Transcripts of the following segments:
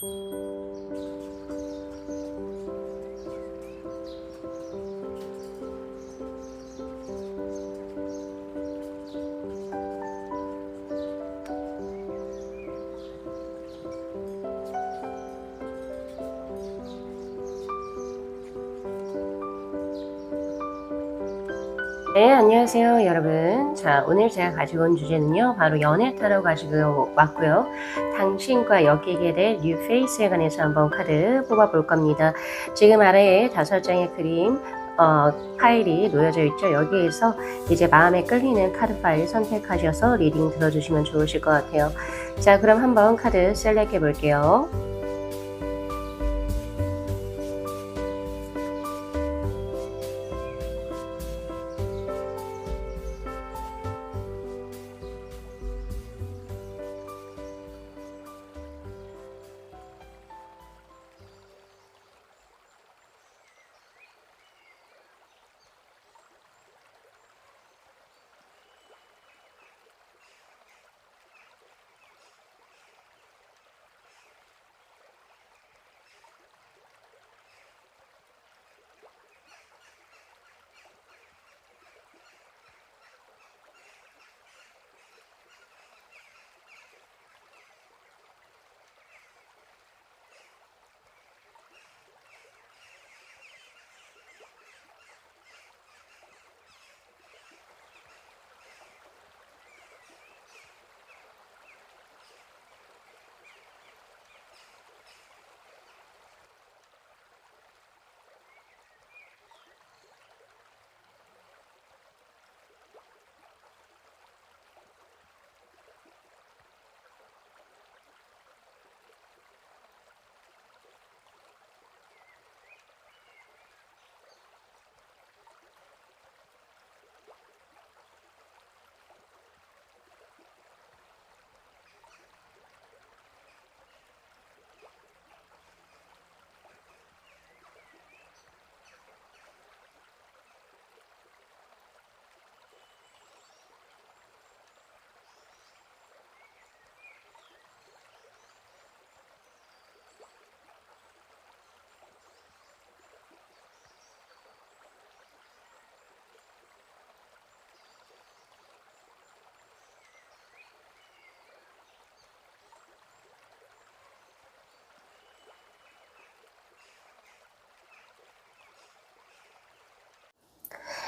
네, 안녕하세요, 여러분. 자, 오늘 제가 가지고 온 주제는요, 바로 연애 타로 가지고 왔고요. 당신과 엮이게 될 뉴 페이스에 관해서 한번 카드 뽑아볼 겁니다. 지금 아래에 5장의 그림, 파일이 놓여져 있죠. 여기에서 이제 마음에 끌리는 카드 파일 선택하셔서 리딩 들어주시면 좋으실 것 같아요. 자, 그럼 한번 카드 셀렉해 볼게요.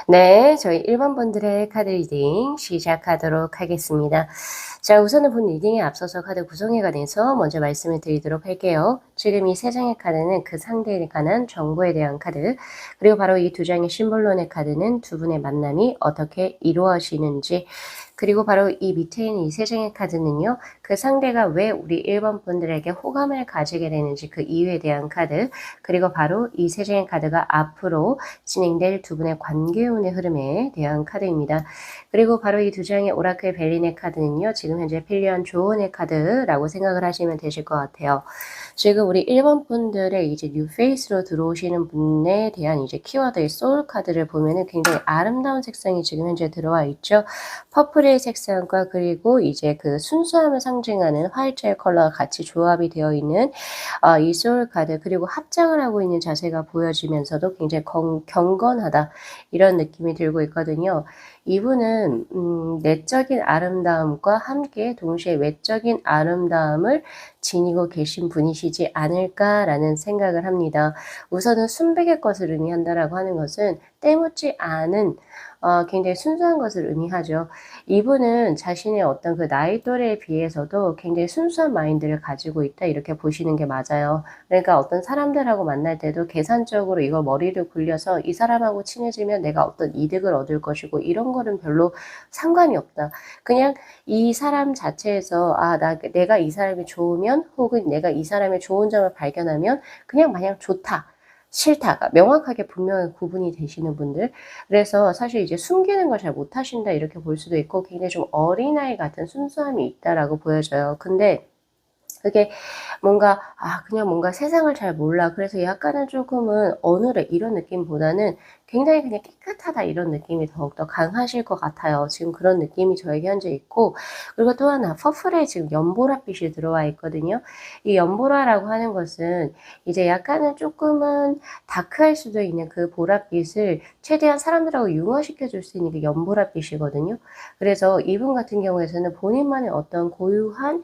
네, 저희 1번 분들의 카드 리딩 시작하도록 하겠습니다. 자, 우선은 본 리딩에 앞서서 카드 구성에 관해서 먼저 말씀을 드리도록 할게요. 지금 이 3장의 카드는 그 상대에 관한 정보에 대한 카드, 그리고 바로 이 2장의 심볼론의 카드는 두 분의 만남이 어떻게 이루어지는지, 그리고 바로 이 밑에 있는 이 3장의 카드는요, 그 상대가 왜 우리 1번 분들에게 호감을 가지게 되는지 그 이유에 대한 카드, 그리고 바로 이 3장의 카드가 앞으로 진행될 두 분의 관계운의 흐름에 대한 카드입니다. 그리고 바로 이 2장의 오라클 벨린의 카드는요, 지금 현재 필요한 조언의 카드라고 생각을 하시면 되실 것 같아요. 지금 우리 1번 분들의 이제 뉴 페이스로 들어오시는 분에 대한 이제 키워드의 소울 카드를 보면은 굉장히 아름다운 색상이 지금 현재 들어와 있죠. 퍼플의 색상과 그리고 이제 그 순수함을 상징하는 화이트의 컬러가 같이 조합이 되어 있는 이 소울 카드, 그리고 합장을 하고 있는 자세가 보여지면서도 굉장히 경건하다, 이런 느낌이 들고 있거든요. 이분은 내적인 아름다움과 함께 동시에 외적인 아름다움을 지니고 계신 분이시지 않을까라는 생각을 합니다. 우선은 순백의 것을 의미한다라고 하는 것은 때묻지 않은 굉장히 순수한 것을 의미하죠. 이분은 자신의 어떤 그 나이 또래에 비해서도 굉장히 순수한 마인드를 가지고 있다, 이렇게 보시는 게 맞아요. 그러니까 어떤 사람들하고 만날 때도 계산적으로 이걸 머리를 굴려서 이 사람하고 친해지면 내가 어떤 이득을 얻을 것이고 이런 거는 별로 상관이 없다. 그냥 이 사람 자체에서 내가 이 사람이 좋으면, 혹은 내가 이 사람의 좋은 점을 발견하면 그냥 마냥 좋다, 싫다가 명확하게 분명히 구분이 되시는 분들. 그래서 사실 이제 숨기는 걸 잘 못하신다, 이렇게 볼 수도 있고, 굉장히 좀 어린아이 같은 순수함이 있다라고 보여져요. 근데 그게 뭔가 그냥 뭔가 세상을 잘 몰라. 그래서 약간은 조금은 어눌해 이런 느낌보다는 굉장히 그냥 깨끗하다 이런 느낌이 더욱더 강하실 것 같아요. 지금 그런 느낌이 저에게 현재 있고, 그리고 또 하나 퍼플에 지금 연보라빛이 들어와 있거든요. 이 연보라라고 하는 것은 이제 약간은 조금은 다크할 수도 있는 그 보랏빛을 최대한 사람들하고 융화시켜 줄 수 있는 게 연보랏빛이거든요. 그래서 이분 같은 경우에서는 본인만의 어떤 고유한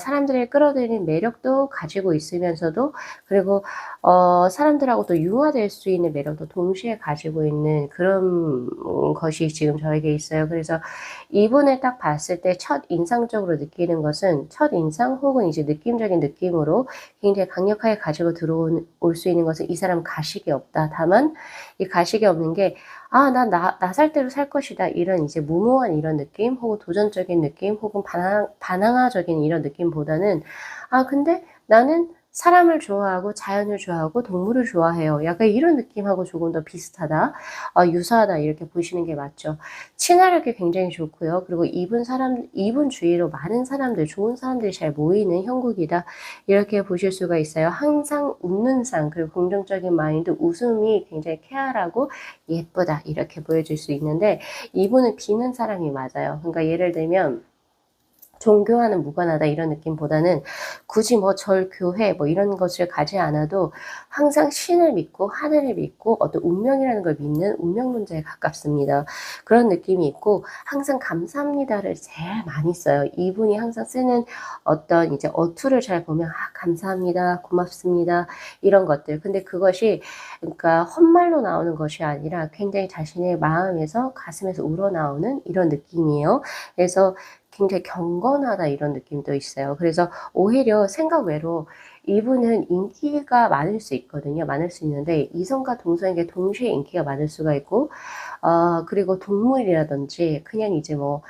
사람들을 끌어들이는 매력도 가지고 있으면서도, 그리고 사람들하고 또 융화될 수 있는 매력도 동시에 가지고 있는 그런 것이 지금 저에게 있어요. 그래서 이분을 딱 봤을 때 첫인상적으로 느끼는 것은, 첫인상 혹은 이제 느낌적인 느낌으로 굉장히 강력하게 가지고 올 수 있는 것은 이 사람은 가식이 없다. 다만 이 가식이 없는 게 나 살 대로 살 것이다. 이런 이제 무모한 이런 느낌, 혹은 도전적인 느낌, 혹은 반항아적인 이런 느낌보다는 근데 나는 사람을 좋아하고 자연을 좋아하고 동물을 좋아해요. 약간 이런 느낌하고 조금 더 비슷하다. 유사하다 이렇게 보시는 게 맞죠. 친화력이 굉장히 좋고요. 그리고 이분 주위로 많은 사람들, 좋은 사람들이 잘 모이는 형국이다. 이렇게 보실 수가 있어요. 항상 웃는 상, 그리고 긍정적인 마인드, 웃음이 굉장히 쾌활하고 예쁘다. 이렇게 보여줄 수 있는데, 이분은 비는 사람이 맞아요. 그러니까 예를 들면 종교와는 무관하다 이런 느낌보다는 굳이 뭐 절, 교회 뭐 이런 것을 가지 않아도 항상 신을 믿고 하늘을 믿고 어떤 운명이라는 걸 믿는 운명론자에 가깝습니다. 그런 느낌이 있고, 항상 감사합니다를 제일 많이 써요. 이분이 항상 쓰는 어떤 이제 어투를 잘 보면 감사합니다, 고맙습니다 이런 것들. 근데 그것이 그러니까 헛말로 나오는 것이 아니라 굉장히 자신의 마음에서, 가슴에서 우러나오는 이런 느낌이에요. 그래서 굉장히 경건하다 이런 느낌도 있어요. 그래서 오히려 생각 외로 이분은 인기가 많을 수 있거든요. 많을 수 있는데 이성과 동성에게 동시에 인기가 많을 수가 있고, 그리고 동물이라든지 그냥 이제 뭐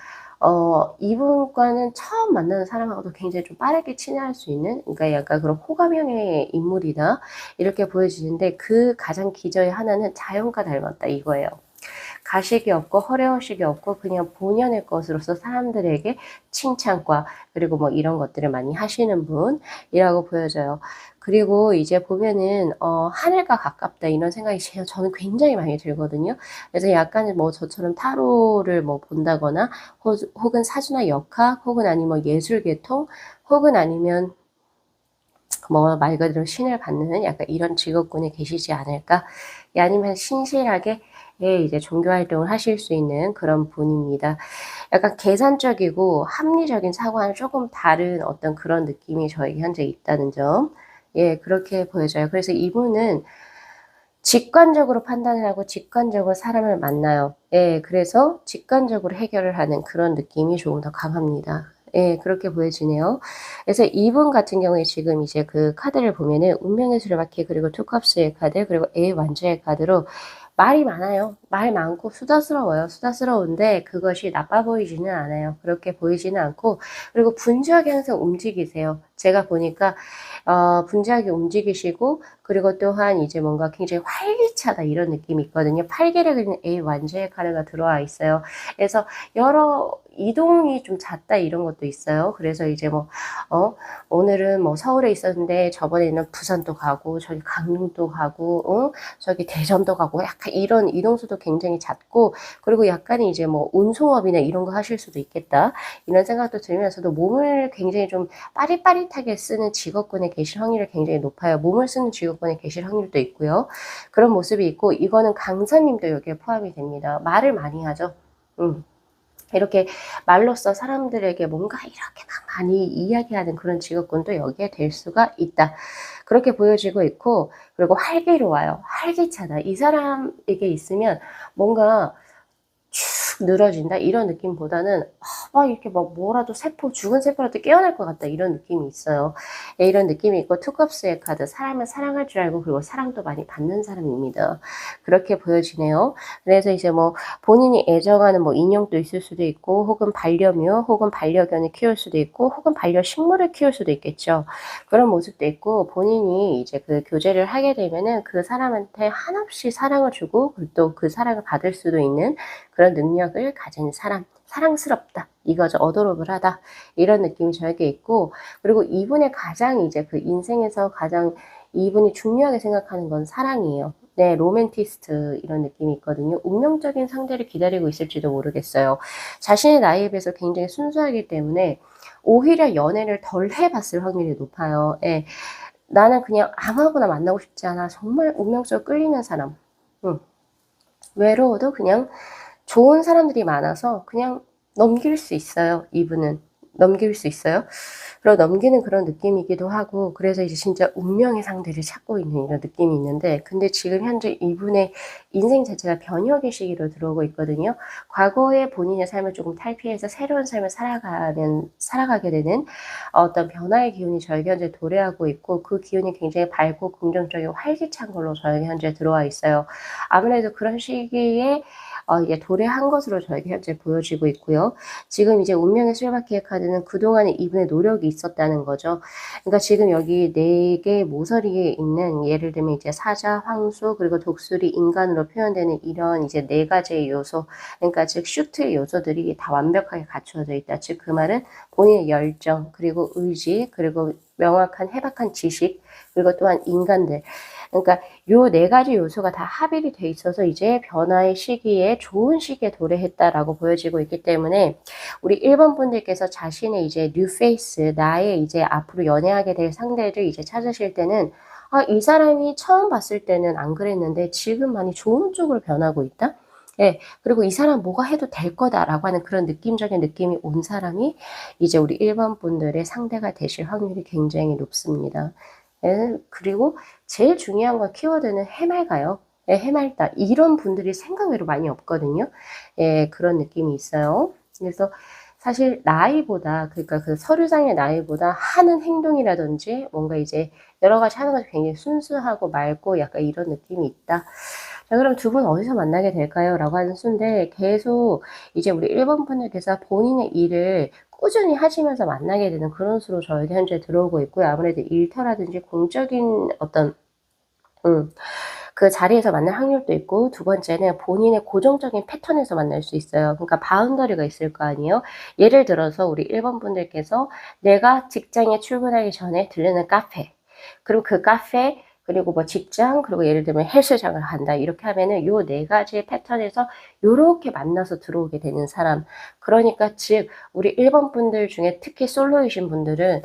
이분과는 처음 만나는 사람하고도 굉장히 좀 빠르게 친해할 수 있는, 그러니까 약간 그런 호감형의 인물이다 이렇게 보여지는데, 그 가장 기저의 하나는 자연과 닮았다 이거예요. 가식이 없고 허례허식이 없고 그냥 본연의 것으로서 사람들에게 칭찬과, 그리고 뭐 이런 것들을 많이 하시는 분이라고 보여져요. 그리고 이제 보면은 하늘과 가깝다 이런 생각이 저는 굉장히 많이 들거든요. 그래서 약간은 뭐 저처럼 타로를 뭐 본다거나 혹은 사주나 역학 혹은 아니면 뭐 예술 계통 혹은 아니면 뭐 말 그대로 신을 받는 약간 이런 직업군에 계시지 않을까? 아니면 신실하게 이제 종교 활동을 하실 수 있는 그런 분입니다. 약간 계산적이고 합리적인 사고와는 조금 다른 어떤 그런 느낌이 저에게 현재 있다는 점. 그렇게 보여져요. 그래서 이분은 직관적으로 판단을 하고 직관적으로 사람을 만나요. 그래서 직관적으로 해결을 하는 그런 느낌이 조금 더 강합니다. 그렇게 보여지네요. 그래서 이분 같은 경우에 지금 이제 그 카드를 보면은 운명의 수레바퀴, 그리고 투컵스의 카드, 그리고 완주의 카드로 말이 많아요. 말 많고 수다스러워요. 수다스러운데 그것이 나빠 보이지는 않아요. 그렇게 보이지는 않고, 그리고 분주하게 항상 움직이세요. 제가 보니까 분주하게 움직이시고, 그리고 또한 이제 뭔가 굉장히 활기차다 이런 느낌이 있거든요. 팔개를 그리는 완주의 카드가 들어와 있어요. 그래서 여러 이동이 좀 잦다 이런 것도 있어요. 그래서 이제 뭐 오늘은 뭐 서울에 있었는데 저번에는 부산도 가고 저기 강릉도 가고 저기 대전도 가고, 약간 이런 이동수도 굉장히 잦고, 그리고 약간 이제 뭐 운송업이나 이런 거 하실 수도 있겠다 이런 생각도 들면서도, 몸을 굉장히 좀 빠릿빠릿하게 쓰는 직업군에 계실 확률이 굉장히 높아요. 몸을 쓰는 직업군에 계실 확률도 있고요. 그런 모습이 있고, 이거는 강사님도 여기에 포함이 됩니다. 말을 많이 하죠. 이렇게 말로써 사람들에게 뭔가 이렇게 막 많이 이야기하는 그런 직업군도 여기에 될 수가 있다. 그렇게 보여지고 있고, 그리고 활기로워요. 활기차다. 이 사람에게 있으면 뭔가 축 늘어진다 이런 느낌보다는 막 이렇게 막 뭐라도 죽은 세포라도 깨어날 것 같다 이런 느낌이 있어요. 이런 느낌이 있고, 투컵스의 카드, 사람을 사랑할 줄 알고 그리고 사랑도 많이 받는 사람입니다. 그렇게 보여지네요. 그래서 이제 뭐 본인이 애정하는 뭐 인형도 있을 수도 있고, 혹은 반려묘 혹은 반려견을 키울 수도 있고, 혹은 반려식물을 키울 수도 있겠죠. 그런 모습도 있고, 본인이 이제 그 교제를 하게 되면은 그 사람한테 한없이 사랑을 주고 또 그 사랑을 받을 수도 있는 그런 능력을 가진 사람, 사랑스럽다. 이거죠. 어도러블하다. 이런 느낌이 저에게 있고, 그리고 이분의 가장 이제 그 인생에서 가장 이분이 중요하게 생각하는 건 사랑이에요. 네, 로맨티스트 이런 느낌이 있거든요. 운명적인 상대를 기다리고 있을지도 모르겠어요. 자신의 나이에 비해서 굉장히 순수하기 때문에 오히려 연애를 덜 해봤을 확률이 높아요. 예. 나는 그냥 아무하고나 만나고 싶지 않아. 정말 운명적으로 끌리는 사람. 응. 외로워도 그냥 좋은 사람들이 많아서 그냥 넘길 수 있어요. 이분은. 넘길 수 있어요. 그리고 넘기는 그런 느낌이기도 하고, 그래서 이제 진짜 운명의 상대를 찾고 있는 이런 느낌이 있는데, 근데 지금 현재 이분의 인생 자체가 변혁의 시기로 들어오고 있거든요. 과거의 본인의 삶을 조금 탈피해서 새로운 삶을 살아가게 되는 어떤 변화의 기운이 저에게 현재 도래하고 있고, 그 기운이 굉장히 밝고 긍정적이고 활기찬 걸로 저에게 현재 들어와 있어요. 아무래도 그런 시기에 이게 도래한 것으로 저에게 현재 보여지고 있고요. 지금 이제 운명의 술바퀴의 카드는 그동안에 이분의 노력이 있었다는 거죠. 그러니까 지금 여기 4개의 모서리에 있는, 예를 들면 이제 사자, 황소, 그리고 독수리, 인간으로 표현되는 이런 이제 4가지의 요소, 그러니까 즉 슈트의 요소들이 다 완벽하게 갖추어져 있다. 즉 그 말은 본인의 열정, 그리고 의지, 그리고 명확한 해박한 지식, 그리고 또한 인간들. 그러니까 요 4가지 요소가 다 합일이 돼 있어서 이제 변화의 시기에 좋은 시기에 도래했다라고 보여지고 있기 때문에, 우리 1번 분들께서 자신의 이제 뉴 페이스, 나의 이제 앞으로 연애하게 될 상대를 이제 찾으실 때는, 이 사람이 처음 봤을 때는 안 그랬는데 지금 많이 좋은 쪽으로 변하고 있다. 예. 그리고 이 사람 뭐가 해도 될 거다라고 하는 그런 느낌적인 느낌이 온 사람이 이제 우리 1번 분들의 상대가 되실 확률이 굉장히 높습니다. 예. 그리고 제일 중요한 건 키워드는 해맑아요. 예, 해맑다. 이런 분들이 생각외로 많이 없거든요. 예, 그런 느낌이 있어요. 그래서 사실 나이보다, 그러니까 그 서류상의 나이보다 하는 행동이라든지 뭔가 이제 여러 가지 하는 것이 굉장히 순수하고 맑고 약간 이런 느낌이 있다. 자, 그럼 두 분 어디서 만나게 될까요? 라고 하는 수인데, 계속 이제 우리 1번 분들께서 본인의 일을 꾸준히 하시면서 만나게 되는 그런 수로 저에게 현재 들어오고 있고요. 아무래도 일터라든지 공적인 어떤 그 자리에서 만날 확률도 있고, 두 번째는 본인의 고정적인 패턴에서 만날 수 있어요. 그러니까 바운더리가 있을 거 아니에요. 예를 들어서 우리 1번 분들께서 내가 직장에 출근하기 전에 들르는 카페, 그리고 그 카페, 그리고 뭐 직장, 그리고 예를 들면 헬스장을 간다. 이렇게 하면은 요 4가지의 패턴에서 요렇게 만나서 들어오게 되는 사람. 그러니까 즉 우리 1번 분들 중에 특히 솔로이신 분들은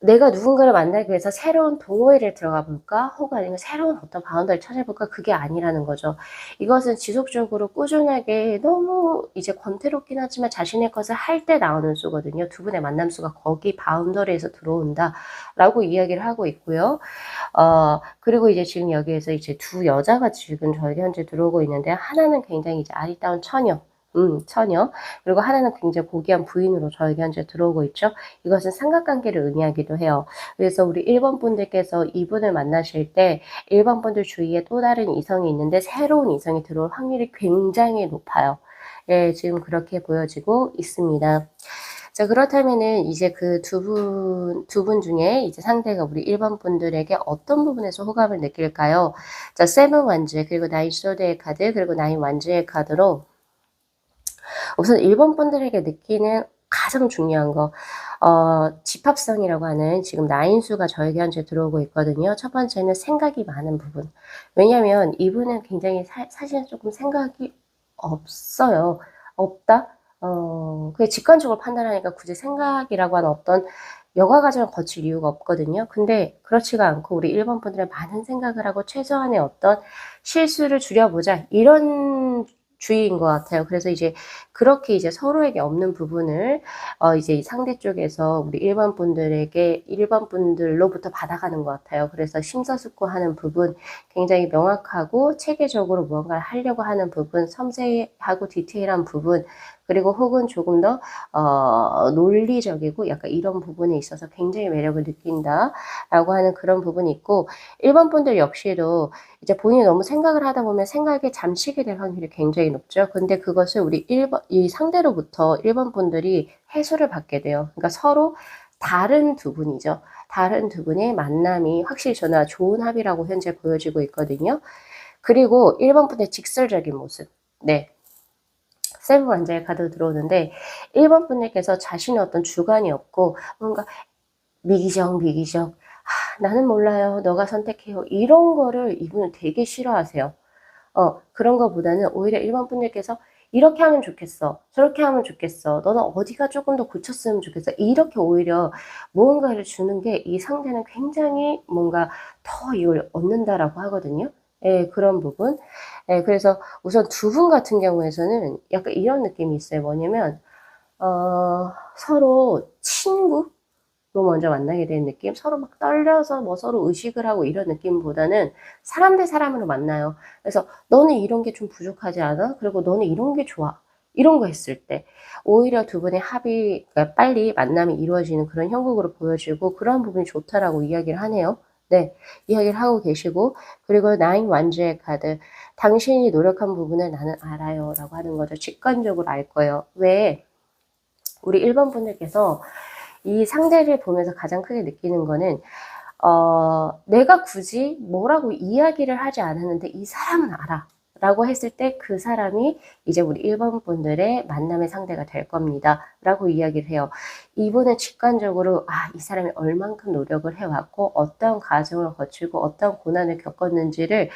내가 누군가를 만나기 위해서 새로운 동호회를 들어가 볼까? 혹은 아니면 새로운 어떤 바운더리를 찾아볼까? 그게 아니라는 거죠. 이것은 지속적으로 꾸준하게 너무 이제 권태롭긴 하지만 자신의 것을 할 때 나오는 수거든요. 두 분의 만남 수가 거기 바운더리에서 들어온다라고 이야기를 하고 있고요. 그리고 이제 지금 여기에서 이제 두 여자가 지금 저에게 현재 들어오고 있는데, 하나는 굉장히 이제 아리따운 처녀. 처녀. 그리고 하나는 굉장히 고귀한 부인으로 저에게 현재 들어오고 있죠. 이것은 삼각관계를 의미하기도 해요. 그래서 우리 1번 분들께서 이분을 만나실 때 1번 분들 주위에 또 다른 이성이 있는데 새로운 이성이 들어올 확률이 굉장히 높아요. 예, 지금 그렇게 보여지고 있습니다. 자, 그렇다면은 이제 그 두 분 중에 이제 상대가 우리 1번 분들에게 어떤 부분에서 호감을 느낄까요? 자, 세븐 완즈, 그리고 나인 소드의 카드, 그리고 나인 완즈의 카드로 우선 1번 분들에게 느끼는 가장 중요한 거, 집합성이라고 하는 지금 나인수가 저에게 현재 들어오고 있거든요. 첫 번째는 생각이 많은 부분. 왜냐면 이분은 굉장히 사실은 조금 생각이 없어요. 없다? 그게 직관적으로 판단하니까 굳이 생각이라고 하는 어떤 여가 과정을 거칠 이유가 없거든요. 근데 그렇지가 않고 우리 1번 분들은 많은 생각을 하고 최소한의 어떤 실수를 줄여보자, 이런 주의인 것 같아요. 그래서 이제 그렇게 이제 서로에게 없는 부분을 이제 상대 쪽에서 우리 1번 분들에게 1번 분들로부터 받아가는 것 같아요. 그래서 심사숙고하는 부분, 굉장히 명확하고 체계적으로 무언가를 하려고 하는 부분, 섬세하고 디테일한 부분, 그리고 혹은 조금 더 논리적이고 약간 이런 부분에 있어서 굉장히 매력을 느낀다라고 하는 그런 부분이 있고, 1번 분들 역시도 이제 본인이 너무 생각을 하다 보면 생각에 잠시게 될 확률이 굉장히 높죠. 근데 그것을 우리 1번, 이 상대로부터 1번 분들이 해소를 받게 돼요. 그러니까 서로 다른 두 분이죠. 다른 두 분의 만남이 확실히 저는 좋은 합이라고 현재 보여지고 있거든요. 그리고 1번 분의 직설적인 모습. 네. 세븐 완자의 카드가 들어오는데 1번 분들께서 자신의 어떤 주관이 없고 뭔가 미기적, 나는 몰라요. 너가 선택해요. 이런 거를 이분은 되게 싫어하세요. 그런 거보다는 오히려 1번 분들께서 이렇게 하면 좋겠어. 저렇게 하면 좋겠어. 너는 어디가 조금 더 고쳤으면 좋겠어. 이렇게 오히려 무언가를 주는 게 이 상대는 굉장히 뭔가 더 이걸 얻는다라고 하거든요. 예, 그런 부분. 예, 그래서 우선 두 분 같은 경우에서는 약간 이런 느낌이 있어요. 뭐냐면, 서로 친구? 로 먼저 만나게 되는 느낌? 서로 막 떨려서 뭐 서로 의식을 하고 이런 느낌보다는 사람 대 사람으로 만나요. 그래서 너는 이런 게 좀 부족하지 않아? 그리고 너는 이런 게 좋아. 이런 거 했을 때 오히려 두 분의 합의, 그러니까 빨리 만남이 이루어지는 그런 형국으로 보여지고 그런 부분이 좋다라고 이야기를 하네요. 네, 이야기를 하고 계시고 그리고 나인 완주의 카드. 당신이 노력한 부분을 나는 알아요 라고 하는 거죠. 직관적으로 알 거예요. 왜? 우리 1번 분들께서 이 상대를 보면서 가장 크게 느끼는 거는 내가 굳이 뭐라고 이야기를 하지 않았는데 이 사람은 알아. 라고 했을 때 그 사람이 이제 우리 1번 분들의 만남의 상대가 될 겁니다. 라고 이야기를 해요. 이분은 직관적으로 이 사람이 얼만큼 노력을 해왔고 어떤 과정을 거치고 어떤 고난을 겪었는지를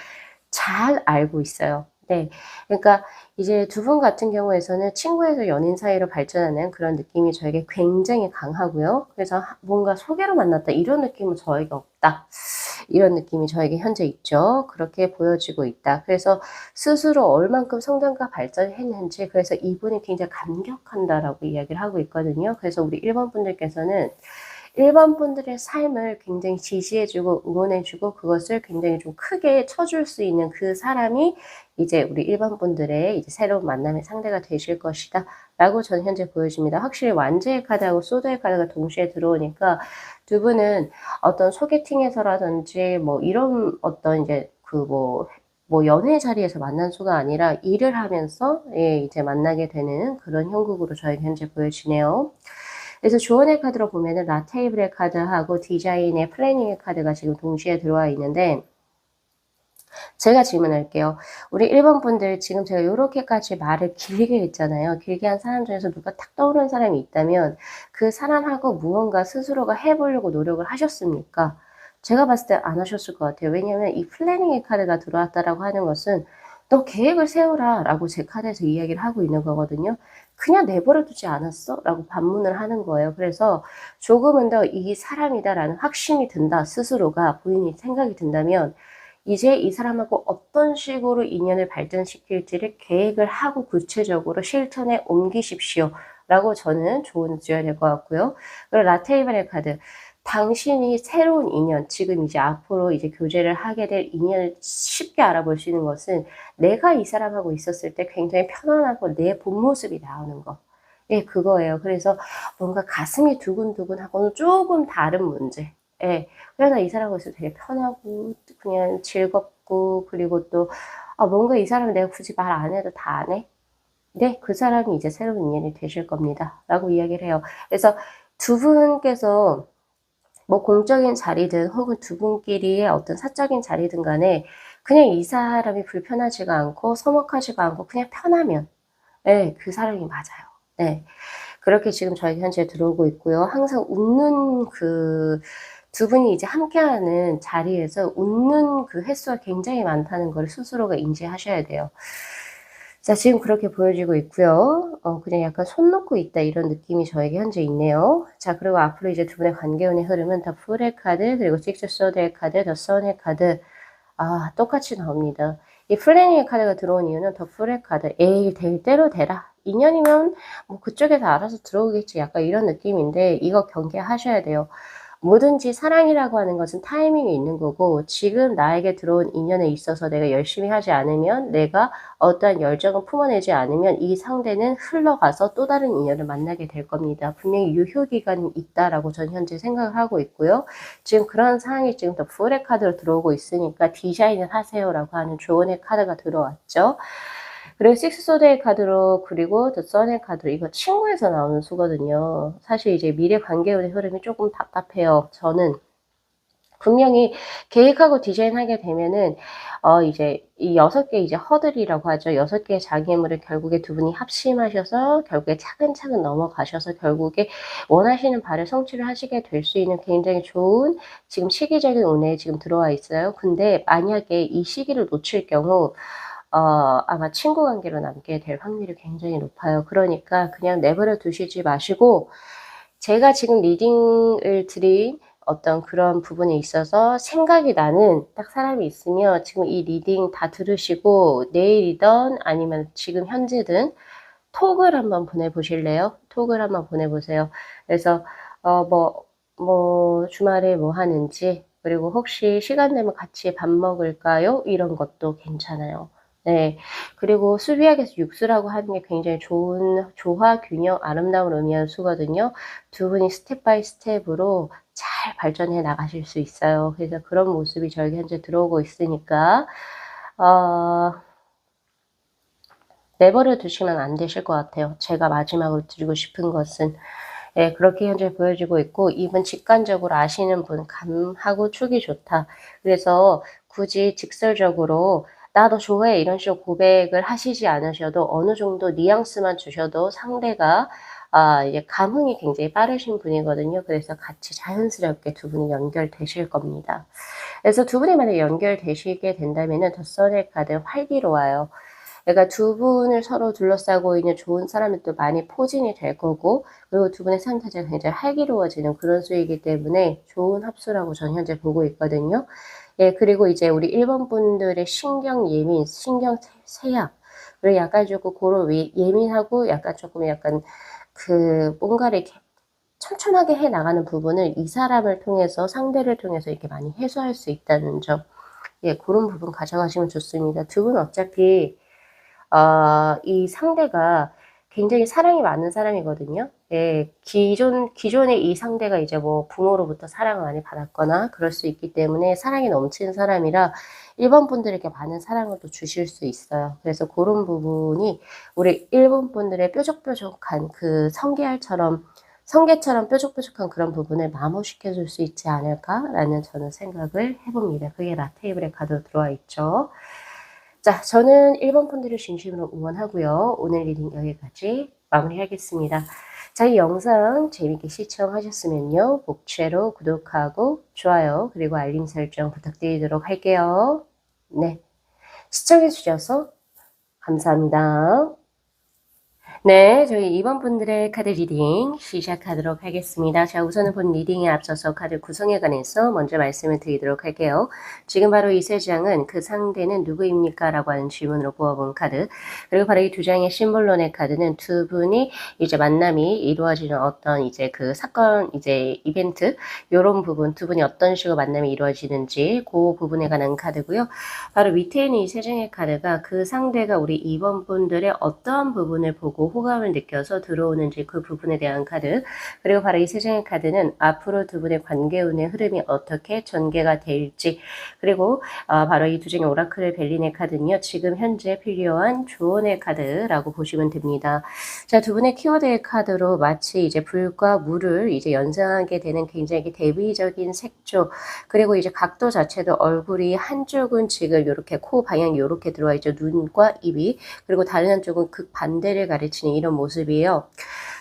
잘 알고 있어요. 네. 그러니까 이제 두 분 같은 경우에서는 친구에서 연인 사이로 발전하는 그런 느낌이 저에게 굉장히 강하고요. 그래서 뭔가 소개로 만났다 이런 느낌은 저에게 없다. 이런 느낌이 저에게 현재 있죠. 그렇게 보여지고 있다. 그래서 스스로 얼만큼 성장과 발전했는지 그래서 이분이 굉장히 감격한다라고 이야기를 하고 있거든요. 그래서 우리 1번 분들께서는 1번 분들의 삶을 굉장히 지지해주고 응원해주고 그것을 굉장히 좀 크게 쳐줄 수 있는 그 사람이 이제 우리 1번 분들의 이제 새로운 만남의 상대가 되실 것이다. 라고 저는 현재 보여집니다. 확실히 완제의 카드하고 소드의 카드가 동시에 들어오니까 두 분은 어떤 소개팅에서라든지 뭐 이런 어떤 이제 뭐 연애 자리에서 만난 수가 아니라 일을 하면서 예, 이제 만나게 되는 그런 형국으로 저에게 현재 보여지네요. 그래서 조언의 카드로 보면은 라테이블의 카드하고 디자인의 플래닝의 카드가 지금 동시에 들어와 있는데 제가 질문할게요. 우리 1번 분들 지금 제가 요렇게까지 말을 길게 했잖아요. 길게 한 사람 중에서 누가 탁 떠오르는 사람이 있다면 그 사람하고 무언가 스스로가 해보려고 노력을 하셨습니까? 제가 봤을 때 안 하셨을 것 같아요. 왜냐하면 이 플래닝의 카드가 들어왔다라고 하는 것은 너 계획을 세우라 라고 제 카드에서 이야기를 하고 있는 거거든요. 그냥 내버려 두지 않았어? 라고 반문을 하는 거예요. 그래서 조금은 더 이 사람이다라는 확신이 든다. 스스로가 본인이 생각이 든다면 이제 이 사람하고 어떤 식으로 인연을 발전시킬지를 계획을 하고 구체적으로 실천에 옮기십시오. 라고 저는 조언을 드려야 될 것 같고요. 그리고 라테이블의 카드. 당신이 새로운 인연, 지금 이제 앞으로 이제 교제를 하게 될 인연을 쉽게 알아볼 수 있는 것은 내가 이 사람하고 있었을 때 굉장히 편안하고 내 본 모습이 나오는 거. 예, 그거예요. 그래서 뭔가 가슴이 두근두근하고는 조금 다른 문제. 예. 그냥 나 이 사람하고 있어도 되게 편하고, 그냥 즐겁고, 그리고 또, 뭔가 이 사람은 내가 굳이 말 안 해도 다 안 해? 네, 그 사람이 이제 새로운 인연이 되실 겁니다. 라고 이야기를 해요. 그래서 두 분께서 뭐 공적인 자리든 혹은 두 분끼리의 어떤 사적인 자리든 간에 그냥 이 사람이 불편하지가 않고 서먹하지가 않고 그냥 편하면, 네, 그 사람이 맞아요. 네. 그렇게 지금 저희 현재 들어오고 있고요. 항상 웃는 두 분이 이제 함께하는 자리에서 웃는 그 횟수가 굉장히 많다는 걸 스스로가 인지하셔야 돼요. 자, 지금 그렇게 보여지고 있고요. 그냥 약간 손 놓고 있다 이런 느낌이 저에게 현재 있네요. 자, 그리고 앞으로 이제 두 분의 관계운의 흐름은 더 풀의 카드, 그리고 식스 소드의 카드, 더 선의 카드, 똑같이 나옵니다. 이 플래닝의 카드가 들어온 이유는 더 풀의 카드. 에이, 될 대로 되라. 인연이면 뭐 그쪽에서 알아서 들어오겠지. 약간 이런 느낌인데 이거 경계하셔야 돼요. 뭐든지 사랑이라고 하는 것은 타이밍이 있는 거고 지금 나에게 들어온 인연에 있어서 내가 열심히 하지 않으면 내가 어떠한 열정을 품어내지 않으면 이 상대는 흘러가서 또 다른 인연을 만나게 될 겁니다. 분명히 유효기간이 있다라고 저는 현재 생각을 하고 있고요. 지금 그런 상황이 지금 더 풀의 카드로 들어오고 있으니까 디자인을 하세요라고 하는 조언의 카드가 들어왔죠. 그리고 식스소드의 카드로 그리고 더 선의 카드로 이거 친구에서 나오는 수거든요. 사실 이제 미래 관계운의 흐름이 조금 답답해요. 저는 분명히 계획하고 디자인하게 되면은 이제 이 6개 이제 허들이라고 하죠. 6개의 장애물을 결국에 두 분이 합심하셔서 결국에 차근차근 넘어가셔서 결국에 원하시는 바를 성취를 하시게 될 수 있는 굉장히 좋은 지금 시기적인 운에 지금 들어와 있어요. 근데 만약에 이 시기를 놓칠 경우 아마 친구 관계로 남게 될 확률이 굉장히 높아요. 그러니까 그냥 내버려 두시지 마시고 제가 지금 리딩을 드린 어떤 그런 부분에 있어서 생각이 나는 딱 사람이 있으면 지금 이 리딩 다 들으시고 내일이든 아니면 지금 현재든 톡을 한번 보내보실래요? 톡을 한번 보내보세요. 그래서 주말에 뭐 하는지 그리고 혹시 시간 되면 같이 밥 먹을까요? 이런 것도 괜찮아요. 네. 그리고 수비학에서 육수라고 하는 게 굉장히 좋은 조화, 균형, 아름다움을 의미하는 수거든요. 두 분이 스텝 바이 스텝으로 잘 발전해 나가실 수 있어요. 그래서 그런 모습이 저에게 현재 들어오고 있으니까 어 내버려 두시면 안 되실 것 같아요. 제가 마지막으로 드리고 싶은 것은 예, 그렇게 현재 보여지고 있고 이분 직관적으로 아시는 분 감하고 촉이 좋다. 그래서 굳이 직설적으로 "나 너 좋아해." 이런 식으로 고백을 하시지 않으셔도 어느 정도 뉘앙스만 주셔도 상대가 이제 감흥이 굉장히 빠르신 분이거든요. 그래서 같이 자연스럽게 두 분이 연결되실 겁니다. 그래서 두 분이 만약에 연결되시게 된다면은 더 선의 카드 활기로워요. 그러니까 두 분을 서로 둘러싸고 있는 좋은 사람들도 많이 포진이 될 거고 그리고 두 분의 삶 자체가 굉장히 활기로워지는 그런 수이기 때문에 좋은 합수라고 저는 현재 보고 있거든요. 예, 그리고 이제 우리 1번 분들의 신경 예민, 신경 세약 그리고 약간 조금 고런 예민하고 약간 조금 약간 뭔가를 이렇게 천천하게 해 나가는 부분을 이 사람을 통해서 상대를 통해서 이렇게 많이 해소할 수 있다는 점. 예, 고런 부분 가져가시면 좋습니다. 두 분 어차피 이 상대가 굉장히 사랑이 많은 사람이거든요. 예. 기존에 이 상대가 이제 뭐 부모로부터 사랑을 많이 받았거나 그럴 수 있기 때문에 사랑이 넘치는 사람이라 일본 분들에게 많은 사랑을 또 주실 수 있어요. 그래서 고런 부분이 우리 일본 분들의 뾰족뾰족한 그 성게처럼 뾰족뾰족한 그런 부분을 마모시켜 줄 수 있지 않을까라는 저는 생각을 해 봅니다. 그게 라테이블의 카드로 들어와 있죠. 자, 저는 1번 분들을 진심으로 응원하고요. 오늘 리딩 여기까지 마무리하겠습니다. 자, 이 영상 재밌게 시청하셨으면요. 목최로 구독하고 좋아요 그리고 알림 설정 부탁드리도록 할게요. 네, 시청해 주셔서 감사합니다. 네, 저희 2번 분들의 카드 리딩 시작하도록 하겠습니다. 자, 우선은 본 리딩에 앞서서 카드 구성에 관해서 먼저 말씀을 드리도록 할게요. 지금 바로 이 세 장은 그 상대는 누구입니까? 라고 하는 질문으로 뽑아본 카드. 그리고 바로 이 두 장의 심볼론의 카드는 두 분이 이제 만남이 이루어지는 어떤 이제 그 사건, 이제 이벤트, 요런 부분, 두 분이 어떤 식으로 만남이 이루어지는지 그 부분에 관한 카드고요. 바로 밑에 있는 이 세 장의 카드가 그 상대가 우리 2번 분들의 어떠한 부분을 보고 호감을 느껴서 들어오는지 그 부분에 대한 카드 그리고 바로 이 세 장의 카드는 앞으로 두 분의 관계운의 흐름이 어떻게 전개가 될지 그리고 바로 이 두 장의 오라클 벨린의 카드는요. 지금 현재 필요한 조언의 카드라고 보시면 됩니다. 자, 두 분의 키워드의 카드로 마치 이제 불과 물을 이제 연상하게 되는 굉장히 대비적인 색조 그리고 이제 각도 자체도 얼굴이 한쪽은 지금 이렇게 코 방향이 이렇게 들어와 있죠. 눈과 입이 그리고 다른 한쪽은 극반대를 가르치는 이런 모습이에요.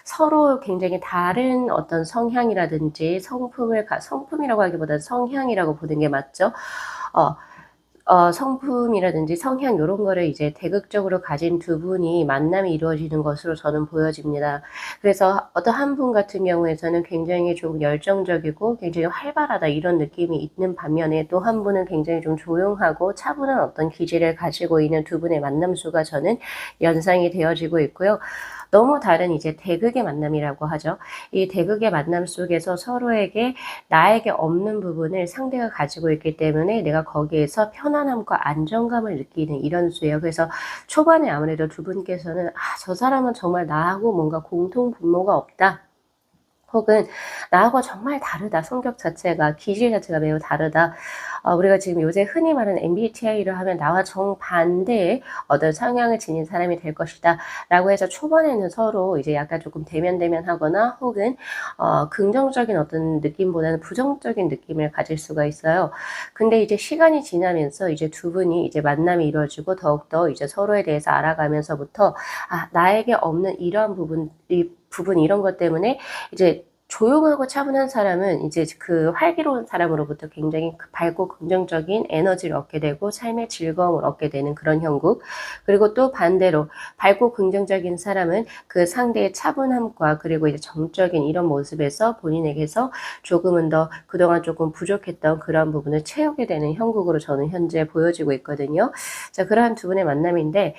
서로 굉장히 다른 어떤 성향이라든지 성품이라고 하기보다는 성향이라고 보는 게 맞죠. 어, 성품이라든지 성향 요런 거를 이제 대극적으로 가진 두 분이 만남이 이루어지는 것으로 저는 보여집니다. 그래서 어떤 한 분 같은 경우에서는 굉장히 좀 열정적이고 굉장히 활발하다 이런 느낌이 있는 반면에 또 한 분은 굉장히 좀 조용하고 차분한 어떤 기질을 가지고 있는 두 분의 만남수가 저는 연상이 되어지고 있고요. 너무 다른 이제 대극의 만남이라고 하죠. 이 대극의 만남 속에서 서로에게 나에게 없는 부분을 상대가 가지고 있기 때문에 내가 거기에서 편안함과 안정감을 느끼는 이런 수예요. 그래서 초반에 아무래도 두 분께서는 저 사람은 정말 나하고 뭔가 공통 분모가 없다. 혹은 나하고 정말 다르다. 성격 자체가 기질 자체가 매우 다르다. 우리가 지금 요새 흔히 말하는 MBTI를 하면 나와 정반대의 어떤 성향을 지닌 사람이 될 것이다 라고 해서 초반에는 서로 이제 약간 조금 대면대면하거나 혹은 긍정적인 어떤 느낌보다는 부정적인 느낌을 가질 수가 있어요. 근데 이제 시간이 지나면서 이제 두 분이 이제 만남이 이루어지고 더욱더 이제 서로에 대해서 알아가면서부터 나에게 없는 이러한 부분 이런 것 때문에 이제 조용하고 차분한 사람은 이제 그 활기로운 사람으로부터 굉장히 밝고 긍정적인 에너지를 얻게 되고 삶의 즐거움을 얻게 되는 그런 형국. 그리고 또 반대로 밝고 긍정적인 사람은 그 상대의 차분함과 그리고 이제 정적인 이런 모습에서 본인에게서 조금은 더 그동안 조금 부족했던 그런 부분을 채우게 되는 형국으로 저는 현재 보여지고 있거든요. 자, 그러한 두 분의 만남인데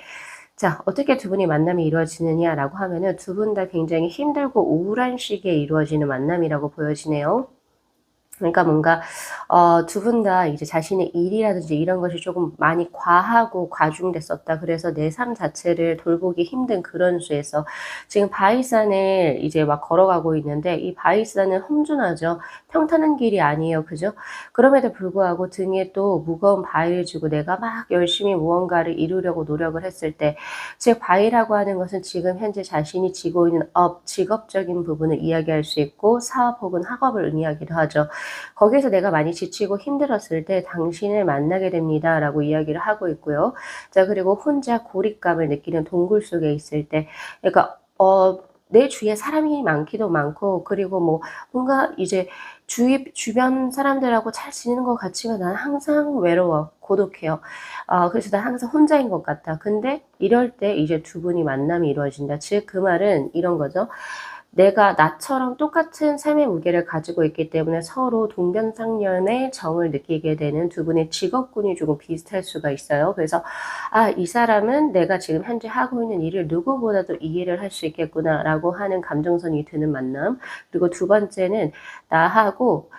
자, 어떻게 두 분이 만남이 이루어지느냐라고 하면은 두 분 다 굉장히 힘들고 우울한 시기에 이루어지는 만남이라고 보여지네요. 그러니까 뭔가 두 분 다 이제 자신의 일이라든지 이런 것이 조금 많이 과하고 과중됐었다. 그래서 내 삶 자체를 돌보기 힘든 그런 수에서 지금 바위산을 이제 막 걸어가고 있는데 이 바위산은 험준하죠. 평탄한 길이 아니에요. 그죠? 그럼에도 불구하고 등에 또 무거운 바위를 쥐고 내가 막 열심히 무언가를 이루려고 노력을 했을 때 즉 바위라고 하는 것은 지금 현재 자신이 지고 있는 직업적인 부분을 이야기할 수 있고 사업 혹은 학업을 의미하기도 하죠. 거기에서 내가 많이 지치고 힘들었을 때 당신을 만나게 됩니다. 라고 이야기를 하고 있고요. 자, 그리고 혼자 고립감을 느끼는 동굴 속에 있을 때, 그러니까, 내 주위에 사람이 많기도 많고, 그리고 뭐, 뭔가 이제 주변 사람들하고 잘 지내는 것 같지만 나는 항상 외로워, 고독해요. 그래서 난 항상 혼자인 것 같아. 근데 이럴 때 이제 두 분이 만남이 이루어진다. 즉, 그 말은 이런 거죠. 내가 나처럼 똑같은 삶의 무게를 가지고 있기 때문에 서로 동병상련의 정을 느끼게 되는 두 분의 직업군이 조금 비슷할 수가 있어요. 그래서 이 사람은 내가 지금 현재 하고 있는 일을 누구보다도 이해를 할 수 있겠구나라고 하는 감정선이 드는 만남. 그리고 두 번째는 나하고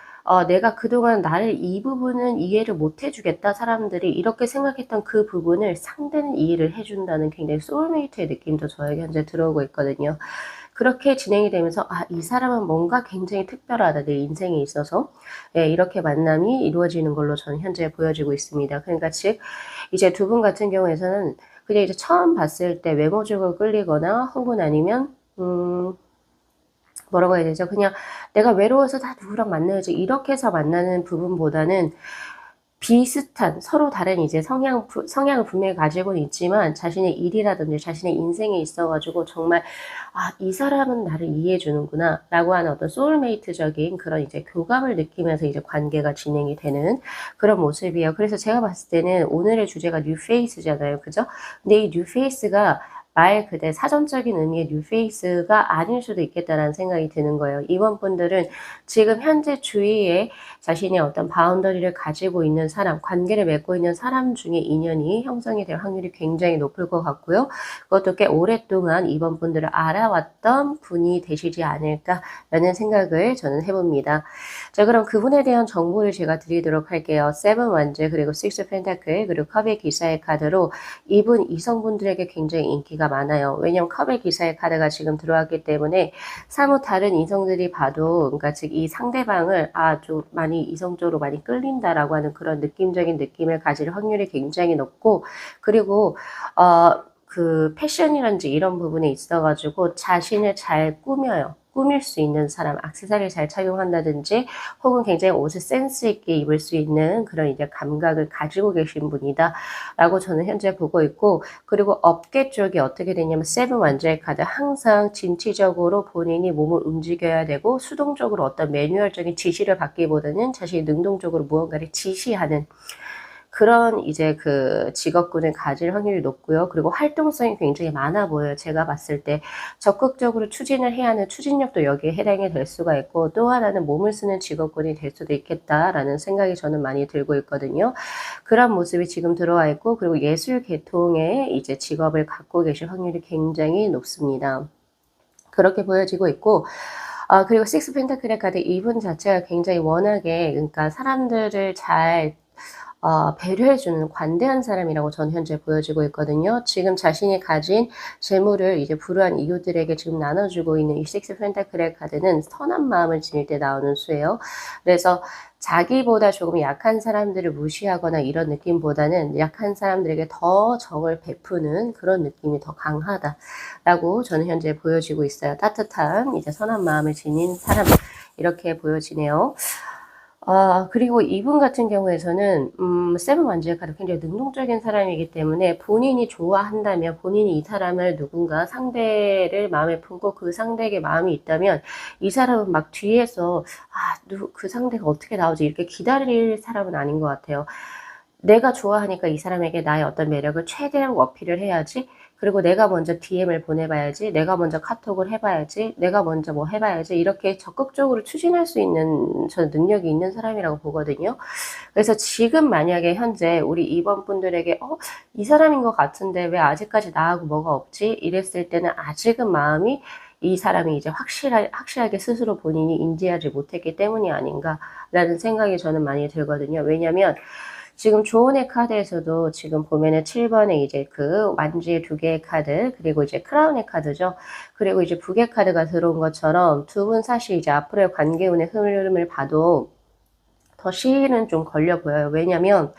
내가 그동안 나를 이 부분은 이해를 못 해주겠다. 사람들이 이렇게 생각했던 그 부분을 상대는 이해를 해준다는 굉장히 소울메이트의 느낌도 저에게 현재 들어오고 있거든요. 그렇게 진행이 되면서 이 사람은 뭔가 굉장히 특별하다. 내 인생에 있어서. 예, 이렇게 만남이 이루어지는 걸로 저는 현재 보여지고 있습니다. 그러니까 즉 이제 두 분 같은 경우에서는 그냥 이제 처음 봤을 때 외모적으로 끌리거나 혹은 아니면 뭐라고 해야 되죠? 그냥 '내가 외로워서 다 누구랑 만나야지.' 이렇게 해서 만나는 부분보다는 비슷한 서로 다른 이제 성향을 분명히 가지고는 있지만 자신의 일이라든지 자신의 인생에 있어 가지고 정말 '이 사람은 나를 이해해 주는구나.'라고 하는 어떤 소울메이트적인 그런 이제 교감을 느끼면서 이제 관계가 진행이 되는 그런 모습이에요. 그래서 제가 봤을 때는 오늘의 주제가 뉴페이스잖아요. 그죠? 근데 이 뉴페이스가 말 그대로 사전적인 의미의 뉴페이스가 아닐 수도 있겠다라는 생각이 드는 거예요. 이번 분들은 지금 현재 주위에 자신의 어떤 바운더리를 가지고 있는 사람, 관계를 맺고 있는 사람 중에 인연이 형성이 될 확률이 굉장히 높을 것 같고요. 그것도 꽤 오랫동안 이번 분들을 알아왔던 분이 되시지 않을까라는 생각을 저는 해봅니다. 자, 그럼 그분에 대한 정보를 제가 드리도록 할게요. 세븐 원즈 그리고 식스 펜타클 그리고 컵의 기사의 카드로 이분 이성분들에게 굉장히 인기가 많아요. 왜냐면 컵의 기사의 카드가 지금 들어왔기 때문에 사뭇 다른 이성들이 봐도 그러니까 즉 이 상대방을 좀 많이 이성적으로 많이 끌린다라고 하는 그런 느낌적인 느낌을 가질 확률이 굉장히 높고 그리고 그 패션이라든지 이런 부분에 있어 가지고 자신을 잘 꾸며요. 꾸밀 수 있는 사람, 액세서리를 잘 착용한다든지 혹은 굉장히 옷을 센스 있게 입을 수 있는 그런 이제 감각을 가지고 계신 분이다라고 저는 현재 보고 있고 그리고 업계 쪽이 어떻게 되냐면 세븐 완전의 카드 항상 진취적으로 본인이 몸을 움직여야 되고 수동적으로 어떤 매뉴얼적인 지시를 받기보다는 자신이 능동적으로 무언가를 지시하는 그런 이제 그 직업군을 가질 확률이 높고요. 그리고 활동성이 굉장히 많아 보여요. 제가 봤을 때 적극적으로 추진을 해야 하는 추진력도 여기에 해당이 될 수가 있고 또 하나는 몸을 쓰는 직업군이 될 수도 있겠다라는 생각이 저는 많이 들고 있거든요. 그런 모습이 지금 들어와 있고 그리고 예술 계통의 이제 직업을 갖고 계실 확률이 굉장히 높습니다. 그렇게 보여지고 있고 그리고 식스 펜타클의 카드 이분 자체가 굉장히 워낙에 그러니까 사람들을 잘 배려해주는 관대한 사람이라고 저는 현재 보여지고 있거든요. 지금 자신이 가진 재물을 이제 불우한 이웃들에게 지금 나눠주고 있는 이 식스 펜타클의 카드는 선한 마음을 지닐 때 나오는 수예요. 그래서 자기보다 조금 약한 사람들을 무시하거나 이런 느낌보다는 약한 사람들에게 더 정을 베푸는 그런 느낌이 더 강하다라고 저는 현재 보여지고 있어요. 따뜻한 이제 선한 마음을 지닌 사람 이렇게 보여지네요. 그리고 이분 같은 경우에서는 세븐 완즈의 카드 굉장히 능동적인 사람이기 때문에 본인이 좋아한다면 본인이 이 사람을 누군가 상대를 마음에 품고 그 상대에게 마음이 있다면 이 사람은 막 뒤에서 그 상대가 어떻게 나오지 이렇게 기다릴 사람은 아닌 것 같아요. 내가 좋아하니까 이 사람에게 나의 어떤 매력을 최대한 어필을 해야지. 그리고 내가 먼저 DM을 보내봐야지. 내가 먼저 카톡을 해봐야지. 내가 먼저 뭐 해봐야지. 이렇게 적극적으로 추진할 수 있는 저는 능력이 있는 사람이라고 보거든요. 그래서 지금 만약에 현재 우리 2번 분들에게 이 사람인 것 같은데 왜 아직까지 나하고 뭐가 없지? 이랬을 때는 아직은 마음이 이 사람이 이제 확실하게 스스로 본인이 인지하지 못했기 때문이 아닌가라는 생각이 저는 많이 들거든요. 왜냐면 지금 조언의 카드에서도 지금 보면은 7번에 이제 그 완지의 2개의 카드, 그리고 이제 크라운의 카드죠. 그리고 이제 북의 카드가 들어온 것처럼 두 분 사실 이제 앞으로의 관계운의 흐름을 봐도 더 시일은 좀 걸려 보여요. 왜냐면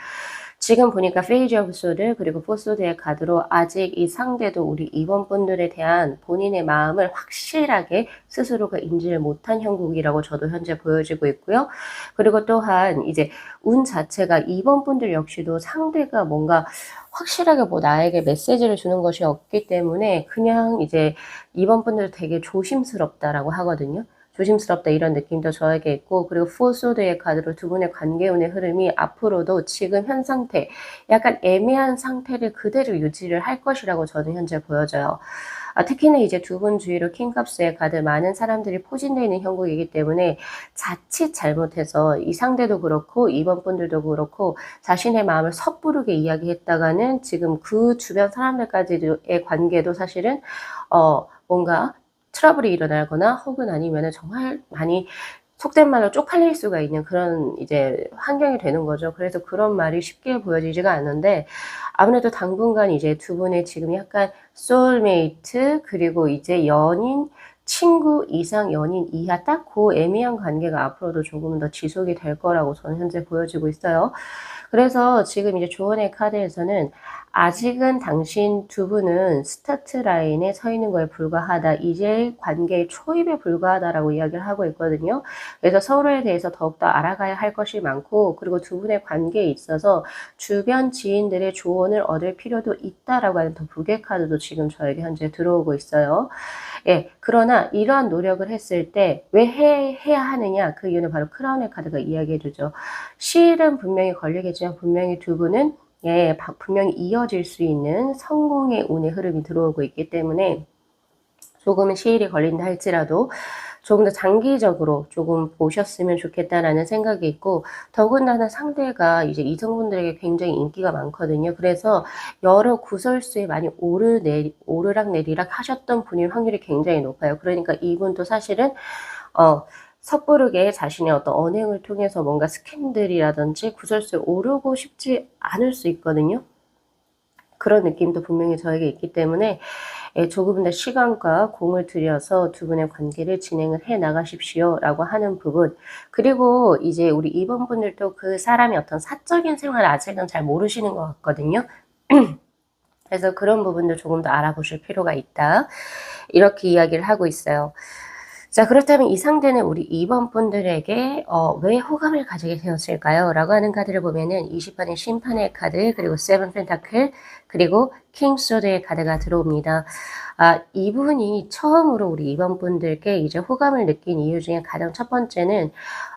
지금 보니까 페이지 오브 소드 그리고 포소드의 카드로 아직 이 상대도 우리 2번 분들에 대한 본인의 마음을 확실하게 스스로가 인지를 못한 형국이라고 저도 현재 보여지고 있고요. 그리고 또한 이제 운 자체가 2번 분들 역시도 상대가 뭔가 확실하게 뭐 나에게 메시지를 주는 것이 없기 때문에 그냥 이제 2번 분들 되게 조심스럽다라고 하거든요. 조심스럽다 이런 느낌도 저에게 있고, 그리고 포소드의 카드로 두 분의 관계운의 흐름이 앞으로도 지금 현 상태, 약간 애매한 상태를 그대로 유지를 할 것이라고 저는 현재 보여져요. 특히나 이제 두 분 주위로 킹컵스의 카드 많은 사람들이 포진되어 있는 형국이기 때문에 자칫 잘못해서 이 상대도 그렇고 2번 분들도 그렇고 자신의 마음을 섣부르게 이야기했다가는 지금 그 주변 사람들까지의 관계도 사실은 뭔가 트러블이 일어나거나 혹은 아니면은 정말 많이 속된 말로 쪽팔릴 수가 있는 그런 이제 환경이 되는 거죠. 그래서 그런 말이 쉽게 보여지지가 않는데 아무래도 당분간 이제 두 분의 지금 약간 소울메이트 그리고 이제 연인, 친구 이상 연인 이하 딱 그 애매한 관계가 앞으로도 조금 더 지속이 될 거라고 저는 현재 보여지고 있어요. 그래서 지금 이제 조언의 카드에서는 아직은 당신 두 분은 스타트 라인에 서 있는 거에 불과하다. 이제 관계의 초입에 불과하다라고 이야기를 하고 있거든요. 그래서 서로에 대해서 더욱더 알아가야 할 것이 많고, 그리고 두 분의 관계에 있어서 주변 지인들의 조언을 얻을 필요도 있다라고 하는 더 북의 카드도 지금 저에게 현재 들어오고 있어요. 예, 그러나 이러한 노력을 했을 때 왜 해야 하느냐? 그 이유는 바로 크라운의 카드가 이야기해주죠. 시일은 분명히 걸리겠지만 분명히 두 분은 분명히 이어질 수 있는 성공의 운의 흐름이 들어오고 있기 때문에 조금은 시일이 걸린다 할지라도 조금 더 장기적으로 조금 보셨으면 좋겠다라는 생각이 있고, 더군다나 상대가 이제 이성분들에게 굉장히 인기가 많거든요. 그래서 여러 구설수에 많이 오르락내리락 하셨던 분일 확률이 굉장히 높아요. 그러니까 이분도 사실은 섣부르게 자신의 어떤 언행을 통해서 뭔가 스캔들이라든지 구설수에 오르고 싶지 않을 수 있거든요. 그런 느낌도 분명히 저에게 있기 때문에 조금 더 시간과 공을 들여서 두 분의 관계를 진행을 해 나가십시오 라고 하는 부분, 그리고 이제 우리 2번 분들도 그 사람의 어떤 사적인 생활을 아직은 잘 모르시는 것 같거든요. 그래서 그런 부분도 조금 더 알아보실 필요가 있다, 이렇게 이야기를 하고 있어요. 자, 그렇다면 이 상대는 우리 2번 분들에게 왜 호감을 가지게 되었을까요? 라고 하는 카드를 보면은 20번의 심판의 카드, 그리고 세븐 펜타클, 그리고 킹 소드의 카드가 들어옵니다. 이분이 처음으로 우리 2번 분들께 이제 호감을 느낀 이유 중에 가장 첫 번째는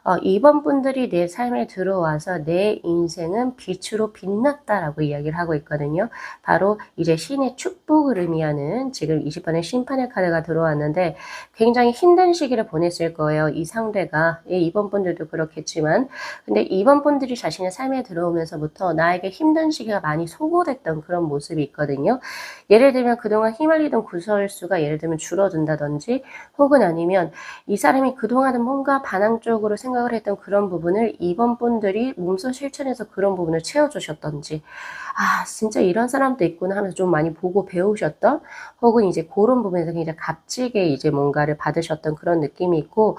2번 분들이 내 삶에 들어와서 내 인생은 빛으로 빛났다라고 이야기를 하고 있거든요. 바로 이제 신의 축복을 의미하는 지금 20번의 심판의 카드가 들어왔는데 굉장히 힘든 시기를 보냈을 거예요. 이 상대가. 2번 분들도 그렇겠지만, 근데 2번 분들이 자신의 삶에 들어오면서부터 나에게 힘든 시기가 많이 소거됐던 그런 모습이 있거든요. 있거든요. 예를 들면 그동안 휘말리던 구설수가 예를 들면 줄어든다든지 혹은 아니면 이 사람이 그동안은 뭔가 반항적으로 생각을 했던 그런 부분을 이번 분들이 몸소 실천해서 그런 부분을 채워주셨던지 아 진짜 이런 사람도 있구나 하면서 좀 많이 보고 배우셨던 혹은 이제 고런 부분에서 굉장히 값지게 이제 뭔가를 받으셨던 그런 느낌이 있고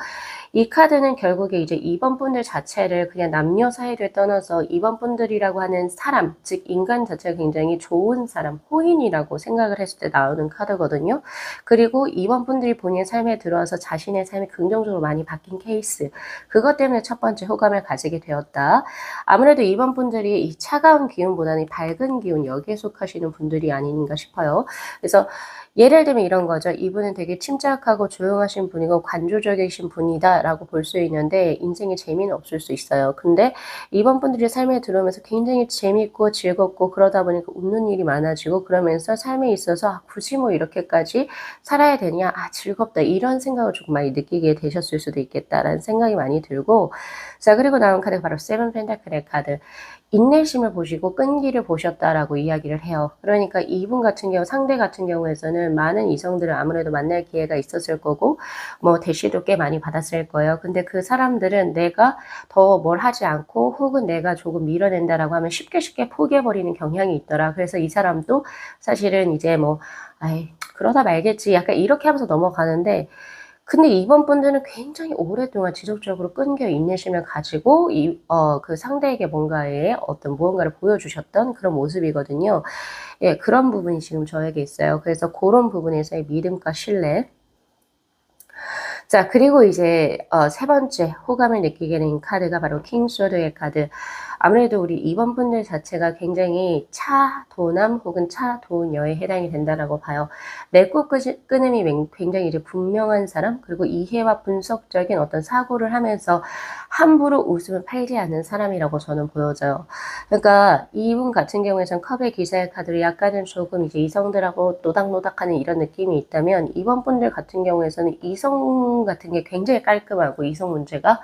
이 카드는 결국에 이제 2번 분들 자체를 그냥 남녀 사이를 떠나서 2번 분들이라고 하는 사람, 즉 인간 자체가 굉장히 좋은 사람, 호인이라고 생각을 했을 때 나오는 카드거든요. 그리고 2번 분들이 본인의 삶에 들어와서 자신의 삶이 긍정적으로 많이 바뀐 케이스, 그것 때문에 첫 번째 호감을 가지게 되었다. 아무래도 2번 분들이 이 차가운 기운보다는 밝은 기운, 여기에 속하시는 분들이 아닌가 싶어요. 그래서 예를 들면 이런 거죠. 이분은 되게 침착하고 조용하신 분이고 관조적이신 분이다라고 볼 수 있는데 인생에 재미는 없을 수 있어요. 근데 이번 분들이 삶에 들어오면서 굉장히 재밌고 즐겁고 그러다 보니까 웃는 일이 많아지고 그러면서 삶에 있어서 아, 굳이 뭐 이렇게까지 살아야 되냐? 아, 즐겁다. 이런 생각을 조금 많이 느끼게 되셨을 수도 있겠다라는 생각이 많이 들고 자, 그리고 나온 카드가 바로 세븐 펜타클의 카드. 인내심을 보시고 끈기를 보셨다라고 이야기를 해요. 그러니까 이분 같은 경우, 상대 같은 경우에서는 많은 이성들을 아무래도 만날 기회가 있었을 거고, 뭐, 대시도 꽤 많이 받았을 거예요. 근데 그 사람들은 내가 더 뭘 하지 않고, 혹은 내가 조금 밀어낸다라고 하면 쉽게 포기해버리는 경향이 있더라. 그래서 이 사람도 사실은 이제 뭐, 아이, 그러다 말겠지. 약간 이렇게 하면서 넘어가는데, 근데 이번 분들은 굉장히 오랫동안 지속적으로 끈기와 인내심을 가지고 그 상대에게 뭔가의 어떤 무언가를 보여주셨던 그런 모습이거든요. 예, 그런 부분이 지금 저에게 있어요. 그래서 그런 부분에서의 믿음과 신뢰. 자, 그리고 이제 세 번째 호감을 느끼게 된 카드가 바로 킹 소드의 카드. 아무래도 우리 2번 분들 자체가 굉장히 차도남 혹은 차도녀에 해당이 된다라고 봐요. 맺고 끊음이 굉장히 이제 분명한 사람, 그리고 이해와 분석적인 어떤 사고를 하면서 함부로 웃음을 팔지 않는 사람이라고 저는 보여져요. 그러니까 이분 같은 경우에는 컵의 기사의 카드를 약간은 조금 이제 이성들하고 노닥노닥하는 이런 느낌이 있다면 이번 분들 같은 경우에는 이성 같은 게 굉장히 깔끔하고 이성 문제가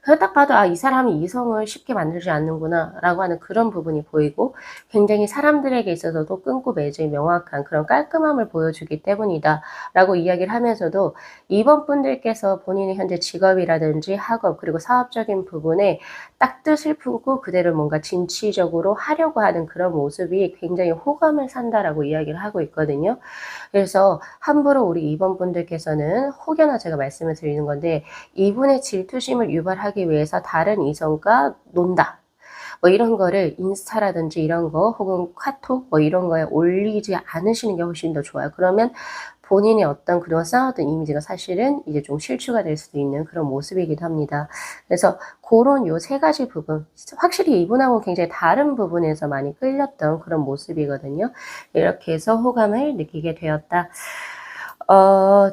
그냥 딱 봐도 아, 이 사람이 이성을 쉽게 만들지 않는구나 라고 하는 그런 부분이 보이고 굉장히 사람들에게 있어서도 끊고 매지 명확한 그런 깔끔함을 보여주기 때문이다 라고 이야기를 하면서도 이번 분들께서 본인의 현재 직업이라든지 학업 그리고 사업적인 부분에 딱 뜻을 품고 그대로 뭔가 진취적으로 하려고 하는 그런 모습이 굉장히 호감을 산다라고 이야기를 하고 있거든요. 그래서 함부로 우리 2번 분들께서는 혹여나 제가 말씀을 드리는 건데 이분의 질투심을 유발하기 위해서 다른 이성과 논다. 뭐 이런 거를 인스타라든지 이런 거 혹은 카톡 뭐 이런 거에 올리지 않으시는 게 훨씬 더 좋아요. 그러면 본인의 어떤 그동안 쌓아왔던 이미지가 사실은 이제 좀 실추가 될 수도 있는 그런 모습이기도 합니다. 그래서 그런 요 세 가지 부분, 확실히 이분하고 굉장히 다른 부분에서 많이 끌렸던 그런 모습이거든요. 이렇게 해서 호감을 느끼게 되었다.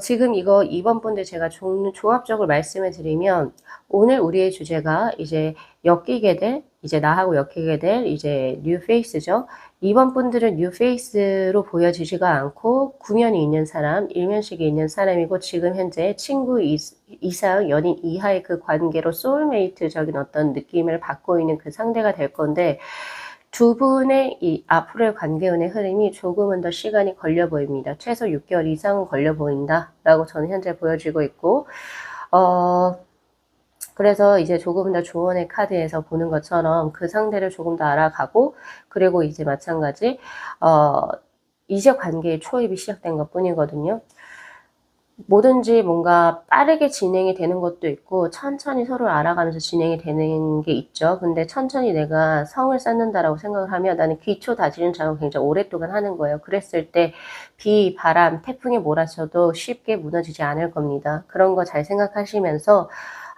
지금 이거 2번 분들 제가 종합적으로 말씀을 드리면 오늘 우리의 주제가 이제 엮이게 될, 이제 나하고 엮이게 될 이제 뉴 페이스죠. 2번 분들은 뉴 페이스로 보여지지가 않고 구면이 있는 사람, 일면식이 있는 사람이고 지금 현재 친구 이상, 연인 이하의 그 관계로 소울메이트적인 어떤 느낌을 받고 있는 그 상대가 될 건데 두 분의 이 앞으로의 관계운의 흐름이 조금은 더 시간이 걸려 보입니다. 최소 6개월 이상은 걸려 보인다라고 저는 현재 보여지고 있고 그래서 이제 조금 더 조언의 카드에서 보는 것처럼 그 상대를 조금 더 알아가고 그리고 이제 마찬가지 이제 관계의 초입이 시작된 것뿐이거든요. 뭐든지 뭔가 빠르게 진행이 되는 것도 있고 천천히 서로 알아가면서 진행이 되는 게 있죠. 근데 천천히 내가 성을 쌓는다라고 생각을 하면 나는 기초 다지는 작업을 굉장히 오랫동안 하는 거예요. 그랬을 때 비, 바람, 태풍이 몰아쳐도 쉽게 무너지지 않을 겁니다. 그런 거 잘 생각하시면서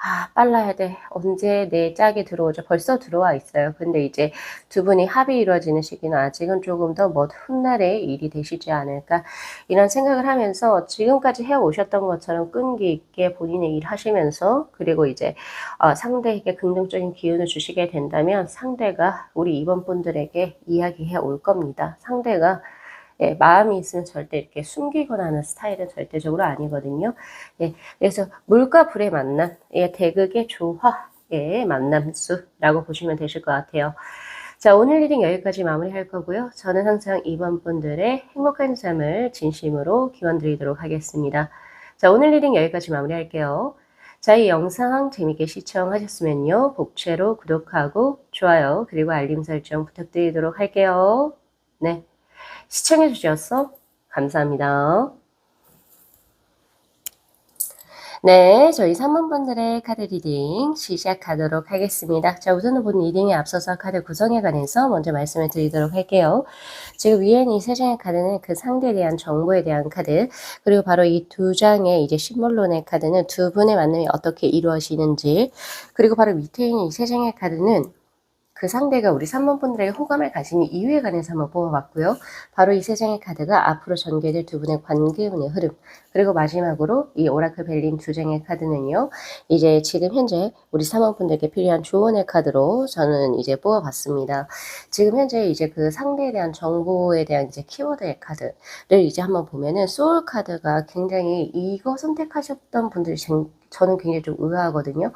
아, 빨라야 돼. 언제 내 짝이 들어오죠? 벌써 들어와 있어요. 근데 이제 두 분이 합이 이루어지는 시기는 아직은 조금 더 먼 훗날의 일이 되시지 않을까 이런 생각을 하면서 지금까지 해오셨던 것처럼 끈기 있게 본인의 일 하시면서 그리고 이제 상대에게 긍정적인 기운을 주시게 된다면 상대가 우리 2번 분들에게 이야기해 올 겁니다. 상대가 예, 마음이 있으면 절대 이렇게 숨기거나 하는 스타일은 절대적으로 아니거든요. 예, 그래서 물과 불의 만남, 예, 대극의 조화의 만남수라고 보시면 되실 것 같아요. 자, 오늘 리딩 여기까지 마무리할 거고요. 저는 항상 이번 분들의 행복한 삶을 진심으로 기원드리도록 하겠습니다. 자, 오늘 리딩 여기까지 마무리할게요. 자, 이 영상 재밌게 시청하셨으면요. 복채로 구독하고 좋아요 그리고 알림 설정 부탁드리도록 할게요. 네, 시청해 주셔서 감사합니다. 네, 저희 3번분들의 카드 리딩 시작하도록 하겠습니다. 자, 우선은 본 리딩에 앞서서 카드 구성에 관해서 먼저 말씀을 드리도록 할게요. 지금 위에는 이 세 장의 카드는 그 상대에 대한 정보에 대한 카드, 그리고 바로 이 두 장의 이제 심볼론의 카드는 두 분의 만남이 어떻게 이루어지는지, 그리고 바로 밑에 있는 이 세 장의 카드는 그 상대가 우리 3번분들에게 호감을 가진 이유에 관해서 한번 뽑아봤고요. 바로 이 세 장의 카드가 앞으로 전개될 두 분의 관계운의 흐름, 그리고 마지막으로 이 오라클 벨린 두 장의 카드는요. 이제 지금 현재 우리 3번분들께 필요한 조언의 카드로 저는 이제 뽑아봤습니다. 지금 현재 이제 그 상대에 대한 정보에 대한 이제 키워드의 카드를 이제 한번 보면은 소울 카드가 굉장히 이거 선택하셨던 분들이 저는 굉장히 좀 의아하거든요.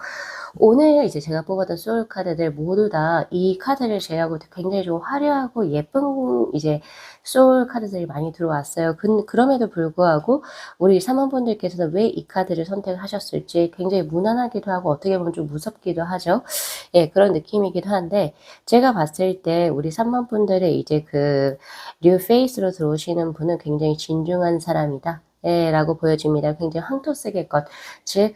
오늘 이제 제가 뽑았던 소울 카드들 모두 다 이 카드를 제외하고 굉장히 좀 화려하고 예쁜 이제 소울 카드들이 많이 들어왔어요. 그럼에도 불구하고 우리 3번분들께서는 왜 이 카드를 선택하셨을지 굉장히 무난하기도 하고 어떻게 보면 좀 무섭기도 하죠. 예, 그런 느낌이기도 한데 제가 봤을 때 우리 3번분들의 이제 그 뉴 페이스로 들어오시는 분은 굉장히 진중한 사람이다. 예, 라고 보여집니다. 굉장히 황토색의 것, 즉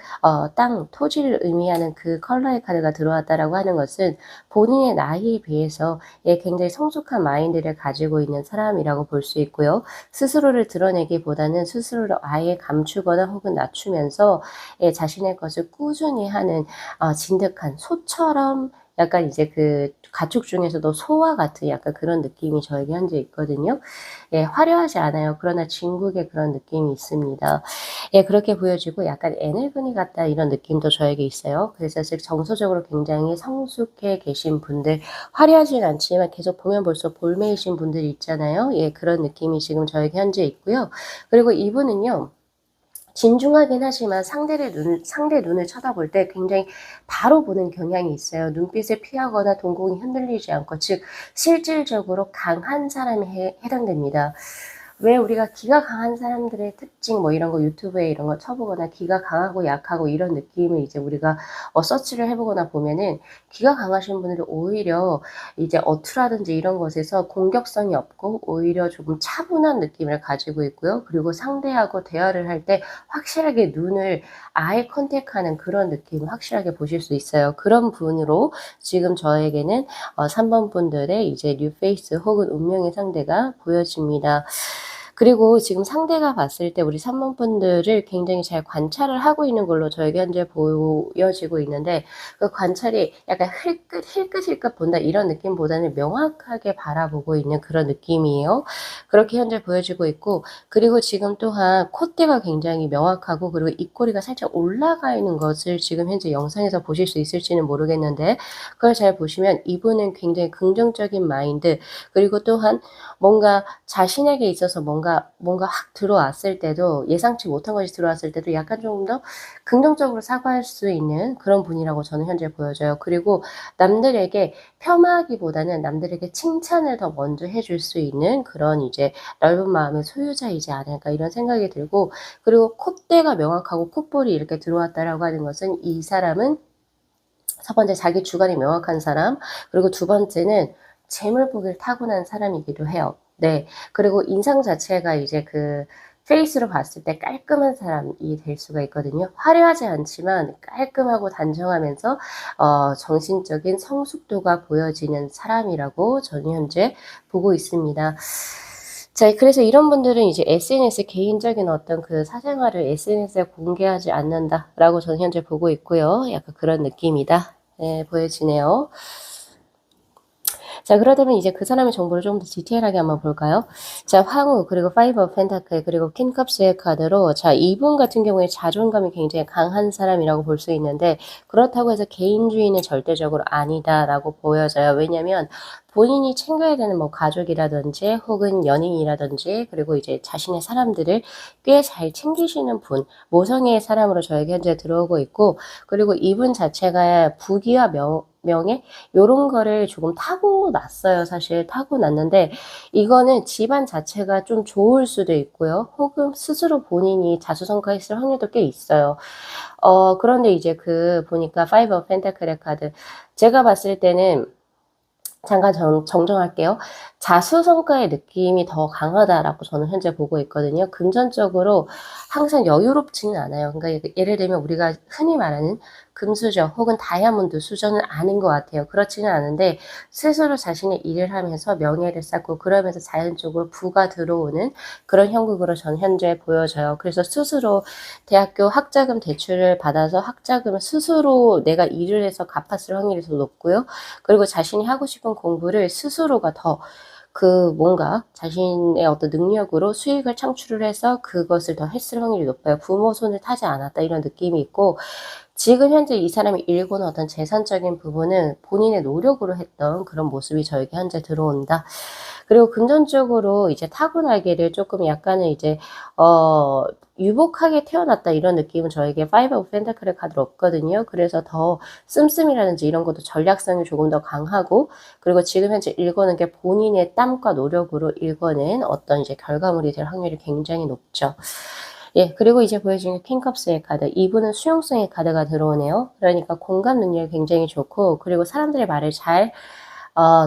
땅, 토지를 의미하는 그 컬러의 카드가 들어왔다라고 하는 것은 본인의 나이에 비해서 예, 굉장히 성숙한 마인드를 가지고 있는 사람이라고 볼 수 있고요. 스스로를 드러내기보다는 스스로를 아예 감추거나 혹은 낮추면서 예, 자신의 것을 꾸준히 하는 진득한 소처럼 약간 이제 그 가축 중에서도 소와 같은 약간 그런 느낌이 저에게 현재 있거든요. 예, 화려하지 않아요. 그러나 진국의 그런 느낌이 있습니다. 예, 그렇게 보여지고 약간 애늙은이 같다 이런 느낌도 저에게 있어요. 그래서 즉 정서적으로 굉장히 성숙해 계신 분들, 화려하진 않지만 계속 보면 볼수록 볼매이신 분들이 있잖아요. 예, 그런 느낌이 지금 저에게 현재 있고요. 그리고 이분은요. 진중하긴 하지만 상대 눈을 쳐다볼 때 굉장히 바로 보는 경향이 있어요. 눈빛을 피하거나 동공이 흔들리지 않고, 즉 실질적으로 강한 사람이 해당됩니다. 왜 우리가 기가 강한 사람들의 특징 뭐 이런 거 유튜브에 이런 거 쳐보거나 기가 강하고 약하고 이런 느낌을 이제 우리가 서치를 해보거나 보면은 기가 강하신 분들은 오히려 이제 어투라든지 이런 것에서 공격성이 없고 오히려 조금 차분한 느낌을 가지고 있고요. 그리고 상대하고 대화를 할 때 확실하게 눈을 아이 컨택하는 그런 느낌을 확실하게 보실 수 있어요. 그런 분으로 지금 저에게는 3번 분들의 이제 뉴페이스 혹은 운명의 상대가 보여집니다. 그리고 지금 상대가 봤을 때 우리 3번 분들을 굉장히 잘 관찰을 하고 있는 걸로 저에게 현재 보여지고 있는데 그 관찰이 약간 힐끗힐끗 본다 이런 느낌보다는 명확하게 바라보고 있는 그런 느낌이에요. 그렇게 현재 보여지고 있고 그리고 지금 또한 콧대가 굉장히 명확하고 그리고 입꼬리가 살짝 올라가 있는 것을 지금 현재 영상에서 보실 수 있을지는 모르겠는데 그걸 잘 보시면 이분은 굉장히 긍정적인 마인드 그리고 또한 뭔가 자신에게 있어서 뭔가 확 들어왔을 때도 예상치 못한 것이 들어왔을 때도 약간 조금 더 긍정적으로 사고할 수 있는 그런 분이라고 저는 현재 보여져요. 그리고 남들에게 폄하하기보다는 남들에게 칭찬을 더 먼저 해줄 수 있는 그런 이제 넓은 마음의 소유자이지 않을까 이런 생각이 들고 그리고 콧대가 명확하고 콧볼이 이렇게 들어왔다라고 하는 것은 이 사람은 첫 번째 자기 주관이 명확한 사람 그리고 두 번째는 재물 보기를 타고난 사람이기도 해요. 네. 그리고 인상 자체가 이제 그 페이스로 봤을 때 깔끔한 사람이 될 수가 있거든요. 화려하지 않지만 깔끔하고 단정하면서 정신적인 성숙도가 보여지는 사람이라고 저는 현재 보고 있습니다. 자, 그래서 이런 분들은 이제 SNS 개인적인 어떤 그 사생활을 SNS에 공개하지 않는다라고 저는 현재 보고 있고요. 약간 그런 느낌이다. 네, 보여지네요. 자, 그러다면 이제 그 사람의 정보를 좀 더 디테일하게 한번 볼까요? 자, 황후, 그리고 파이브 오브 펜타클, 그리고 퀸컵스의 카드로, 자, 이분 같은 경우에 자존감이 굉장히 강한 사람이라고 볼 수 있는데, 그렇다고 해서 개인주의는 절대적으로 아니다라고 보여져요. 왜냐면, 본인이 챙겨야 되는 뭐 가족이라든지, 혹은 연인이라든지, 그리고 이제 자신의 사람들을 꽤 잘 챙기시는 분, 모성애의 사람으로 저에게 현재 들어오고 있고, 그리고 이분 자체가 부귀와 명예 요런 거를 조금 타고났어요. 사실 타고났는데 이거는 집안 자체가 좀 좋을 수도 있고요. 혹은 스스로 본인이 자수성가했을 확률도 꽤 있어요. 그런데 이제 보니까 파이브 오브 펜타클의 카드 제가 봤을 때는 잠깐 정정할게요. 자수성가의 느낌이 더 강하다라고 저는 현재 보고 있거든요. 금전적으로 항상 여유롭지는 않아요. 그러니까 예를 들면 우리가 흔히 말하는 금수저 혹은 다이아몬드 수저는 아닌 것 같아요. 그렇지는 않은데 스스로 자신의 일을 하면서 명예를 쌓고 그러면서 자연적으로 부가 들어오는 그런 형국으로 저는 현재 보여져요. 그래서 스스로 대학교 학자금 대출을 받아서 학자금을 스스로 내가 일을 해서 갚았을 확률이 더 높고요. 그리고 자신이 하고 싶은 공부를 스스로가 더 뭔가 자신의 어떤 능력으로 수익을 창출을 해서 그것을 더 했을 확률이 높아요. 부모 손을 타지 않았다 이런 느낌이 있고 지금 현재 이 사람이 일고는 어떤 재산적인 부분은 본인의 노력으로 했던 그런 모습이 저에게 현재 들어온다. 그리고 금전적으로 이제 타고나기를 조금 약간은 이제 유복하게 태어났다 이런 느낌은 저에게 파이브 오브 펜타클의 카드로 없거든요. 그래서 더 씀씀이라든지 이런 것도 전략성이 조금 더 강하고 그리고 지금 현재 읽어낸 게 본인의 땀과 노력으로 읽어낸 어떤 이제 결과물이 될 확률이 굉장히 높죠. 예, 그리고 이제 보여주는 킹컵스의 카드. 이분은 수용성의 카드가 들어오네요. 그러니까 공감 능력이 굉장히 좋고, 그리고 사람들의 말을 잘,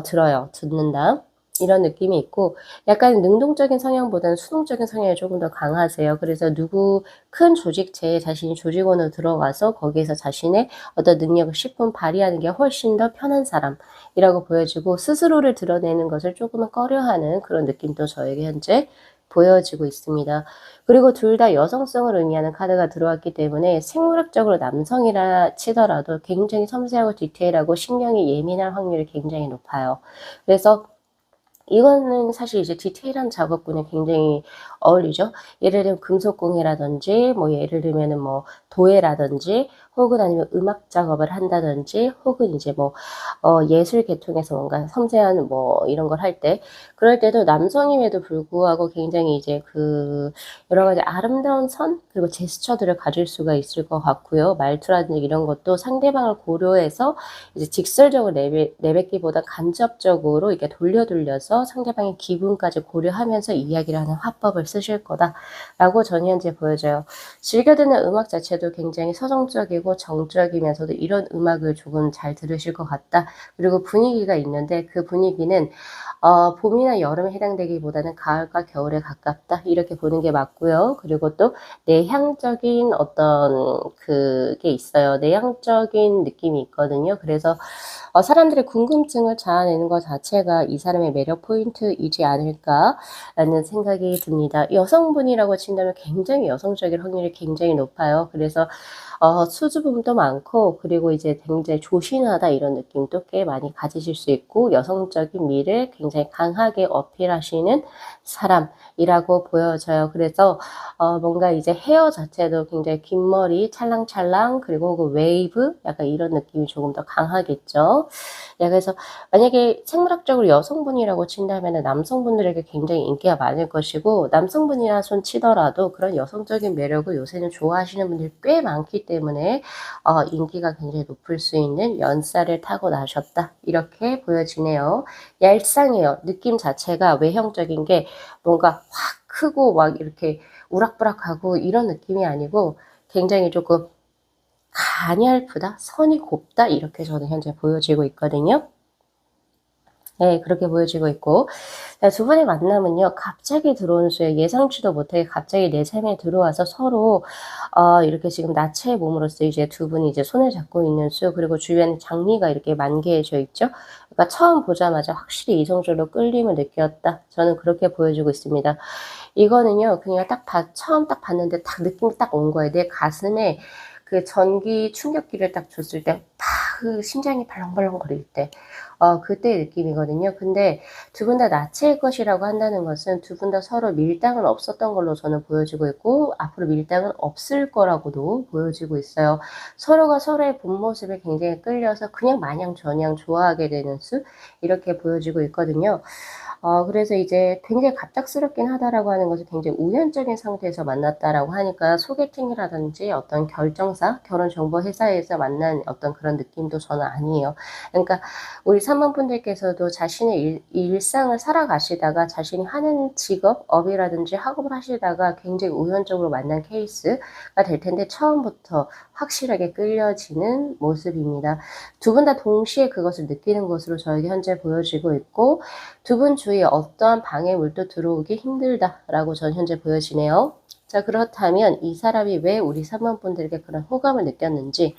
들어요. 듣는다. 이런 느낌이 있고, 약간 능동적인 성향보다는 수동적인 성향이 조금 더 강하세요. 그래서 큰 조직체에 자신이 조직원으로 들어가서 거기에서 자신의 어떤 능력을 10분 발휘하는 게 훨씬 더 편한 사람이라고 보여지고, 스스로를 드러내는 것을 조금은 꺼려하는 그런 느낌도 저에게 현재 보여지고 있습니다. 그리고 둘 다 여성성을 의미하는 카드가 들어왔기 때문에 생물학적으로 남성이라 치더라도 굉장히 섬세하고 디테일하고 신경이 예민할 확률이 굉장히 높아요. 그래서 이거는 사실 이제 디테일한 작업군에 굉장히 어울리죠. 예를 들면 금속공예라든지 뭐 예를 들면은 뭐 도예라든지 혹은 아니면 음악 작업을 한다든지 혹은 이제 뭐 예술 계통에서 뭔가 섬세한 뭐 이런 걸 할 때 그럴 때도 남성임에도 불구하고 굉장히 이제 여러 가지 아름다운 선 그리고 제스처들을 가질 수가 있을 것 같고요. 말투라든지 이런 것도 상대방을 고려해서 이제 직설적으로 내뱉기보다 간접적으로 이렇게 돌려서 상대방의 기분까지 고려하면서 이야기를 하는 화법을 쓰실 거다라고 저는 현재 보여져요. 즐겨 듣는 음악 자체도 굉장히 서정적이고 정적이면서도 이런 음악을 조금 잘 들으실 것 같다. 그리고 분위기가 있는데 그 분위기는 봄이나 여름에 해당되기보다는 가을과 겨울에 가깝다. 이렇게 보는 게 맞고요. 그리고 또 내향적인 어떤 그게 있어요. 내향적인 느낌이 있거든요. 그래서 사람들의 궁금증을 자아내는 것 자체가 이 사람의 매력 포인트이지 않을까라는 생각이 듭니다. 여성분이라고 친다면 굉장히 여성적인 확률이 굉장히 높아요. 그래서 수줍음도 많고 그리고 이제 굉장히 조신하다 이런 느낌도 꽤 많이 가지실 수 있고 여성적인 미를 굉장히 강하게 어필하시는 사람이라고 보여져요. 그래서 뭔가 이제 헤어 자체도 굉장히 긴 머리 찰랑찰랑 그리고 그 웨이브 약간 이런 느낌이 조금 더 강하겠죠. 네, 그래서 만약에 생물학적으로 여성분이라고 친다면 남성분들에게 굉장히 인기가 많을 것이고 남성분이라 손 치더라도 그런 여성적인 매력을 요새는 좋아하시는 분들이 꽤 많기 때문에 인기가 굉장히 높을 수 있는 연살을 타고 나셨다 이렇게 보여지네요. 얄쌍해요. 느낌 자체가 외형적인 게 뭔가 확 크고 막 이렇게 우락부락하고 이런 느낌이 아니고 굉장히 조금 가냘프다, 선이 곱다 이렇게 저는 현재 보여지고 있거든요. 네, 그렇게 보여지고 있고 두 분의 만남은요. 갑자기 들어오는 수에 예상치도 못하게 갑자기 내 삶에 들어와서 서로 이렇게 지금 나체의 몸으로써 이제 두 분이 이제 손을 잡고 있는 수 그리고 주변에 장미가 이렇게 만개해져 있죠. 그러니까 처음 보자마자 확실히 이성적으로 끌림을 느꼈다. 저는 그렇게 보여지고 있습니다. 이거는요. 그냥 처음 딱 봤는데 딱 느낌이 딱 온 거예요. 내 가슴에 그 전기 충격기를 딱 줬을 때 팍 그 심장이 벌렁벌렁 거릴 때 그때의 느낌이거든요. 근데 두 분 다 나체일 것이라고 한다는 것은 두 분 다 서로 밀당은 없었던 걸로 저는 보여지고 있고 앞으로 밀당은 없을 거라고도 보여지고 있어요. 서로가 서로의 본 모습에 굉장히 끌려서 그냥 마냥저냥 좋아하게 되는 수 이렇게 보여지고 있거든요. 그래서 이제 굉장히 갑작스럽긴 하다라고 하는 것은 굉장히 우연적인 상태에서 만났다라고 하니까 소개팅이라든지 어떤 결정사, 결혼정보 회사에서 만난 어떤 그런 느낌도 저는 아니에요. 그러니까 우리 사모분들께서도 자신의 일상을 살아가시다가 자신이 하는 직업, 업이라든지 학업을 하시다가 굉장히 우연적으로 만난 케이스가 될 텐데 처음부터 확실하게 끌려지는 모습입니다. 두 분 다 동시에 그것을 느끼는 것으로 저에게 현재 보여지고 있고 두 분 주위에 어떠한 방해물도 들어오기 힘들다라고 전 현재 보여지네요. 자, 그렇다면 이 사람이 왜 우리 3번분들에게 그런 호감을 느꼈는지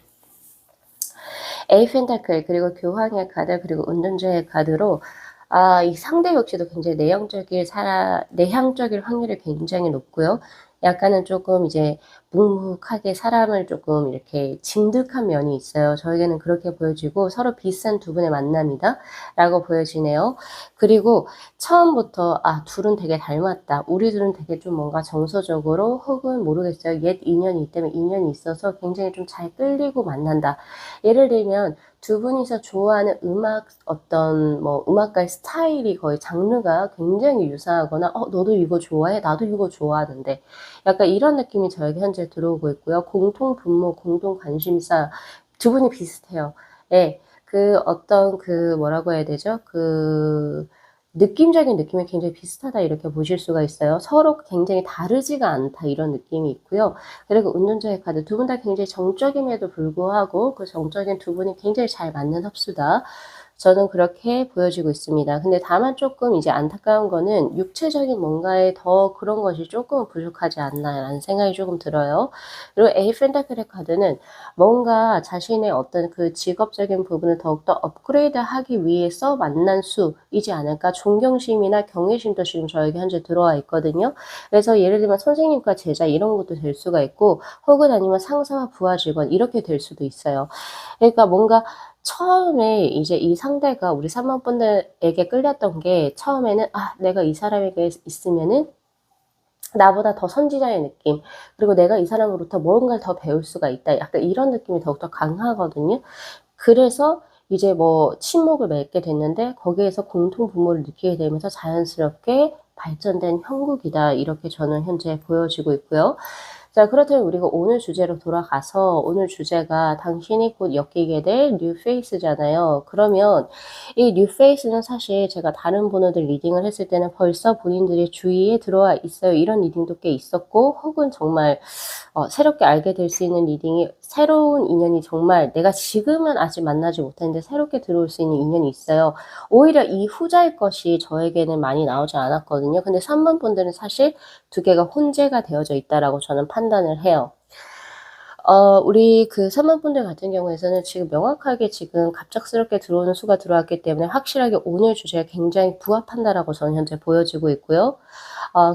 에이펜타클 그리고 교황의 카드 그리고 운전자의 카드로 이 상대 역시도 굉장히 내향적일 확률이 굉장히 높고요. 약간은 쪼끔 이제 묵묵하게 사람을 쪼끔 이렇게 진득한 면이 있어요. 저에게는 그렇게 보여지고 서로 비슷한 두 분의 만남이다라고 보여지네요. 그리고 처음부터 '아 둘은 되게 닮았다. 우리 둘은 되게 좀 뭔가 정서적으로 혹은 모르겠어요. 옛 인연이 있다면 인연이 있어서 굉장히 좀 잘 끌리고 만난다.' 예를 들면 두 분이서 좋아하는 음악 어떤 뭐 음악가의 스타일이 거의 장르가 굉장히 유사하거나 너도 이거 좋아해? 나도 이거 좋아하는데.' 약간 이런 느낌이 저에게 현재 들어오고 있고요. 공통 분모, 공동 관심사 두 분이 비슷해요. 예. 그 어떤 그 뭐라고 해야 되죠? 그 느낌적인 느낌이 굉장히 비슷하다 이렇게 보실 수가 있어요. 서로 굉장히 다르지가 않다 이런 느낌이 있고요. 그리고 운전자의 카드 두 분 다 굉장히 정적임에도 불구하고 그 정적인 두 분이 굉장히 잘 맞는 흡수다. 저는 그렇게 보여지고 있습니다. 근데 다만 쪼끔 이제 안타까운 거는 '육체적인 뭔가에 더 그런 것이 쪼끔은 부족하지 않나.'라는 생각이 쪼금 들어요. 그리고 에이 펜타클의 카드는 뭔가 자신의 어떤 그 직업적인 부분을 더욱더 업그레이드하기 위해서 만난 수이지 않을까 존경심이나 경외심도 지금 저에게 현재 들어와 있거든요. 그래서 예를 들면 선생님과 제자 이런 것도 될 수가 있고 혹은 아니면 상사와 부하 직원 이렇게 될 수도 있어요. 그러니까 뭔가 처음에 이제 이 상대가 우리 사모분들에게 끌렸던 게 처음에는 '아 내가 이 사람에게 있으면은 나보다 더 선지자의 느낌. 그리고 내가 이 사람으로부터 뭔가를 더 배울 수가 있다.' 약간 이런 느낌이 더욱더 강하거든요. 그래서 이제 뭐 친목을 맺게 됐는데 거기에서 공통 분모를 느끼게 되면서 자연스럽게 발전된 형국이다. 이렇게 저는 현재 보여지고 있고요. 자, 그렇다면 우리가 오늘 주제로 돌아가서 오늘 주제가 당신이 곧 엮이게 될 뉴 페이스잖아요. 그러면 이 뉴 페이스는 사실 제가 다른 번호들 리딩을 했을 때는 벌써 본인들의 주위에 들어와 있어요. 이런 리딩도 꽤 있었고 혹은 정말 새롭게 알게 될 수 있는 리딩이 새로운 인연이 정말 내가 지금은 아직 만나지 못했는데 새롭게 들어올 수 있는 인연이 있어요. 오히려 이 후자의 것이 저에게는 많이 나오지 않았거든요. 근데 3번 분들은 사실 두 개가 혼재가 되어져 있다라고 저는 판단을 해요. 우리 그 3번 분들 같은 경우에서는 지금 명확하게 지금 갑작스럽게 들어오는 수가 들어왔기 때문에 확실하게 오늘 주제에 굉장히 부합한다라고 저는 현재 보여지고 있고요.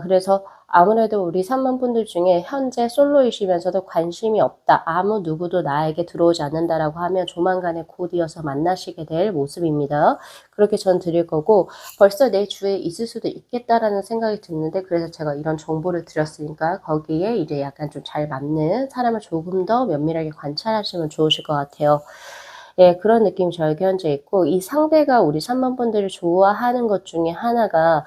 그래서 아무래도 우리 3만 분들 중에 현재 솔로이시면서도 관심이 없다. 아무 누구도 나에게 들어오지 않는다라고 하면 조만간에 곧 이어서 만나시게 될 모습입니다. 그렇게 전 드릴 거고 벌써 내 주위에 있을 수도 있겠다라는 생각이 드는데 그래서 제가 이런 정보를 드렸으니까 거기에 이제 약간 좀 잘 맞는 사람을 조금 더 면밀하게 관찰하시면 좋으실 것 같아요. 예, 그런 느낌이 저에게 현재 있고 이 상대가 우리 3만 분들을 좋아하는 것 중에 하나가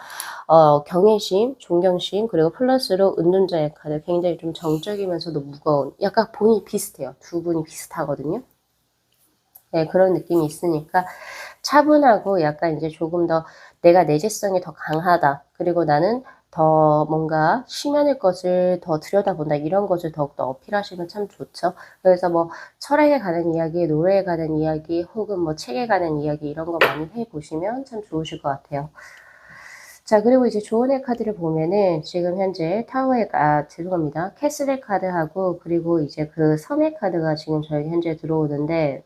경외심, 존경심 그리고 플러스로 은둔자의 카드 굉장히 좀 정적이면서도 무거운 약간 본인이 비슷해요. 두 분이 비슷하거든요. 네, 그런 느낌이 있으니까 차분하고 약간 이제 조금 더 '내가 내재성이 더 강하다. 그리고 나는 더 뭔가 심연의 것을 더 들여다본다.' 이런 것을 더욱더 어필하시면 참 좋죠. 그래서 뭐 철학에 관한 이야기, 노래에 관한 이야기 혹은 뭐 책에 관한 이야기 이런 거 많이 해 보시면 참 좋으실 것 같아요. 자, 그리고 이제 조언의 카드를 보면은 지금 현재 타워의 죄송합니다. 캐슬의 카드하고 그리고 이제 그 섬의 카드가 지금 저에게 현재 들어오는데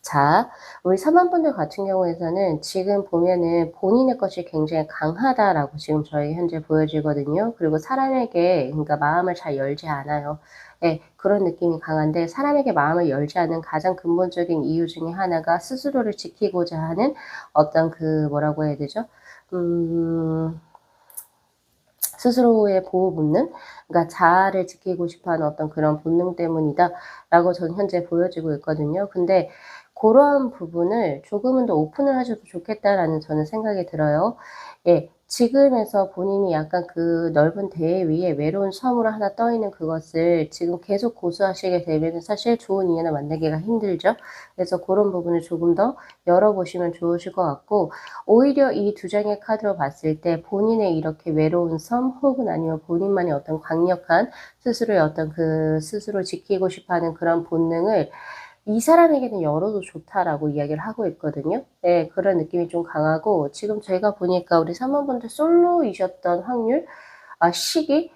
자, 우리 사모분들 같은 경우에서는 지금 보면은 본인의 것이 굉장히 강하다라고 지금 저에게 현재 보여지거든요. 그리고 사람에게 그러니까 마음을 잘 열지 않아요. 예, 그런 느낌이 강한데 사람에게 마음을 열지 않는 가장 근본적인 이유 중에 하나가 스스로를 지키고자 하는 어떤 그 뭐라고 해야 되죠? 음. 스스로의 보호 본능, 그러니까 자아를 지키고 싶어 하는 어떤 그런 본능 때문이다라고 저는 현재 보여지고 있거든요. 근데 고러한 부분을 조금은 더 오픈을 하셔도 좋겠다라는 저는 생각이 들어요. 예. 지금에서 본인이 약간 그 넓은 대해 위에 외로운 섬으로 하나 떠 있는 그것을 지금 계속 고수하시게 되면은 사실 좋은 인연을 만나기가 힘들죠. 그래서 고런 부분을 조금 더 열어보시면 좋으실 것 같고, 오히려 이 두 장의 카드로 봤을 때 본인의 이렇게 외로운 섬 혹은 아니면 본인만의 어떤 강력한 스스로의 어떤 그 스스로 지키고 싶어 하는 그런 본능을 이 사람에게는 열어도 좋다라고 이야기를 하고 있거든요. 네, 그런 느낌이 좀 강하고, 지금 제가 보니까 우리 3 번분들 솔로이셨던 확률, 시기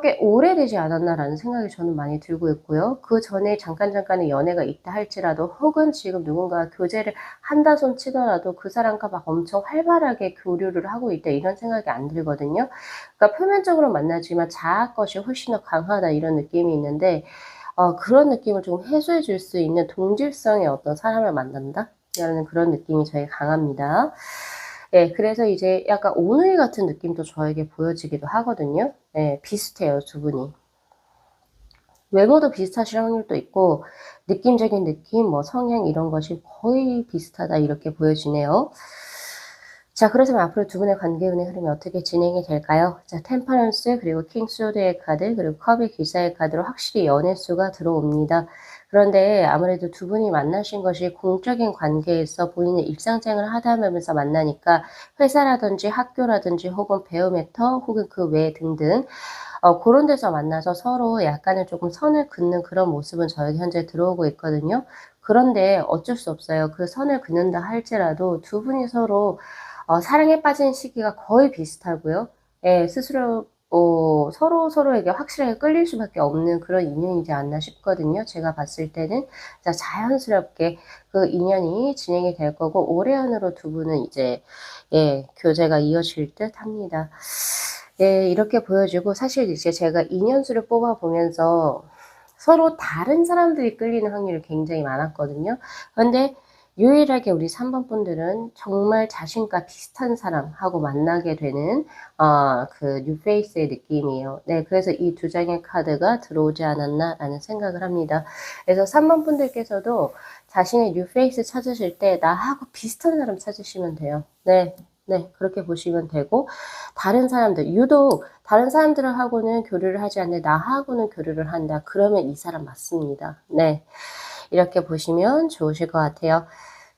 꽤 오래되지 않았나라는 생각이 저는 많이 들고 있고요. 그전에 잠깐의 연애가 있다 할지라도 혹은 지금 누군가가 교제를 한다 손 치더라도 그 사람과 막 엄청 활발하게 교류를 하고 있다 이런 생각이 안 들거든요. 그러니까 표면적으로 만나지만 자아 것이 훨씬 더 강하다 이런 느낌이 있는데, 그런 느낌을 좀 해소해 줄 수 있는 동질성의 어떤 사람을 만난다? 라는 그런 느낌이 되게 강합니다. 예, 그래서 이제 약간 오누이 같은 느낌도 저에게 보여지기도 하거든요. 예, 비슷해요, 두 분이. 외모도 비슷하실 확률도 있고, 느낌적인 느낌, 뭐 성향 이런 것이 거의 비슷하다 이렇게 보여지네요. 자, 그렇다면 앞으로 두 분의 관계 운의 흐름이 어떻게 진행이 될까요? 자, 템퍼런스, 그리고 킹 소드의 카드, 그리고 컵의 기사의 카드로 확실히 연애수가 들어옵니다. 그런데 아무래도 두 분이 만나신 것이 공적인 관계에서 본인의 일상생활을 하다 보면서 만나니까 회사라든지 학교라든지 혹은 배우 메터 혹은 그 외 등등 고런 데서 만나서 서로 약간은 조금 선을 긋는 그런 모습은 저에게 현재 들어오고 있거든요. 그런데 어쩔 수 없어요. 그 선을 긋는다 할지라도 두 분이 서로 사랑에 빠진 시기가 거의 비슷하고요. 예, 스스로 서로 서로에게 확실하게 끌릴 수밖에 없는 그런 인연이지 않나 싶거든요, 제가 봤을 때는. 자, 자연스럽게 그 인연이 진행이 될 거고 올해 안으로 두 분은 이제 예, 교제가 이어질 듯합니다. 예, 이렇게 보여지고 사실 이제 제가 인연수를 뽑아 보면서 서로 다른 사람들이 끌리는 확률이 굉장히 많았거든요. 그런데 유일하게 우리 3 번 분들은 정말 자신과 비슷한 사람하고 만나게 되는 그 뉴페이스의 느낌이에요. 네, 그래서 이 두 장의 카드가 들어오지 않았나라는 생각을 합니다. 그래서 3 번 분들께서도 자신의 뉴페이스 찾으실 때 나하고 비슷한 사람 찾으시면 돼요. 네. 네, 그렇게 보시면 되고, 다른 사람들 유독 다른 사람들하고는 교류를 하지 않는데 나하고는 교류를 한다. 그러면 이 사람 맞습니다. 네. 이렇게 보시면 좋으실 것 같아요.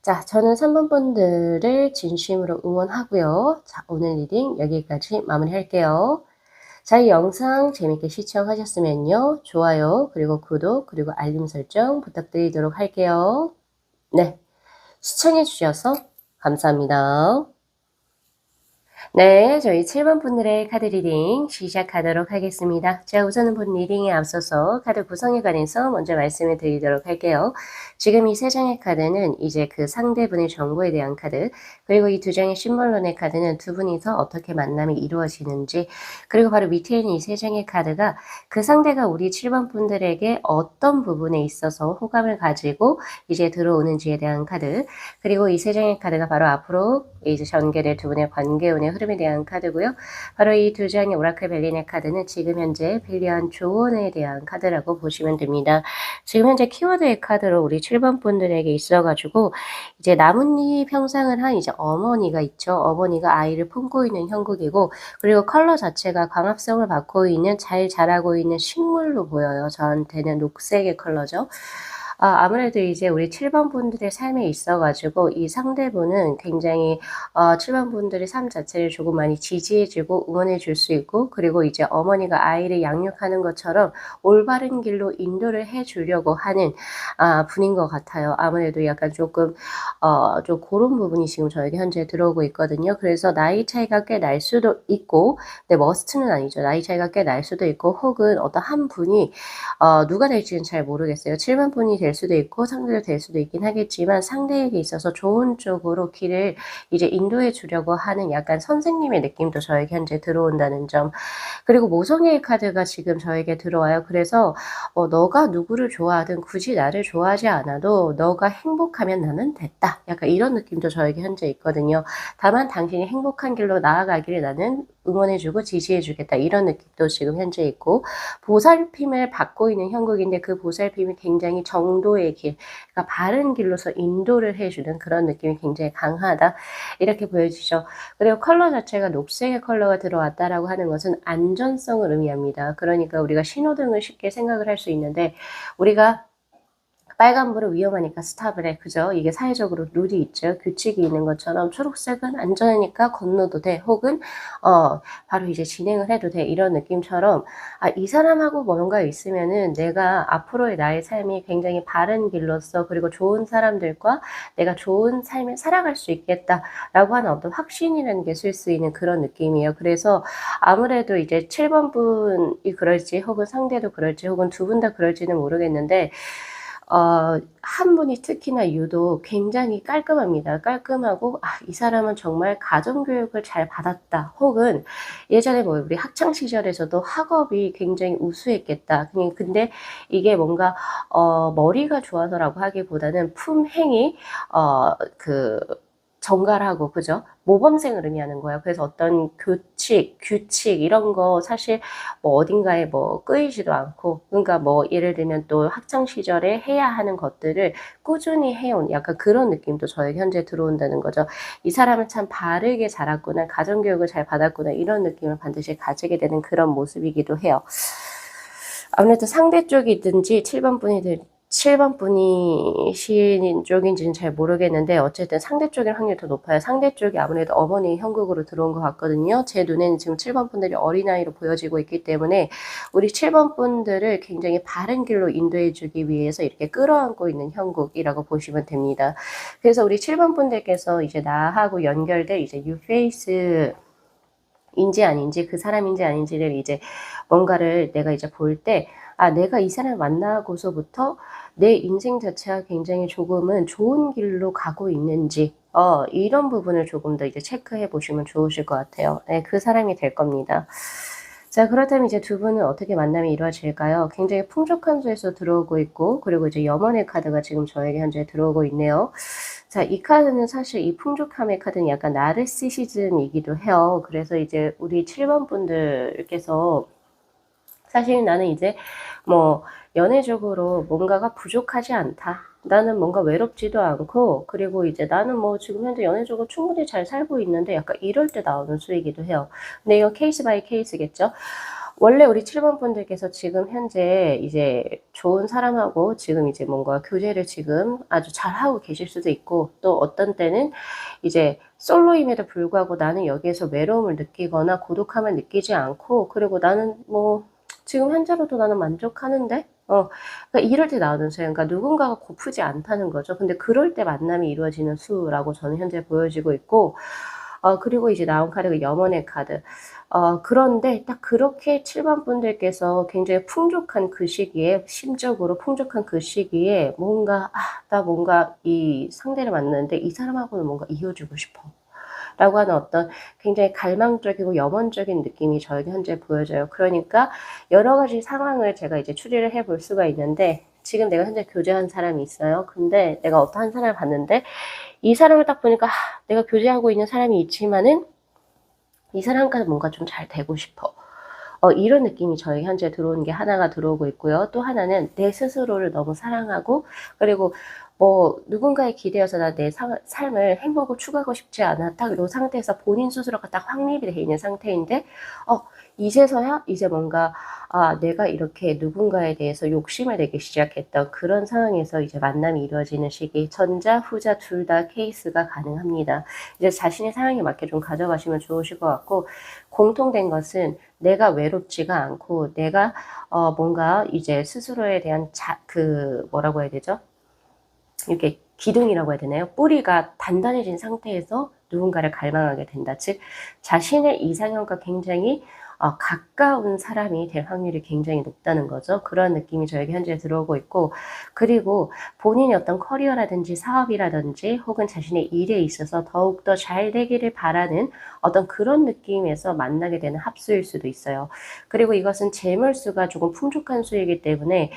자, 저는 3번 분들을 진심으로 응원하고요. 자, 오늘 리딩 여기까지 마무리할게요. 자, 이 영상 재밌게 시청하셨으면요. 좋아요, 그리고 구독, 그리고 알림 설정 부탁드리도록 할게요. 네. 시청해 주셔서 감사합니다. 네, 저희 7번 분들의 카드 리딩 시작하도록 하겠습니다. 자, 우선은 본 리딩에 앞서서 카드 구성에 관해서 먼저 말씀을 드리도록 할게요. 지금 이 세 장의 카드는 이제 그 상대분의 정보에 대한 카드, 그리고 이 두 장의 심벌론의 카드는 두 분이서 어떻게 만남이 이루어지는지, 그리고 바로 밑에 있는 이 세 장의 카드가 그 상대가 우리 7번 분들에게 어떤 부분에 있어서 호감을 가지고 이제 들어오는지에 대한 카드, 그리고 이 세 장의 카드가 바로 앞으로 이제 전개될 두 분의 관계운의 흐름에 대한 카드고요. 바로 이 두 장의 오라클 벨린의 카드는 지금 현재 빌리한 조언에 대한 카드라고 보시면 됩니다. 지금 현재 키워드의 카드로 우리 7번 분들에게 있어가지고 이제 나뭇잎 형상을 한 이제 어머니가 있죠. 어머니가 아이를 품고 있는 형국이고, 그리고 컬러 자체가 광합성을 받고 있는 잘 자라고 있는 식물로 보여요. 저한테는 녹색의 컬러죠. 아무래도 이제 우리 7번 분들의 삶에 있어 가지고 이 상대분은 굉장히 7번 분들의 삶 자체를 조금 많이 지지해 주고 응원해 줄 수 있고, 그리고 이제 어머니가 아이를 양육하는 것처럼 올바른 길로 인도를 해 주려고 하는 분인 것 같아요. 아무래도 약간 조금 좀 고런 부분이 지금 저에게 현재 들어오고 있거든요. 그래서 나이 차이가 꽤 날 수도 있고, 네, 머스트는 아니죠. 나이 차이가 꽤 날 수도 있고, 혹은 어떤 한 분이 누가 될지는 잘 모르겠어요. 7번 분이 될 수도 있고 상대가 될 수도 있긴 하겠지만, 상대에게 있어서 좋은 쪽으로 길을 이제 인도해 주려고 하는 약간 선생님의 느낌도 저에게 현재 들어온다는 점. 그리고 모성애의 카드가 지금 저에게 들어와요. 그래서 너가 누구를 좋아하든 굳이 나를 좋아하지 않아도 너가 행복하면 나는 됐다. 약간 이런 느낌도 저에게 현재 있거든요. 다만 당신이 행복한 길로 나아가기를 나는 응원해주고 지지해주겠다 이런 느낌도 지금 현재 있고, 보살핌을 받고 있는 형국인데 그 보살핌이 굉장히 정도의 길, 그러니까 바른 길로서 인도를 해주는 그런 느낌이 굉장히 강하다 이렇게 보여지죠. 그리고 컬러 자체가 녹색의 컬러가 들어왔다라고 하는 것은 안전성을 의미합니다. 그러니까 우리가 신호등을 쉽게 생각을 할 수 있는데, 우리가 빨간불은 위험하니까 스탑을 해. 그죠? 이게 사회적으로 룰이 있죠. 규칙이 있는 것처럼 초록색은 안전하니까 건너도 돼. 혹은 바로 이제 진행을 해도 돼. 이런 느낌처럼 이 사람하고 뭔가 있으면은 내가 앞으로의 나의 삶이 굉장히 바른 길로서 그리고 좋은 사람들과 내가 좋은 삶을 살아갈 수 있겠다라고 하는 어떤 확신이라는 게 쓸 수 있는 그런 느낌이에요. 그래서 아무래도 이제 7번 분이 그럴지 혹은 상대도 그럴지 혹은 두 분 다 그럴지는 모르겠는데, 한 분이 특히나 유독 굉장히 깔끔합니다. 깔끔하고, 이 사람은 정말 가정교육을 잘 받았다. 혹은 예전에 뭐 우리 학창시절에서도 학업이 굉장히 우수했겠다. 근데 이게 뭔가, 머리가 좋아서라고 하기보다는 품행이, 정갈하고, 그죠? 모범생을 의미하는 거예요. 그래서 어떤 규칙, 이런 거 사실 뭐 어딘가에 뭐 끄이지도 않고, 그러니까 뭐 예를 들면 또 학창시절에 해야 하는 것들을 꾸준히 해온 약간 그런 느낌도 저에게 현재 들어온다는 거죠. 이 사람은 참 바르게 자랐구나, 가정교육을 잘 받았구나, 이런 느낌을 반드시 가지게 되는 그런 모습이기도 해요. 아무래도 상대 쪽이든지 7번 분이신 쪽인지는 잘 모르겠는데 어쨌든 상대 쪽일 확률이 더 높아요. 상대 쪽이 아무래도 어머니 형국으로 들어온 것 같거든요. 제 눈에는 지금 7번 분들이 어린아이로 보여지고 있기 때문에 우리 7번 분들을 굉장히 바른 길로 인도해 주기 위해서 이렇게 끌어안고 있는 형국이라고 보시면 됩니다. 그래서 우리 7번 분들께서 이제 나하고 연결될 이제 뉴페이스 인지 아닌지, 그 사람인지 아닌지를 이제 뭔가를 내가 이제 볼 때, 내가 이 사람을 만나고서부터 내 인생 자체가 굉장히 조금은 좋은 길로 가고 있는지, 이런 부분을 조금 더 이제 체크해 보시면 좋으실 것 같아요. 네, 그 사람이 될 겁니다. 자, 그렇다면 이제 두 분은 어떻게 만남이 이루어질까요? 굉장히 풍족한 수에서 들어오고 있고, 그리고 이제 염원의 카드가 지금 저에게 현재 들어오고 있네요. 자, 이 카드는 사실 이 풍족함의 카드는 약간 나르시시즘이기도 해요. 그래서 이제 우리 7번 분들께서 사실 나는 이제 뭐 연애적으로 뭔가가 부족하지 않다. 나는 뭔가 외롭지도 않고, 그리고 이제 나는 뭐 지금 현재 연애적으로 충분히 잘 살고 있는데 약간 이럴 때 나오는 수이기도 해요. 근데 이건 케이스 바이 케이스겠죠? 원래 우리 7번 분들께서 지금 현재 이제 좋은 사람하고 지금 이제 뭔가 교제를 지금 아주 잘하고 계실 수도 있고, 또 어떤 때는 이제 솔로임에도 불구하고 나는 여기에서 외로움을 느끼거나 고독함을 느끼지 않고, 그리고 나는 뭐 지금 현재로도 나는 만족하는데? 그러니까 이럴 때 나오는 수예요. 그러니까 누군가가 고프지 않다는 거죠. 근데 그럴 때 만남이 이루어지는 수라고 저는 현재 보여지고 있고, 그리고 이제 나온 카드가 염원의 카드. 그런데 딱 그렇게 7번 분들께서 굉장히 풍족한 그 시기에, 심적으로 풍족한 그 시기에 뭔가, 나 뭔가 이 상대를 만났는데 이 사람하고는 뭔가 이어주고 싶어. 라고 하는 어떤 굉장히 갈망적이고 염원적인 느낌이 저에게 현재 보여져요. 그러니까 여러 가지 상황을 제가 이제 추리를 해볼 수가 있는데, 지금 내가 현재 교제한 사람이 있어요. 근데 내가 어떠한 사람을 봤는데 이 사람을 딱 보니까 내가 교제하고 있는 사람이 있지만은 이 사람과 뭔가 좀 잘 되고 싶어. 이런 느낌이 저희 현재 들어오는 게 하나가 들어오고 있고요. 또 하나는 내 스스로를 너무 사랑하고, 그리고 뭐 누군가에 기대어서 나 내 삶을 행복을 추구하고 싶지 않아. 딱 이 상태에서 본인 스스로가 딱 확립이 되어 있는 상태인데, 이제서야 이제 뭔가 내가 이렇게 누군가에 대해서 욕심을 내기 시작했던 그런 상황에서 이제 만남이 이루어지는 시기, 전자, 후자 둘 다 케이스가 가능합니다. 이제 자신의 상황에 맞게 좀 가져가시면 좋으실 것 같고, 공통된 것은 내가 외롭지가 않고, 내가 뭔가 이제 스스로에 대한 뭐라고 해야 되죠? 이렇게 기둥이라고 해야 되나요? 뿌리가 단단해진 상태에서 누군가를 갈망하게 된다. 즉, 자신의 이상형과 굉장히 가까운 사람이 될 확률이 굉장히 높다는 거죠. 그런 느낌이 저에게 현재 들어오고 있고, 그리고 본인의 어떤 커리어라든지 사업이라든지 혹은 자신의 일에 있어서 더욱더 잘 되기를 바라는 어떤 그런 느낌에서 만나게 되는 합수일 수도 있어요. 그리고 이것은 재물수가 조금 풍족한 수이기 때문에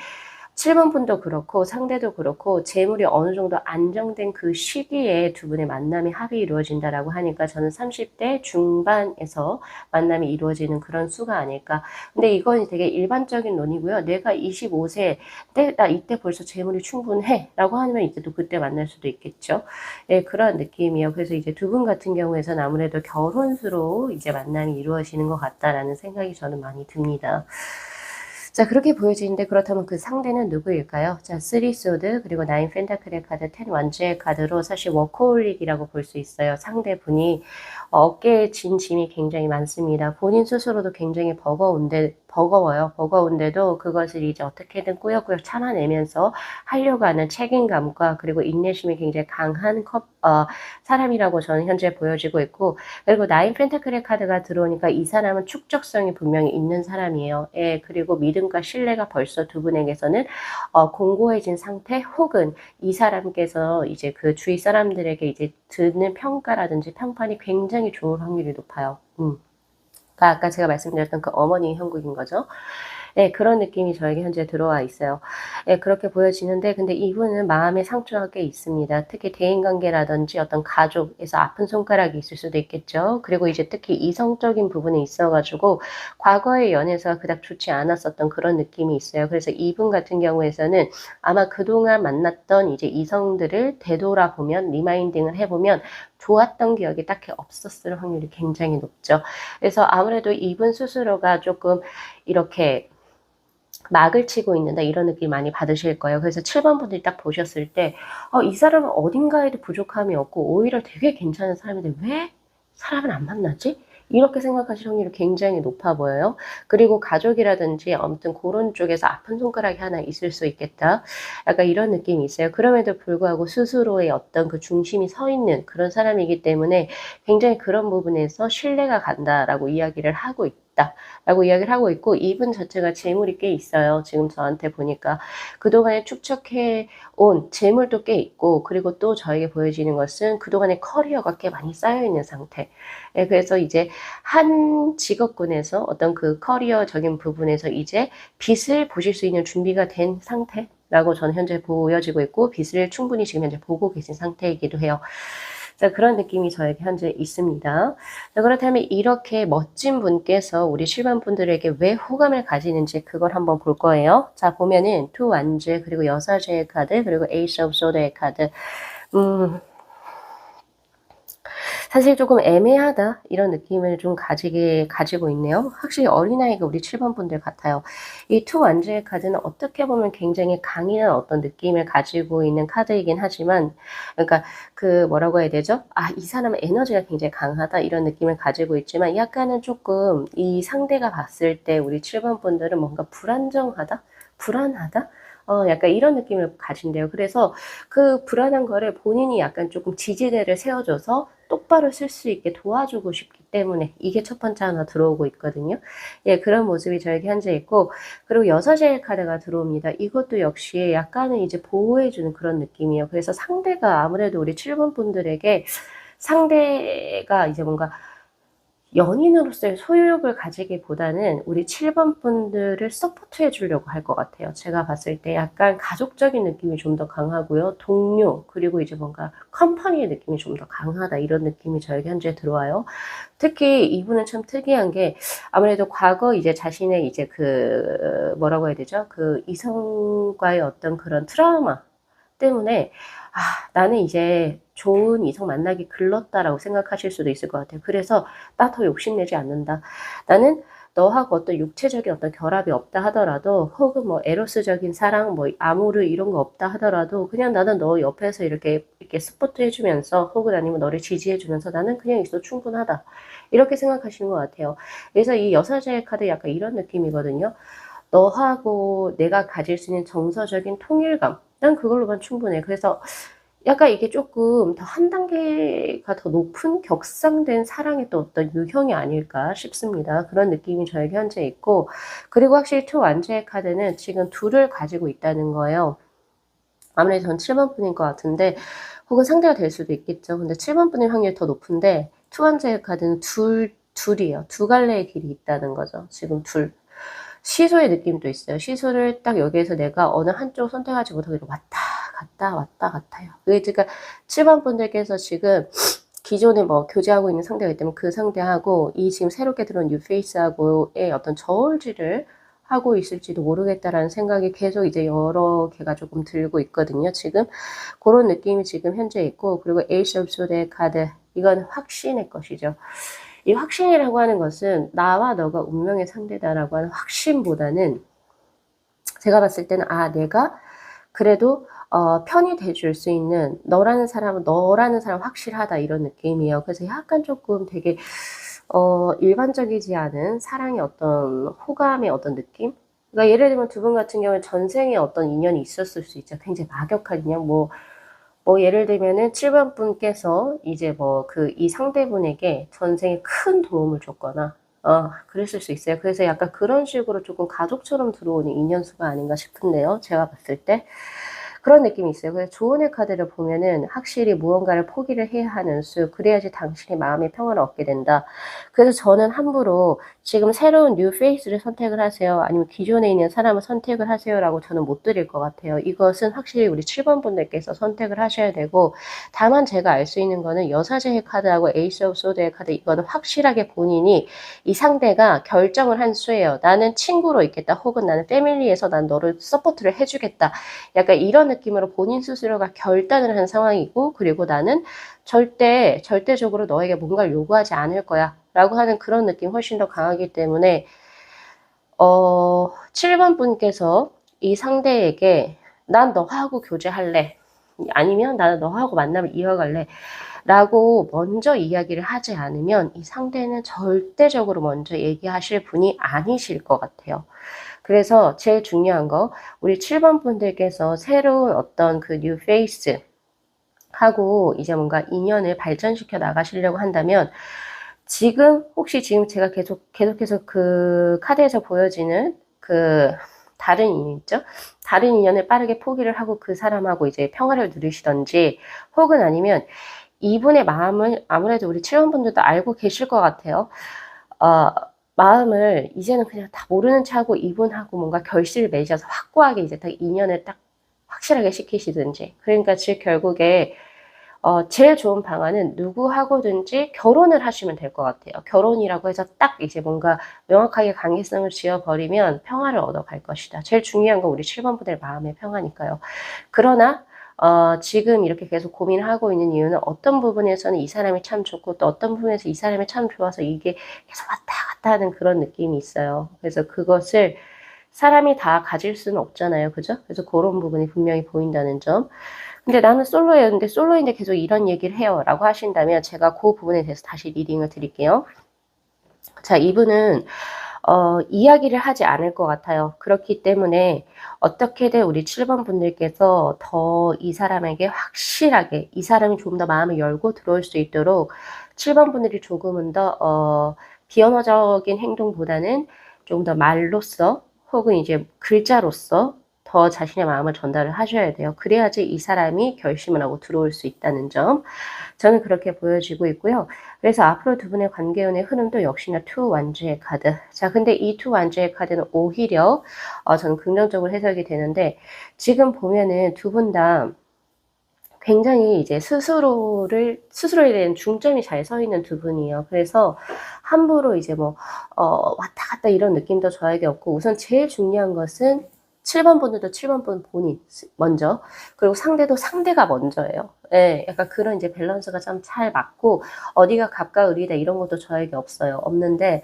7번 분도 그렇고 상대도 그렇고 재물이 어느 정도 안정된 그 시기에 두 분의 만남이 합이 이루어진다라고 하니까 저는 30대 중반에서 만남이 이루어지는 그런 수가 아닐까. 근데 이건 되게 일반적인 논이고요. 내가 25세 때, 나 이때 벌써 재물이 충분해 라고 하면 이제 또 그때 만날 수도 있겠죠. 예, 그런 느낌이에요. 그래서 이제 두 분 같은 경우에서는 아무래도 결혼수로 이제 만남이 이루어지는 것 같다라는 생각이 저는 많이 듭니다. 자, 그렇게 보여지는데 그렇다면 그 상대는 누구일까요? 자, 3 소드 그리고 9 펜타클의 카드, 10 완주의 카드로 사실 워커홀릭이라고 볼 수 있어요. 상대분이 어깨에 진 짐이 굉장히 많습니다. 본인 스스로도 굉장히 버거워요. 버거운데도 그것을 이제 어떻게든 꾸역꾸역 참아내면서 하려고 하는 책임감과 그리고 인내심이 굉장히 강한 사람이라고 저는 현재 보여지고 있고, 그리고 9 펜타클의 카드가 들어오니까 이 사람은 축적성이 분명히 있는 사람이에요. 예, 그리고 믿음과 신뢰가 벌써 두 분에게서는 공고해진 상태, 혹은 이 사람께서 이제 그 주위 사람들에게 이제 듣는 평가라든지 평판이 굉장히 좋을 확률이 높아요. 그러니까 아까 제가 말씀드렸던 그 어머니 형국인 거죠. 네, 그런 느낌이 저에게 현재 들어와 있어요. 네, 그렇게 보여지는데, 근데 이분은 마음의 상처가 꽤 있습니다. 특히 대인관계라든지 어떤 가족에서 아픈 손가락이 있을 수도 있겠죠. 그리고 이제 특히 이성적인 부분에 있어가지고 과거의 연애가 그닥 좋지 않았었던 그런 느낌이 있어요. 그래서 이분 같은 경우에서는 아마 그동안 만났던 이제 이성들을 되돌아보면, 리마인딩을 해보면 좋았던 기억이 딱히 없었을 확률이 굉장히 높죠. 그래서 아무래도 이분 스스로가 조금 이렇게 막을 치고 있는다 이런 느낌 많이 받으실 거예요. 그래서 7번 분들이 딱 보셨을 때 이 사람은 어딘가에도 부족함이 없고 오히려 되게 괜찮은 사람인데 왜 사람을 안 만나지? 이렇게 생각하실 확률이 굉장히 높아 보여요. 그리고 가족이라든지 아무튼 그런 쪽에서 아픈 손가락이 하나 있을 수 있겠다. 약간 이런 느낌이 있어요. 그럼에도 불구하고 스스로의 어떤 그 중심이 서 있는 그런 사람이기 때문에 굉장히 그런 부분에서 신뢰가 간다라고 이야기를 하고 라고 이야기를 하고 있고, 이분 자체가 재물이 꽤 있어요. 지금 저한테 보니까 그동안에 축적해 온 재물도 꽤 있고, 그리고 또 저에게 보여지는 것은 그동안의 커리어가 꽤 많이 쌓여 있는 상태. 예, 그래서 이제 한 직업군에서 어떤 그 커리어적인 부분에서 이제 빛을 보실 수 있는 준비가 된 상태라고 저는 현재 보여지고 있고, 빛을 충분히 지금 현재 보고 계신 상태이기도 해요. 자, 그런 느낌이 저에게 현재 있습니다. 자, 그렇다면 이렇게 멋진 분께서 우리 실반 분들에게 왜 호감을 가지는지 그걸 한번 볼 거예요. 자, 보면은 투 완즈, 그리고 여사제의 카드, 그리고 에이스 오브 소드의 카드. 사실 조금 애매하다 이런 느낌을 좀 가지고 있네요. 확실히 어린아이가 우리 7번 분들 같아요. 이 투 완즈의 카드는 어떻게 보면 굉장히 강인한 어떤 느낌을 가지고 있는 카드이긴 하지만, 그러니까 그 뭐라고 해야 되죠? 이 사람은 에너지가 굉장히 강하다 이런 느낌을 가지고 있지만, 약간은 조금 이 상대가 봤을 때 우리 7번 분들은 뭔가 불안정하다? 불안하다? 약간 이런 느낌을 가진대요. 그래서 그 불안한 거를 본인이 약간 조금 지지대를 세워줘서 똑바로 쓸 수 있게 도와주고 싶기 때문에 이게 첫 번째 하나 들어오고 있거든요. 예, 그런 모습이 저에게 현재 있고, 그리고 여사제의 카드가 들어옵니다. 이것도 역시 약간은 이제 보호해주는 그런 느낌이에요. 그래서 상대가 아무래도 우리 7번 분들에게 상대가 이제 뭔가 연인으로서의 소유욕을 가지기보다는 우리 7번 분들을 서포트해 주려고 할 것 같아요. 제가 봤을 때 약간 가족적인 느낌이 좀 더 강하고요. 동료, 그리고 이제 뭔가 컴퍼니의 느낌이 좀 더 강하다. 이런 느낌이 저에게 현재 들어와요. 특히 이분은 참 특이한 게 아무래도 과거 이제 자신의 이제 그 뭐라고 해야 되죠? 그 이성과의 어떤 그런 트라우마 때문에 나는 이제 좋은 이성 만나기 글렀다라고 생각하실 수도 있을 것 같아요. 그래서 나 더 욕심내지 않는다. 나는 너하고 어떤 육체적인 어떤 결합이 없다 하더라도, 혹은 뭐 에로스적인 사랑, 뭐 아모르 이런 거 없다 하더라도, 그냥 나는 너 옆에서 이렇게 스포트 해주면서, 혹은 아니면 너를 지지해주면서 나는 그냥 있어 충분하다. 이렇게 생각하시는 것 같아요. 그래서 이 여사제의 카드 약간 이런 느낌이거든요. 너하고 내가 가질 수 있는 정서적인 통일감, 난 그걸로만 충분해. 그래서 약간 이게 조금 더 한 단계가 더 높은 격상된 사랑의 또 어떤 유형이 아닐까 싶습니다. 그런 느낌이 저에게 현재 있고, 그리고 확실히 투 완주의 카드는 지금 둘을 가지고 있다는 거예요. 아무래도 전 7번 분인 것 같은데, 혹은 상대가 될 수도 있겠죠. 근데 7번 분일 확률이 더 높은데, 투 완주의 카드는 둘이에요. 두 갈래의 길이 있다는 거죠. 지금 둘. 시소의 느낌도 있어요. 시소를 딱 여기에서 내가 어느 한쪽 선택하지 못하고 왔다 갔다 왔다 갔다요. 그러니까 7번 분들께서 지금 기존에 뭐 교제하고 있는 상대가 있다면 그 상대하고 이 지금 새롭게 들어온 뉴페이스하고의 어떤 저울질을 하고 있을지도 모르겠다라는 생각이 계속 이제 여러 개가 조금 들고 있거든요. 지금 그런 느낌이 지금 현재 있고, 그리고 에이스 오브 소드의 카드, 이건 확신의 것이죠. 이 확신이라고 하는 것은 나와 너가 운명의 상대다라고 하는 확신보다는 제가 봤을 때는 내가 그래도 편이 돼줄 수 있는 너라는 사람은 너라는 사람 확실하다 이런 느낌이에요. 그래서 약간 조금 되게 일반적이지 않은 사랑의 어떤 호감의 어떤 느낌? 그러니까 예를 들면 두 분 같은 경우는 전생에 어떤 인연이 있었을 수 있죠. 굉장히 막역한 인연. 뭐 예를 들면은 7번 분께서 이제 이 상대분에게 전생에 큰 도움을 줬거나 그랬을 수 있어요. 그래서 약간 그런 식으로 조금 가족처럼 들어오는 인연수가 아닌가 싶은데요. 제가 봤을 때. 그런 느낌이 있어요. 그래서 조언의 카드를 보면은 확실히 무언가를 포기를 해야 하는 수, 그래야지 당신의 마음의 평화를 얻게 된다. 그래서 저는 함부로 지금 새로운 뉴 페이스를 선택을 하세요. 아니면 기존에 있는 사람을 선택을 하세요라고 저는 못 드릴 것 같아요. 이것은 확실히 우리 7번 분들께서 선택을 하셔야 되고, 다만 제가 알 수 있는 거는 여사제의 카드하고 에이스 오브 소드의 카드, 이거는 확실하게 본인이 이 상대가 결정을 한 수예요. 나는 친구로 있겠다. 혹은 나는 패밀리에서 난 너를 서포트를 해주겠다. 약간 이런 느낌으로 본인 스스로가 결단을 한 상황이고, 그리고 나는 절대적으로 너에게 뭔가를 요구하지 않을 거야. 라고 하는 그런 느낌이 훨씬 더 강하기 때문에, 7번 분께서 이 상대에게 난 너하고 교제할래. 아니면 나는 너하고 만남을 이어갈래. 라고 먼저 이야기를 하지 않으면 이 상대는 절대적으로 먼저 얘기하실 분이 아니실 것 같아요. 그래서 제일 중요한 거, 우리 7번 분들께서 새로운 어떤 그 뉴 페이스 하고 이제 뭔가 인연을 발전시켜 나가시려고 한다면, 혹시 지금 제가 계속해서 그 카드에서 보여지는 그 다른 인연 있죠? 다른 인연을 빠르게 포기를 하고 그 사람하고 이제 평화를 누리시던지, 혹은 아니면 이분의 마음을 아무래도 우리 7번 분들도 알고 계실 것 같아요. 마음을 이제는 그냥 다 모르는 척하고 이분하고 뭔가 결실을 맺어서 확고하게 이제 딱 인연을 딱 확실하게 시키시든지. 그러니까 즉 결국에 제일 좋은 방안은 누구하고든지 결혼을 하시면 될 것 같아요. 결혼이라고 해서 딱 이제 뭔가 명확하게 관계성을 지어버리면 평화를 얻어갈 것이다. 제일 중요한 건 우리 7번 분들의 마음의 평화니까요. 그러나 지금 이렇게 계속 고민을 하고 있는 이유는 어떤 부분에서는 이 사람이 참 좋고 또 어떤 부분에서 이 사람이 참 좋아서 이게 계속 왔다 갔다 하는 그런 느낌이 있어요. 그래서 그것을 사람이 다 가질 수는 없잖아요. 그죠? 그래서 그런 부분이 분명히 보인다는 점. 근데 나는 솔로였는데 솔로인데 계속 이런 얘기를 해요. 라고 하신다면 제가 그 부분에 대해서 다시 리딩을 드릴게요. 자, 이분은 이야기를 하지 않을 것 같아요. 그렇기 때문에 어떻게든 우리 7번 분들께서 더 이 사람에게 확실하게 이 사람이 조금 더 마음을 열고 들어올 수 있도록 7번 분들이 조금은 더 비언어적인 행동보다는 조금 더 말로써 혹은 이제 글자로써 더 자신의 마음을 전달을 하셔야 돼요. 그래야지 이 사람이 결심을 하고 들어올 수 있다는 점. 저는 그렇게 보여지고 있고요. 그래서 앞으로 두 분의 관계운의 흐름도 역시나 투 완주의 카드. 자, 근데 이 투 완주의 카드는 오히려 저는 긍정적으로 해석이 되는데, 지금 보면은 두 분 다 굉장히 이제 스스로에 대한 중점이 잘 서 있는 두 분이에요. 그래서 함부로 이제 왔다 갔다 이런 느낌도 저에게 없고, 우선 제일 중요한 것은 7번 분들도 7번 분 본인 먼저, 그리고 상대도 상대가 먼저예요. 예, 약간 그런 이제 밸런스가 좀 잘 맞고, 어디가 갑과 을이다 이런 것도 저에게 없는데,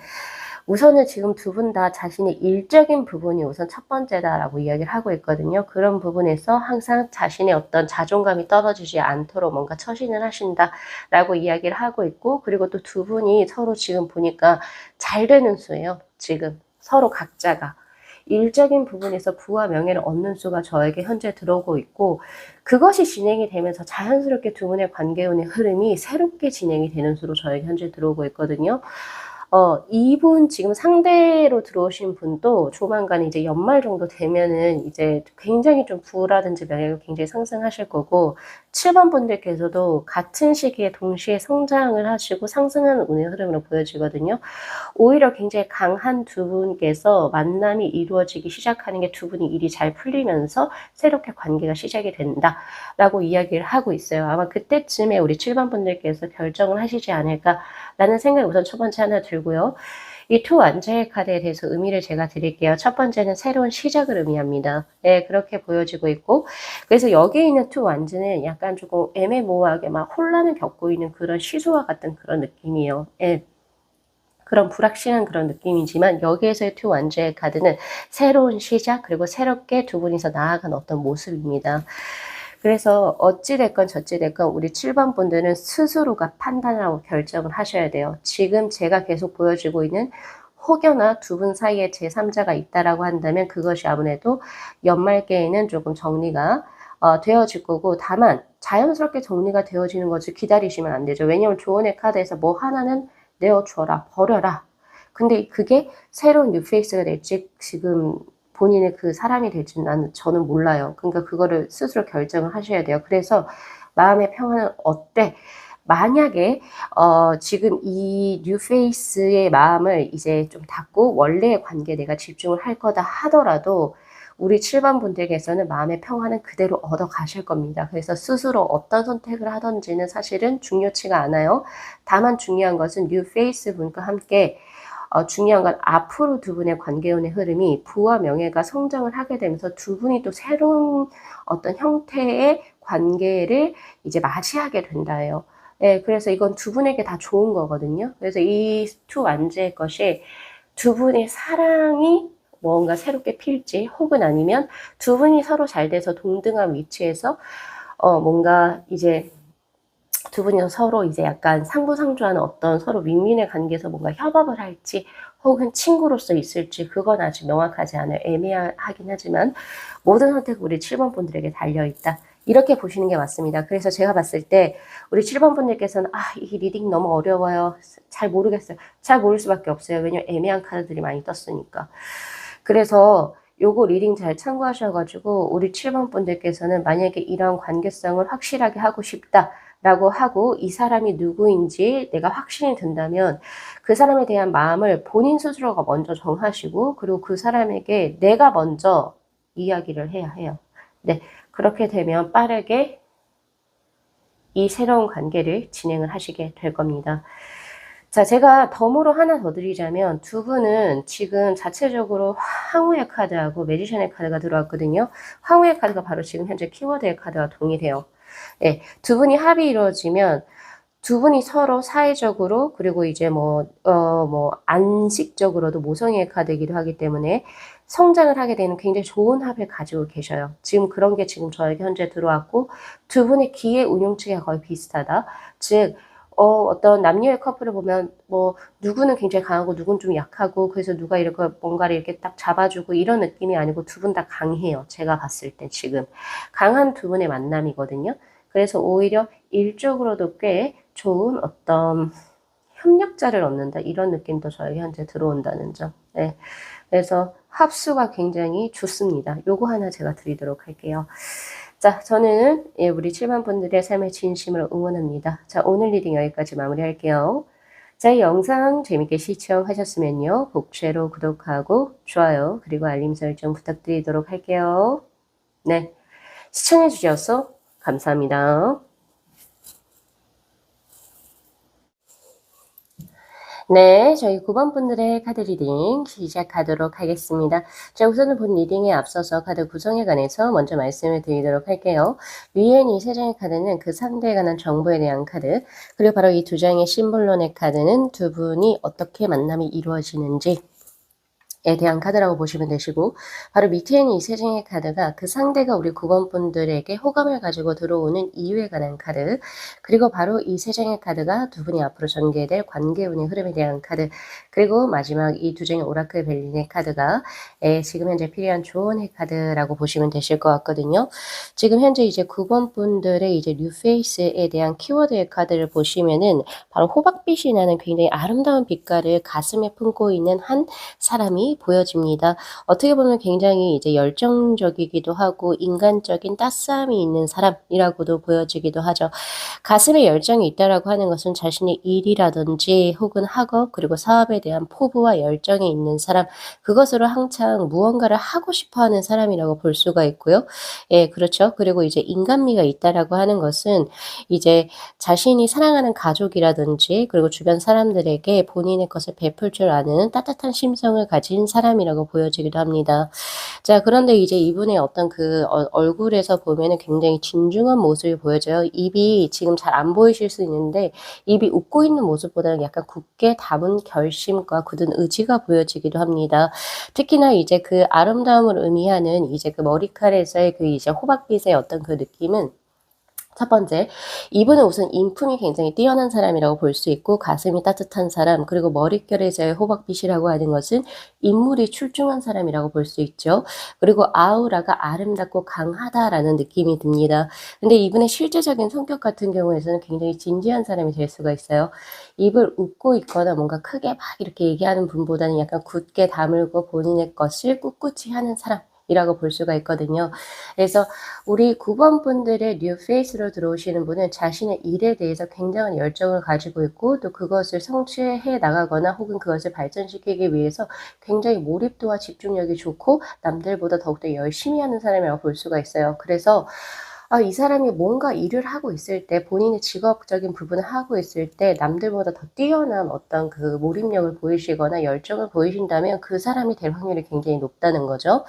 우선은 지금 두 분 다 자신의 일적인 부분이 우선 첫 번째다라고 이야기를 하고 있거든요. 그런 부분에서 항상 자신의 어떤 자존감이 떨어지지 않도록 뭔가 처신을 하신다라고 이야기를 하고 있고, 그리고 또 두 분이 서로 지금 보니까 잘 되는 수예요. 지금 서로 각자가. 일적인 부분에서 부와 명예를 얻는 수가 저에게 현재 들어오고 있고, 그것이 진행이 되면서 자연스럽게 두 분의 관계운의 흐름이 새롭게 진행이 되는 수로 저에게 현재 들어오고 있거든요. 이분 지금 상대로 들어오신 분도 조만간 이제 연말 정도 되면은 이제 굉장히 좀 부라든지 명예가 굉장히 상승하실 거고, 7번 분들께서도 같은 시기에 동시에 성장을 하시고 상승하는 운의 흐름으로 보여지거든요. 오히려 굉장히 강한 두 분께서 만남이 이루어지기 시작하는 게 두 분이 일이 잘 풀리면서 새롭게 관계가 시작이 된다라고 이야기를 하고 있어요. 아마 그때쯤에 우리 7번 분들께서 결정을 하시지 않을까라는 생각이 우선 첫 번째 하나 들고요. 이 투 완자의 카드에 대해서 의미를 제가 드릴게요. 첫 번째는 새로운 시작을 의미합니다. 네, 그렇게 보여지고 있고, 그래서 여기에 있는 투 완즈는 약간 조금 애매모호하게 막 혼란을 겪고 있는 그런 시소와 같은 그런 느낌이에요. 예. 그런 불확실한 그런 느낌이지만 여기에서의 투 완자의 카드는 새로운 시작 그리고 새롭게 두 분이서 나아간 어떤 모습입니다. 그래서 어찌됐건 저찌됐건 우리 7번 분들은 스스로가 판단을 하고 결정을 하셔야 돼요. 지금 제가 계속 보여주고 있는 혹여나 두 분 사이에 제3자가 있다라고 한다면 그것이 아무래도 연말께에는 조금 정리가 되어질 거고, 다만 자연스럽게 정리가 되어지는 것을 기다리시면 안 되죠. 왜냐하면 조언의 카드에서 뭐 하나는 내어줘라, 버려라. 근데 그게 새로운 뉴페이스가 될지 지금 본인의 그 사람이 될지는 저는 몰라요. 그러니까 그거를 스스로 결정을 하셔야 돼요. 그래서 마음의 평화는 어때? 만약에 지금 이 뉴페이스의 마음을 이제 좀 닫고 원래의 관계에 내가 집중을 할 거다 하더라도 우리 7번 분들께서는 마음의 평화는 그대로 얻어 가실 겁니다. 그래서 스스로 어떤 선택을 하던지는 사실은 중요치가 않아요. 다만 중요한 것은 뉴페이스 분과 함께 중요한 건 앞으로 두 분의 관계운의 흐름이 부와 명예가 성장을 하게 되면서 두 분이 또 새로운 어떤 형태의 관계를 이제 맞이하게 된다예요. 네, 그래서 이건 두 분에게 다 좋은 거거든요. 그래서 이 투 완제의 것이 두 분의 사랑이 뭔가 새롭게 필지 혹은 아니면 두 분이 서로 잘 돼서 동등한 위치에서 뭔가 이제 두 분이서 서로 이제 약간 상부상조하는 어떤 서로 윈윈의 관계에서 뭔가 협업을 할지 혹은 친구로서 있을지 그건 아직 명확하지 않아요. 애매하긴 하지만 모든 선택은 우리 7번 분들에게 달려있다. 이렇게 보시는 게 맞습니다. 그래서 제가 봤을 때 우리 7번 분들께서는 이 리딩 너무 어려워요. 잘 모르겠어요. 잘 모를 수밖에 없어요. 왜냐면 애매한 카드들이 많이 떴으니까. 그래서 요거 리딩 잘 참고하셔가지고 우리 7번 분들께서는 만약에 이런 관계성을 확실하게 하고 싶다 라고 하고 이 사람이 누구인지 내가 확신이 든다면 그 사람에 대한 마음을 본인 스스로가 먼저 정하시고 그리고 그 사람에게 내가 먼저 이야기를 해야 해요. 네, 그렇게 되면 빠르게 이 새로운 관계를 진행을 하시게 될 겁니다. 자, 제가 덤으로 하나 더 드리자면 두 분은 지금 자체적으로 황후의 카드하고 매지션의 카드가 들어왔거든요. 황후의 카드가 바로 지금 현재 키워드의 카드와 동일해요. 네, 두 분이 합이 이루어지면 두 분이 서로 사회적으로 그리고 이제 안식적으로도 모성애의 카드이기도 하기 때문에 성장을 하게 되는 굉장히 좋은 합을 가지고 계셔요. 지금 그런 게 지금 저에게 현재 들어왔고 두 분의 기회 운용치가 거의 비슷하다. 즉 어떤 남녀의 커플을 보면 누구는 굉장히 강하고 누구는 좀 약하고 그래서 누가 이렇게 뭔가를 이렇게 딱 잡아주고 이런 느낌이 아니고 두 분 다 강해요. 제가 봤을 때 지금 강한 두 분의 만남이거든요. 그래서 오히려 일적으로도 꽤 좋은 어떤 협력자를 얻는다 이런 느낌도 저에게 현재 들어온다는 점. 네. 그래서 합수가 굉장히 좋습니다. 요거 하나 제가 드리도록 할게요. 자, 저는 우리 7번 분들의 삶의 진심으로 응원합니다. 자, 오늘 리딩 여기까지 마무리할게요. 자, 이 영상 재밌게 시청하셨으면요. 복채로 구독하고 좋아요 그리고 알림 설정 부탁드리도록 할게요. 네, 시청해 주셔서 감사합니다. 네, 저희 9번 분들의 카드 리딩 시작하도록 하겠습니다. 자, 우선은 본 리딩에 앞서서 카드 구성에 관해서 먼저 말씀을 드리도록 할게요. 위에 이 세 장의 카드는 그 상대에 관한 정보에 대한 카드, 그리고 바로 이 두 장의 심볼론의 카드는 두 분이 어떻게 만남이 이루어지는지 에 대한 카드라고 보시면 되시고 바로 밑에 있는 이 세 장의 카드가 그 상대가 우리 9번 분들에게 호감을 가지고 들어오는 이유에 관한 카드 그리고 바로 이 세 장의 카드가 두 분이 앞으로 전개될 관계운의 흐름에 대한 카드 그리고 마지막 이 두 장의 오라클 벨린의 카드가 지금 현재 필요한 조언의 카드라고 보시면 되실 것 같거든요. 지금 현재 이제 9번 분들의 이제 뉴페이스에 대한 키워드의 카드를 보시면은 바로 호박빛이 나는 굉장히 아름다운 빛깔을 가슴에 품고 있는 한 사람이 느낌이 보여집니다. 어떻게 보면 굉장히 이제 열정적이기도 하고 인간적인 따스함이 있는 사람이라고도 보여지기도 하죠. 가슴에 열정이 있다라고 하는 것은 자신의 일이라든지 혹은 학업 그리고 사업에 대한 포부와 열정이 있는 사람, 그것으로 항상 무언가를 하고 싶어 하는 사람이라고 볼 수가 있고요. 예, 그렇죠. 그리고 이제 인간미가 있다라고 하는 것은 이제 자신이 사랑하는 가족이라든지 그리고 주변 사람들에게 본인의 것을 베풀 줄 아는 따뜻한 심성을 가진 사람이라고 보여지기도 합니다. 자, 그런데 이제 이분의 어떤 그 얼굴에서 보면은 굉장히 진중한 모습이 보여져요. 입이 지금 잘 안 보이실 수 있는데 입이 웃고 있는 모습보다는 약간 굳게 담은 결심과 굳은 의지가 보여지기도 합니다. 특히나 이제 그 아름다움을 의미하는 이제 그 머리칼에서의 그 이제 호박빛의 어떤 그 느낌은 첫 번째, 이분은 우선 인품이 굉장히 뛰어난 사람이라고 볼 수 있고 가슴이 따뜻한 사람, 그리고 머릿결에서의 호박빛이라고 하는 것은 인물이 출중한 사람이라고 볼 수 있죠. 그리고 아우라가 아름답고 강하다라는 느낌이 듭니다. 근데 이분의 실제적인 성격 같은 경우에는 굉장히 진지한 사람이 될 수가 있어요. 입을 웃고 있거나 뭔가 크게 막 이렇게 얘기하는 분보다는 약간 굳게 다물고 본인의 것을 꿋꿋이 하는 사람이라고 볼 수가 있거든요. 그래서 우리 9번 분들의 뉴 페이스로 들어오시는 분은 자신의 일에 대해서 굉장한 열정을 가지고 있고 또 그것을 성취해 나가거나 혹은 그것을 발전시키기 위해서 굉장히 몰입도와 집중력이 좋고 남들보다 더욱더 열심히 하는 사람이라고 볼 수가 있어요. 그래서 이 사람이 뭔가 일을 하고 있을 때 본인의 직업적인 부분을 하고 있을 때 남들보다 더 뛰어난 어떤 그 몰입력을 보이시거나 열정을 보이신다면 그 사람이 될 확률이 굉장히 높다는 거죠.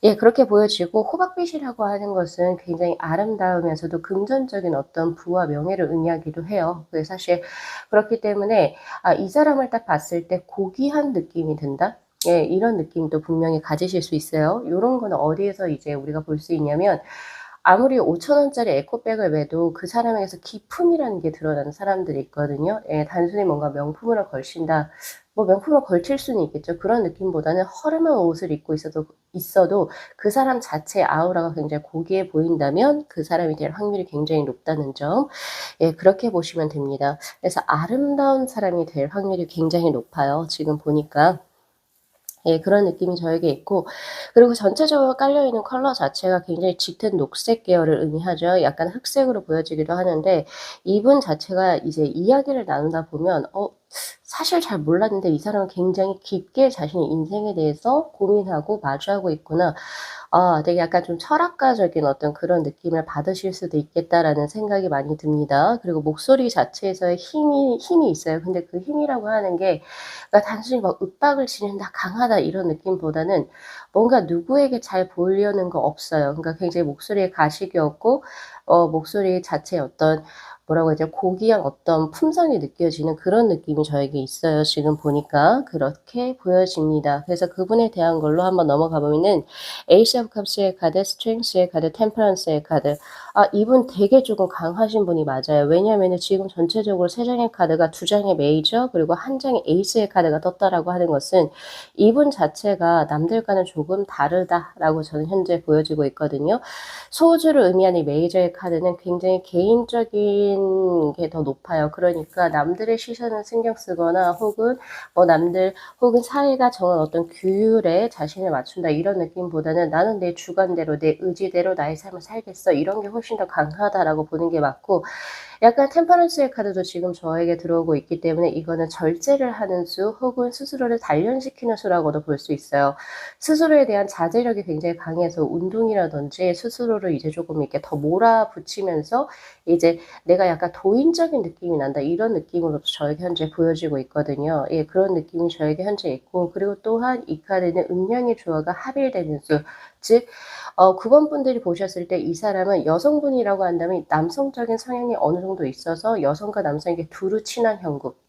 예, 그렇게 보여지고 호박빛이라고 하는 것은 굉장히 아름다우면서도 금전적인 어떤 부와 명예를 의미하기도 해요. 그래서 사실 그렇기 때문에 이 사람을 딱 봤을 때 고귀한 느낌이 든다? 예, 이런 느낌도 분명히 가지실 수 있어요. 요런 거는 어디에서 이제 우리가 볼 수 있냐면 아무리 5,000원짜리 에코백을 매도 그 사람에게서 기품이라는 게 드러나는 사람들이 있거든요. 예, 단순히 뭔가 명품으로 걸친다. 뭐 명품으로 걸칠 수는 있겠죠. 그런 느낌보다는 허름한 옷을 입고 있어도 그 사람 자체의 아우라가 굉장히 고귀해 보인다면 그 사람이 될 확률이 굉장히 높다는 점. 예, 그렇게 보시면 됩니다. 그래서 아름다운 사람이 될 확률이 굉장히 높아요. 지금 보니까. 예, 그런 느낌이 저에게 있고, 그리고 전체적으로 깔려있는 컬러 자체가 굉장히 짙은 녹색 계열을 의미하죠. 약간 흑색으로 보여지기도 하는데, 이분 자체가 이제 이야기를 나누다 보면, 사실 잘 몰랐는데 이 사람은 굉장히 깊게 자신의 인생에 대해서 고민하고 마주하고 있구나. 되게 약간 좀 철학가적인 어떤 그런 느낌을 받으실 수도 있겠다라는 생각이 많이 듭니다. 그리고 목소리 자체에서의 힘이 있어요. 근데 그 힘이라고 하는 게 그러니까 단순히 막 윽박을 지른다, 강하다 이런 느낌보다는 뭔가 누구에게 잘 보이려는 거 없어요. 그러니까 굉장히 목소리에 가식이 없고 목소리 자체의 어떤 뭐라고 해야 되죠? 고귀한 어떤 품성이 느껴지는 그런 느낌이 저에게 있어요. 지금 보니까 그렇게 보여집니다. 그래서 그분에 대한 걸로 한번 넘어가 보면은 에이스 오브 컵스의 카드, 스트렝스의 카드, 템퍼런스의 카드. 이분 되게 조금 강하신 분이 맞아요. 왜냐하면은 지금 전체적으로 3장의 카드가 2장의 메이저 그리고 1장의 에이스의 카드가 떴다라고 하는 것은 이분 자체가 남들과는 조금 다르다라고 저는 현재 보여지고 있거든요. 소주를 의미하는 이 메이저의 카드는 굉장히 개인적인 게 더 높아요. 그러니까 남들의 시선을 신경 쓰거나 혹은 남들 혹은 사회가 정한 어떤 규율에 자신을 맞춘다 이런 느낌보다는 나는 내 주관대로 내 의지대로 나의 삶을 살겠어 이런 게 훨씬 더 강하다라고 보는 게 맞고 약간 템퍼런스의 카드도 지금 저에게 들어오고 있기 때문에 이거는 절제를 하는 수 혹은 스스로를 단련시키는 수라고도 볼 수 있어요. 스스로에 대한 자제력이 굉장히 강해서 운동이라든지 스스로를 이제 조금 이렇게 더 몰아붙이면서 이제 내가 약간 도인적인 느낌이 난다 이런 느낌으로 저에게 현재 보여지고 있거든요. 예, 그런 느낌이 저에게 현재 있고 그리고 또한 이 카드는 음량의 조화가 합일되는 수, 즉 9번 분들이 보셨을 때 이 사람은 여성분이라고 한다면 남성적인 성향이 어느 정도 있어서 여성과 남성에게 두루 친한 형국.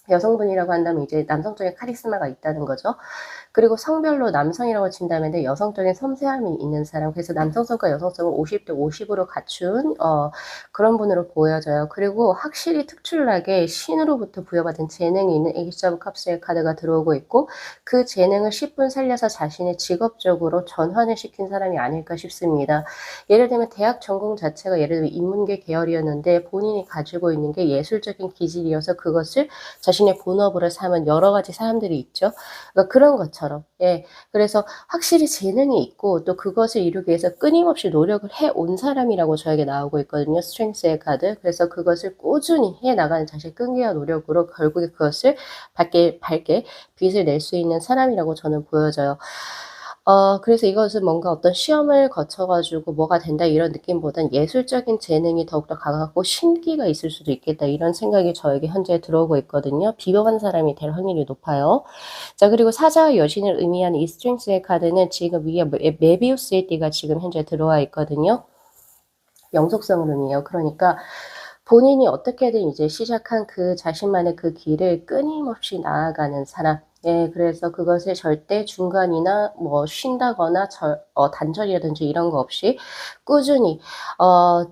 여성분이라고 한다면 이제 남성적인 카리스마가 있다는 거죠. 그리고 성별로 남성이라고 친다면 여성적인 섬세함이 있는 사람. 그래서 남성성과 여성성을 50대 50으로 갖춘 그런 분으로 보여져요. 그리고 확실히 특출나게 신으로부터 부여받은 재능이 있는 에이스 오브 컵스의 카드가 들어오고 있고 그 재능을 10분 살려서 자신의 직업적으로 전환을 시킨 사람이 아닐까 싶습니다. 예를 들면 대학 전공 자체가 예를 들면 인문계 계열이었는데 본인이 가지고 있는 게 예술적인 기질이어서 그것을 자신의 자신의 본업으로 삼은 여러 가지 사람들이 있죠. 그러니까 그런 것처럼. 예. 그래서 확실히 재능이 있고 또 그것을 이루기 위해서 끊임없이 노력을 해 온 사람이라고 저에게 나오고 있거든요. 스트렝스의 카드. 그래서 그것을 꾸준히 해 나가는 자신의 끈기와 노력으로 결국에 그것을 밝게 빛을 낼 수 있는 사람이라고 저는 보여져요. 그래서 이것은 뭔가 어떤 시험을 거쳐 가지고 뭐가 된다 이런 느낌보단 '예술적인 재능이 더욱더 강하고 신기가 있을 수도 있겠다.' 이런 생각이 저에게 현재 들어오고 있거든요. 비범한 사람이 될 확률이 높아요. 자, 그리고 사자와 여신을 의미하는 이 스트렝스의 카드는 지금 위에 메비우스의 띠가 지금 현재 들어와 있거든요. 영속성을 의미해요. 그러니까 본인이 어떻게든 이제 시작한 그 자신만의 그 길을 끊임없이 나아가는 사람. 예, 그래서 그것을 절대 중간이나 뭐 쉰다거나 단절이라든지 이런 거 없이 꾸준히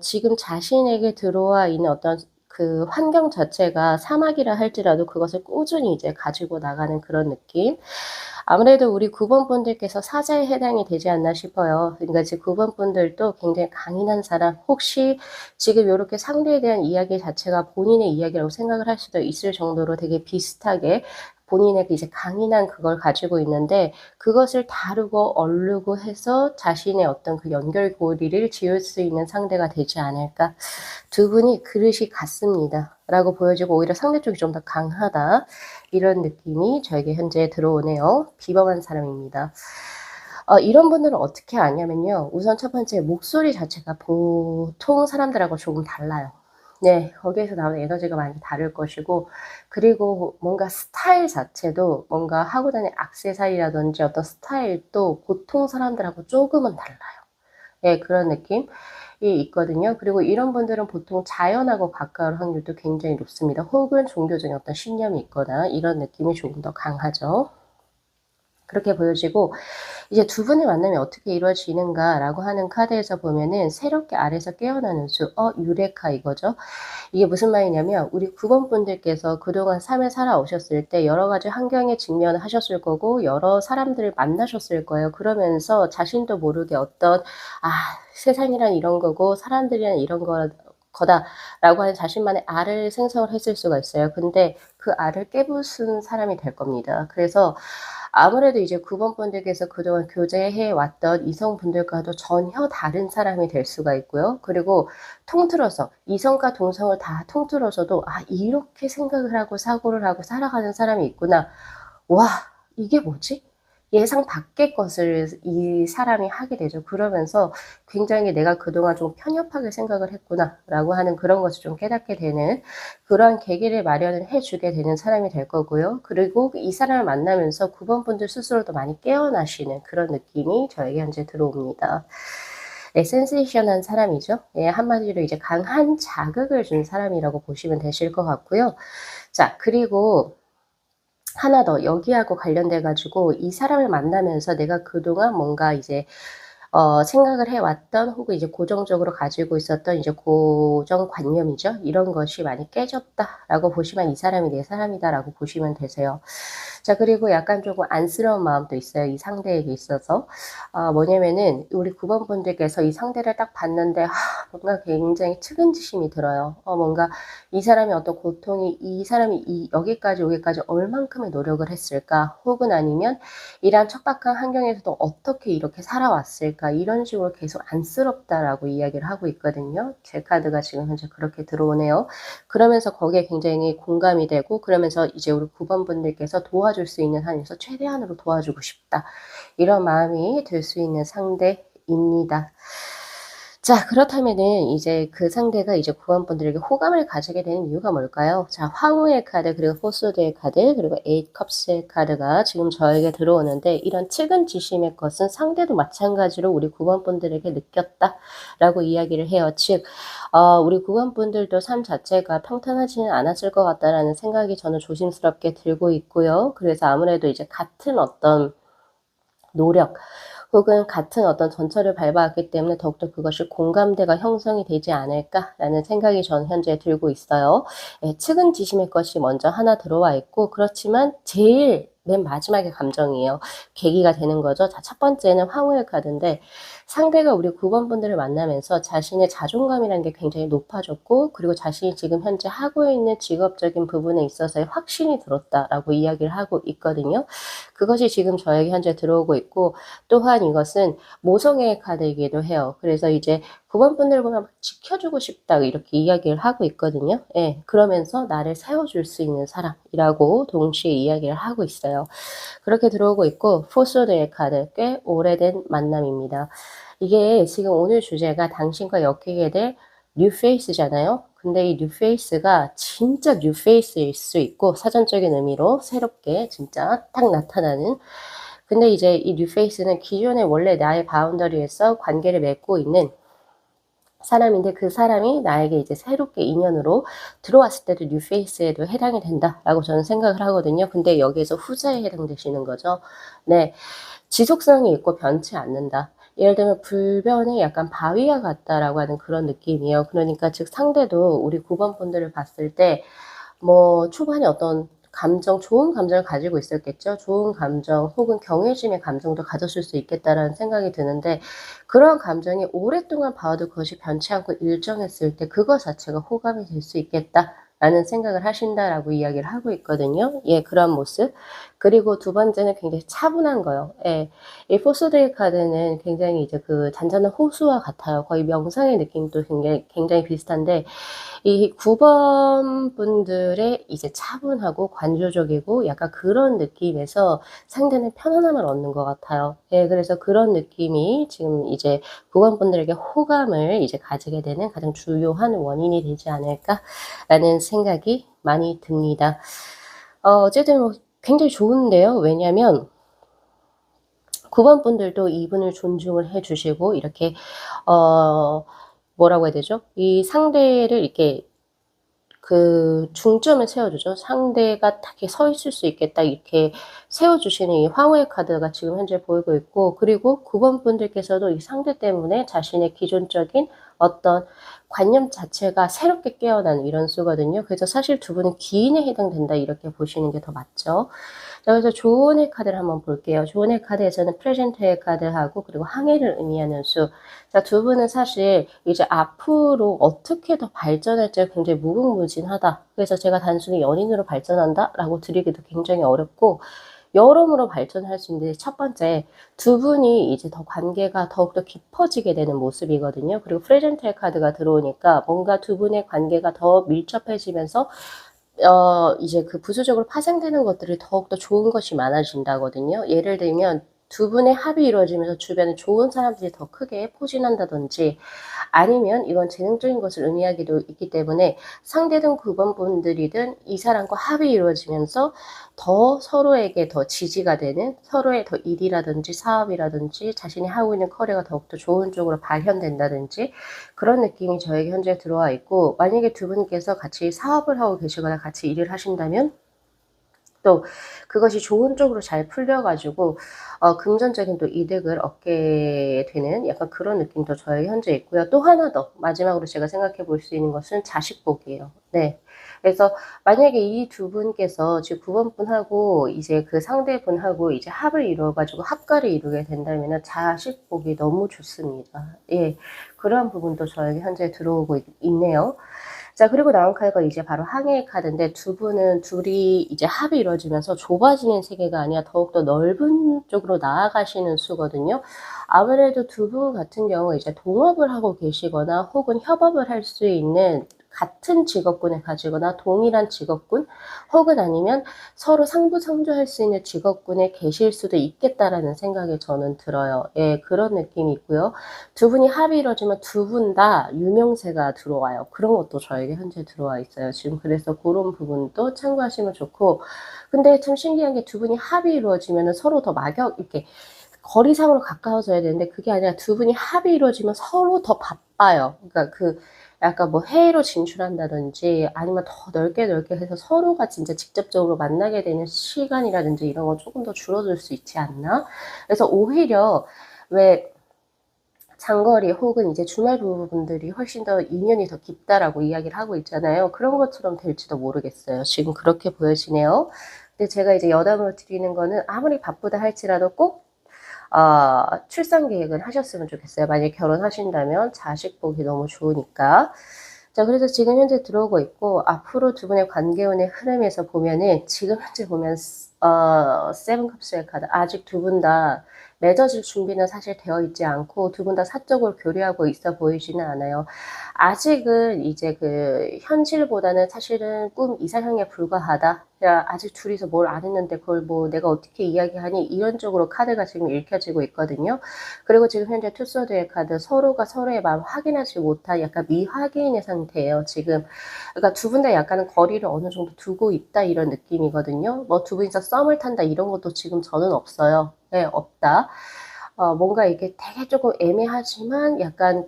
지금 자신에게 들어와 있는 어떤 그 환경 자체가 사막이라 할지라도 그것을 꾸준히 이제 가지고 나가는 그런 느낌. 아무래도 우리 9번 분들께서 사자에 해당이 되지 않나 싶어요. 그러니까 지금 9번 분들도 굉장히 강인한 사람, 혹시 지금 요렇게 상대에 대한 이야기 자체가 본인의 이야기라고 생각을 할 수도 있을 정도로 되게 비슷하게 본인의 그 이제 강인한 그걸 가지고 있는데 그것을 다루고 얼르고 해서 자신의 어떤 그 연결고리를 지을 수 있는 상대가 되지 않을까. 두 분이 그릇이 같습니다. 라고 보여지고 오히려 상대 쪽이 좀 더 강하다. 이런 느낌이 저에게 현재 들어오네요. 비범한 사람입니다. 이런 분들은 어떻게 아냐면요. 우선 첫 번째 목소리 자체가 보통 사람들하고 조금 달라요. 네. 거기에서 나오는 에너지가 많이 다를 것이고 그리고 뭔가 스타일 자체도 뭔가 하고 다니는 액세서리라든지 어떤 스타일도 보통 사람들하고 조금은 달라요. 예, 그런 느낌이 있거든요. 그리고 이런 분들은 보통 자연하고 가까울 확률도 굉장히 높습니다. 혹은 종교적인 어떤 신념이 있거나 이런 느낌이 조금 더 강하죠. 그렇게 보여지고 이제 두 분의 만남이 어떻게 이루어지는가라고 하는 카드에서 보면은 새롭게 아래에서 깨어나는 수, 유레카 이거죠. 이게 무슨 말이냐면 우리 9번 분들께서 그동안 삶을 살아오셨을 때 여러 가지 환경에 직면하셨을 거고 여러 사람들을 만나셨을 거예요. 그러면서 자신도 모르게 어떤 '아, 세상이란 이런 거고 사람들이란 이런 거다.'라고 하는 자신만의 알을 생성을 했을 수가 있어요. 근데 그 알을 깨부순 사람이 될 겁니다. 그래서 아무래도 이제 9번 분들께서 그동안 교제해 왔던 이성분들과도 전혀 다른 사람이 될 수가 있고요. 그리고 통틀어서 이성과 동성을 다 통틀어서도 '아, 이렇게 생각을 하고 사고를 하고 살아가는 사람이 있구나. 와, 이게 뭐지?' 예상 밖의 것을 이 사람이 하게 되죠. 그러면서 굉장히 '내가 그동안 좀 편협하게 생각을 했구나.'라고 하는 그런 것을 좀 깨닫게 되는 그러한 계기를 마련을 해 주게 되는 사람이 될 거고요. 그리고 이 사람을 만나면서 9번 분들 스스로도 많이 깨어나시는 그런 느낌이 저에게 현재 들어옵니다. 네, 센세이션한 사람이죠. 예, 한마디로 이제 강한 자극을 준 사람이라고 보시면 되실 것 같고요. 자, 그리고 하나 더 여기하고 관련돼 가지고 이 사람을 만나면서 내가 그동안 뭔가 이제 생각을 해 왔던 혹은 이제 고정적으로 가지고 있었던 이제 고정관념이죠. '이런 것이 많이 깨졌다.'라고 보시면 '이 사람이 내 사람이다.'라고 보시면 되세요. 자, 그리고 약간 조금 안쓰러운 마음도 있어요, 이 상대에게 있어서. 뭐냐면은 우리 9번 분들께서 이 상대를 딱 봤는데 뭔가 굉장히 측은지심이 들어요. 뭔가 이 사람의 어떤 고통이 이 사람이 여기까지 오기까지 얼만큼의 노력을 했을까? 혹은 아니면 이러한 척박한 환경에서도 어떻게 이렇게 살아왔을까? 이런 식으로 계속 안쓰럽다라고 이야기를 하고 있거든요. 제 카드가 지금 현재 그렇게 들어오네요. 그러면서 거기에 굉장히 공감이 되고 그러면서 이제 우리 9번 분들께서 도와줄 수 있는 한에서 최대한으로 도와주고 싶다. 이런 마음이 들 수 있는 상대입니다. 자, 그렇다면은 이제 그 상대가 이제 9번 분들에게 호감을 가지게 되는 이유가 뭘까요? 자, 황후의 카드 그리고 포소드의 카드 그리고 에잇 컵스의 카드가 지금 저에게 들어오는데 이런 측은지심의 것은 상대도 마찬가지로 우리 9번 분들에게 느꼈다라고 이야기를 해요. 즉 우리 9번 분들도 삶 자체가 평탄하지는 않았을 것 같다라는 생각이 저는 조심스럽게 들고 있고요. 그래서 아무래도 이제 같은 어떤 노력 혹은 같은 어떤 전철을 밟아왔기 때문에 더욱더 그것이 공감대가 형성이 되지 않을까라는 생각이 저는 현재 들고 있어요. 예, 측은지심의 것이 먼저 하나 들어와 있고 그렇지만 제일 맨 마지막에 감정이에요. 계기가 되는 거죠. 자, 첫 번째는 황후의 카드인데 상대가 우리 9번 분들을 만나면서 자신의 자존감이라는 게 굉장히 높아졌고 그리고 자신이 지금 현재 하고 있는 직업적인 부분에 있어서의 확신이 들었다라고 이야기를 하고 있거든요. 그것이 지금 저에게 현재 들어오고 있고 또한 이것은 모성애의 카드이기도 해요. 그래서 이제 9번 분들을 보면 지켜주고 싶다 이렇게 이야기를 하고 있거든요. 예, 그러면서 나를 세워줄 수 있는 사람이라고 동시에 이야기를 하고 있어요. 그렇게 들어오고 있고 포소드의 카드 꽤 오래된 만남입니다. 이게 지금 오늘 주제가 당신과 엮이게 될 뉴페이스잖아요. 근데 이 뉴페이스가 진짜 뉴페이스일 수 있고 사전적인 의미로 새롭게 진짜 딱 나타나는 근데 이제 이 뉴페이스는 기존에 원래 나의 바운더리에서 관계를 맺고 있는 사람인데 그 사람이 나에게 이제 새롭게 인연으로 들어왔을 때도 뉴페이스에도 해당이 된다라고 저는 생각을 하거든요. 근데 여기에서 후자에 해당되시는 거죠. 네. 지속성이 있고 변치 않는다. 예를 들면 불변의 약간 바위와 같다라고 하는 그런 느낌이에요. 그러니까 즉 상대도 우리 9번 분들을 봤을 때 뭐 초반에 어떤 감정, 좋은 감정을 가지고 있었겠죠. 좋은 감정 혹은 경외심의 감정도 가졌을 수 있겠다라는 생각이 드는데 그런 감정이 오랫동안 봐도 그것이 변치 않고 일정했을 때 그거 자체가 호감이 될 수 있겠다라는 생각을 하신다라고 이야기를 하고 있거든요. 예, 그런 모습. 그리고 두 번째는 굉장히 차분한 거요. 예. 이 포스데이 카드는 굉장히 이제 그 잔잔한 호수와 같아요. 거의 명상의 느낌도 굉장히 비슷한데 이 9번 분들의 이제 차분하고 관조적이고 약간 그런 느낌에서 상대는 편안함을 얻는 것 같아요. 예, 그래서 그런 느낌이 지금 이제 9번 분들에게 호감을 이제 가지게 되는 가장 주요한 원인이 되지 않을까라는 생각이 많이 듭니다. 어쨌든 뭐 굉장히 좋은데요. 왜냐면 9번 분들도 이분을 존중을 해 주시고 이렇게 어 뭐라고 해야 되죠? 이 상대를 이렇게 그 중점을 세워주죠. 상대가 딱 이렇게 서 있을 수 있겠다 이렇게 세워주시는 이 황후의 카드가 지금 현재 보이고 있고 그리고 9번 분들께서도 이 상대 때문에 자신의 기존적인 어떤 관념 자체가 새롭게 깨어나는 이런 수거든요. 그래서 사실 두 분은 기인에 해당된다 이렇게 보시는 게 더 맞죠. 자, 그래서 조언의 카드를 한번 볼게요. 조언의 카드에서는 프레젠트의 카드하고 그리고 항해를 의미하는 수. 자, 두 분은 사실 이제 앞으로 어떻게 더 발전할지가 굉장히 무궁무진하다. 그래서 제가 단순히 연인으로 발전한다라고 드리기도 굉장히 어렵고 여러모로 발전할 수 있는데 첫 번째 두 분이 이제 더 관계가 더욱더 깊어지게 되는 모습이거든요. 그리고 프레젠트의 카드가 들어오니까 뭔가 두 분의 관계가 더 밀접해지면서 이제 그 부수적으로 파생되는 것들이 더욱더 좋은 것이 많아진다거든요. 예를 들면 두 분의 합이 이루어지면서 주변에 좋은 사람들이 더 크게 포진한다든지 아니면 이건 재능적인 것을 의미하기도 있기 때문에 상대든 9번 분들이든 이 사람과 합이 이루어지면서 더 서로에게 더 지지가 되는 서로의 더 일이라든지 사업이라든지 자신이 하고 있는 커리어가 더욱더 좋은 쪽으로 발현된다든지 그런 느낌이 저에게 현재 들어와 있고 만약에 두 분께서 같이 사업을 하고 계시거나 같이 일을 하신다면 또 그것이 좋은 쪽으로 잘 풀려 가지고 금전적인 또 이득을 얻게 되는 약간 그런 느낌도 저에게 현재 있고요. 또 하나 더 마지막으로 제가 생각해 볼 수 있는 것은 자식복이에요. 네. 그래서 만약에 이 두 분께서 지금 9번 분하고 이제 그 상대분하고 이제 합을 이루어 가지고 합가를 이루게 된다면은 자식복이 너무 좋습니다. 예. 그런 부분도 저에게 현재 들어오고 있네요. 자, 그리고 나온 카드가 이제 바로 항해의 카드인데 두 분은 둘이 이제 합이 이루어지면서 좁아지는 세계가 아니라 더욱더 넓은 쪽으로 나아가시는 수거든요. 아무래도 두 분 같은 경우 이제 동업을 하고 계시거나 혹은 협업을 할 수 있는 같은 직업군을 가지거나 동일한 직업군 혹은 아니면 서로 상부상조할 수 있는 직업군에 계실 수도 있겠다라는 생각이 저는 들어요. 예, 그런 느낌이 있고요. 두 분이 합이 이루어지면 두 분 다 유명세가 들어와요. 그런 것도 저에게 현재 들어와 있어요. 지금 그래서 그런 부분도 참고하시면 좋고 근데 참 신기한 게 두 분이 합이 이루어지면은 서로 더 이렇게 거리상으로 가까워져야 되는데 그게 아니라 두 분이 합이 이루어지면 서로 더 바빠요. 그러니까 그 약간 뭐 해외로 진출한다든지 아니면 더 넓게 해서 서로가 진짜 직접적으로 만나게 되는 시간이라든지 이런 건 쪼금 더 줄어들 수 있지 않나? 그래서 오히려 왜 장거리 혹은 이제 주말 부부분들이 훨씬 더 인연이 더 깊다라고 이야기를 하고 있잖아요. 그런 것처럼 될지도 모르겠어요. 지금 그렇게 보여지네요. 근데 제가 이제 여담으로 드리는 거는 아무리 바쁘다 할지라도 꼭 출산 계획은 하셨으면 좋겠어요. 만약에 결혼하신다면 자식 보기 너무 좋으니까. 자, 그래서 지금 현재 들어오고 있고 앞으로 두 분의 관계운의 흐름에서 보면은 지금 현재 보면 세븐 컵스의 카드 아직 두 분 다 맺어질 준비는 사실 되어 있지 않고 두 분 다 사적으로 교류하고 있어 보이지는 않아요. 아직은 이제 그 현실보다는 사실은 꿈 이상향에 불과하다. 야, 아직 둘이서 뭘 안 했는데 그걸 뭐 내가 어떻게 이야기하니 이런 쪽으로 카드가 지금 읽혀지고 있거든요. 그리고 지금 현재 투소드의 카드 서로가 서로의 마음 확인하지 못한 약간 미확인의 상태예요. 지금 그러니까 두 분 다 약간은 거리를 어느 정도 두고 있다 이런 느낌이거든요. 뭐 두 분이서 썸을 탄다 이런 것도 지금 저는 없어요. 네, 없다. 뭔가 이게 되게 조금 애매하지만 약간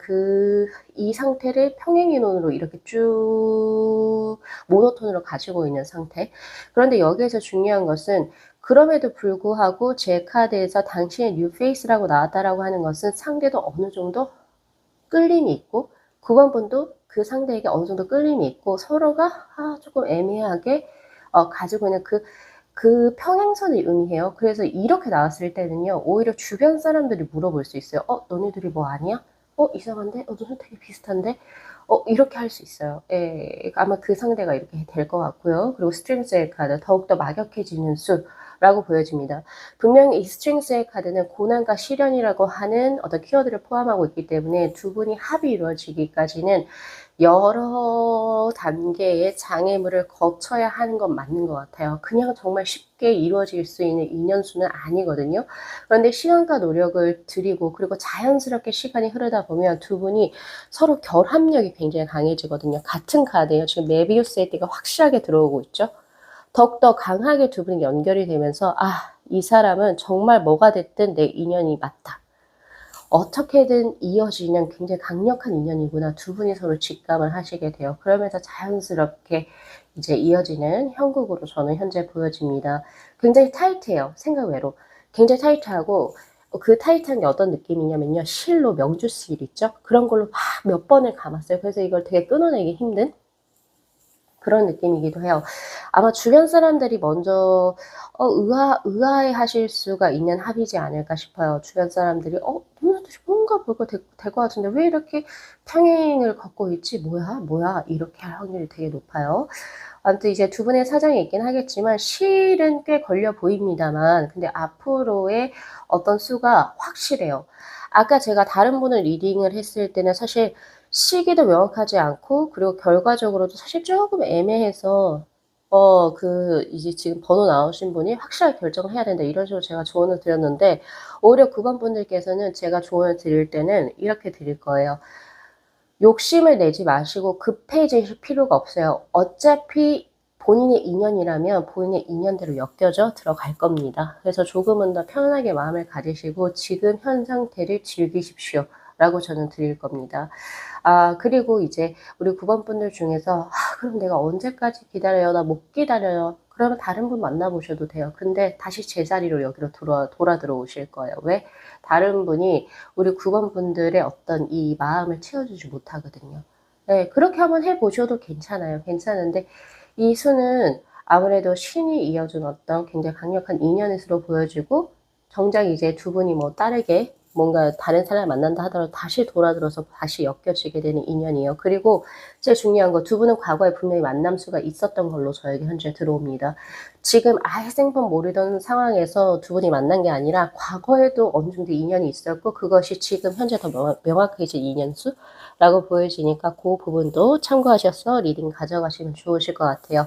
이 상태를 평행이론으로 이렇게 쭉 모노톤으로 가지고 있는 상태. 그런데 여기에서 중요한 것은 그럼에도 불구하고 제 카드에서 당신의 뉴 페이스라고 나왔다라고 하는 것은 상대도 어느 정도 끌림이 있고 9번 분도 그 상대에게 어느 정도 끌림이 있고 서로가 조금 애매하게 가지고 있는 그 평행선을 의미해요. 그래서 이렇게 나왔을 때는요. 오히려 주변 사람들이 물어볼 수 있어요. 너네들이 뭐 아니야? 이상한데? 너네 되게 비슷한데? 이렇게 할 수 있어요. 예, 아마 그 상대가 이렇게 될 것 같고요. 그리고 스트링스의 카드 더욱더 막역해지는 수라고 보여집니다. 분명히 이 스트링스의 카드는 고난과 시련이라고 하는 어떤 키워드를 포함하고 있기 때문에 두 분이 합이 이루어지기까지는 여러 단계의 장애물을 거쳐야 하는 건 맞는 것 같아요. 그냥 정말 쉽게 이루어질 수 있는 인연수는 아니거든요. 그런데 시간과 노력을 들이고 그리고 자연스럽게 시간이 흐르다 보면 두 분이 서로 결합력이 굉장히 강해지거든요. 같은 카드예요. 지금 메비우스의 띠가 확실하게 들어오고 있죠. 더욱더 강하게 두 분이 연결이 되면서 이 사람은 정말 뭐가 됐든 내 인연이 맞다. 어떻게든 이어지는 굉장히 강력한 인연이구나. 두 분이 서로 직감을 하시게 돼요. 그러면서 자연스럽게 이제 이어지는 형국으로 저는 현재 보여집니다. 굉장히 타이트해요. 생각 외로. 굉장히 타이트하고 그 타이트한 게 어떤 느낌이냐면요. 실로 명주실 있죠? 그런 걸로 막 몇 번을 감았어요. 그래서 이걸 되게 끊어내기 힘든 그런 느낌이기도 해요. 아마 주변 사람들이 먼저 의아해 하실 수가 있는 합이지 않을까 싶어요. 주변 사람들이 너네들이 뭔가 뭐가 될 것 같은데 왜 이렇게 평행을 걷고 있지? 뭐야? 이렇게 할 확률이 되게 높아요. 아무튼 이제 두 분의 사정이 있긴 하겠지만 실은 꽤 걸려 보입니다만 근데 앞으로의 어떤 수가 확실해요. 아까 제가 다른 분을 리딩을 했을 때는 사실 시기도 명확하지 않고 그리고 결과적으로도 사실 쪼금 애매해서 이제 지금 번호 나오신 분이 "확실하게 결정을 해야 된다." 이런 식으로 제가 조언을 드렸는데 오히려 9번 분들께서는 제가 조언을 드릴 때는 이렇게 드릴 거예요. 욕심을 내지 마시고 급해지실 필요가 없어요. 어차피 본인의 인연이라면 본인의 인연대로 엮여져 들어갈 겁니다. 그래서 조금은 더 편안하게 마음을 가지시고 지금 현 상태를 즐기십시오. 라고 저는 드릴 겁니다. 그리고 이제 우리 9번 분들 중에서 그럼 내가 언제까지 기다려요? 나 못 기다려요. 그러면 다른 분 만나보셔도 돼요. 근데 다시 제자리로 여기로 돌아 들어오실 거예요. 왜? 다른 분이 우리 9번 분들의 어떤 이 마음을 채워주지 못하거든요. 네, 그렇게 한번 해보셔도 괜찮아요. 괜찮은데 이 수는 아무래도 신이 이어준 어떤 굉장히 강력한 인연의 수로 보여지고 정작 이제 두 분이 뭐 다르게 뭔가 다른 사람을 만난다 하더라도 다시 돌아들어서 다시 엮여지게 되는 인연이에요. 그리고 제일 중요한 거 두 분은 과거에 분명히 만남수가 있었던 걸로 저에게 현재 들어옵니다. 지금 아예 생판 모르던 상황에서 두 분이 만난 게 아니라 과거에도 어느 정도 인연이 있었고 그것이 지금 현재 더 명확해진 인연수라고 보여지니까 그 부분도 참고하셔서 리딩 가져가시면 좋으실 것 같아요.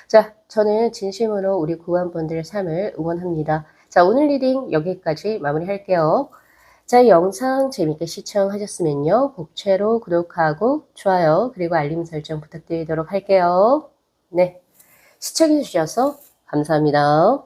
자, 저는 진심으로 우리 구원분들의 삶을 응원합니다. 자, 오늘 리딩 여기까지 마무리할게요. 자, 이 영상 재밌게 시청하셨으면요. 복채로 구독하고 좋아요 그리고 알림 설정 부탁드리도록 할게요. 네, 시청해 주셔서 감사합니다.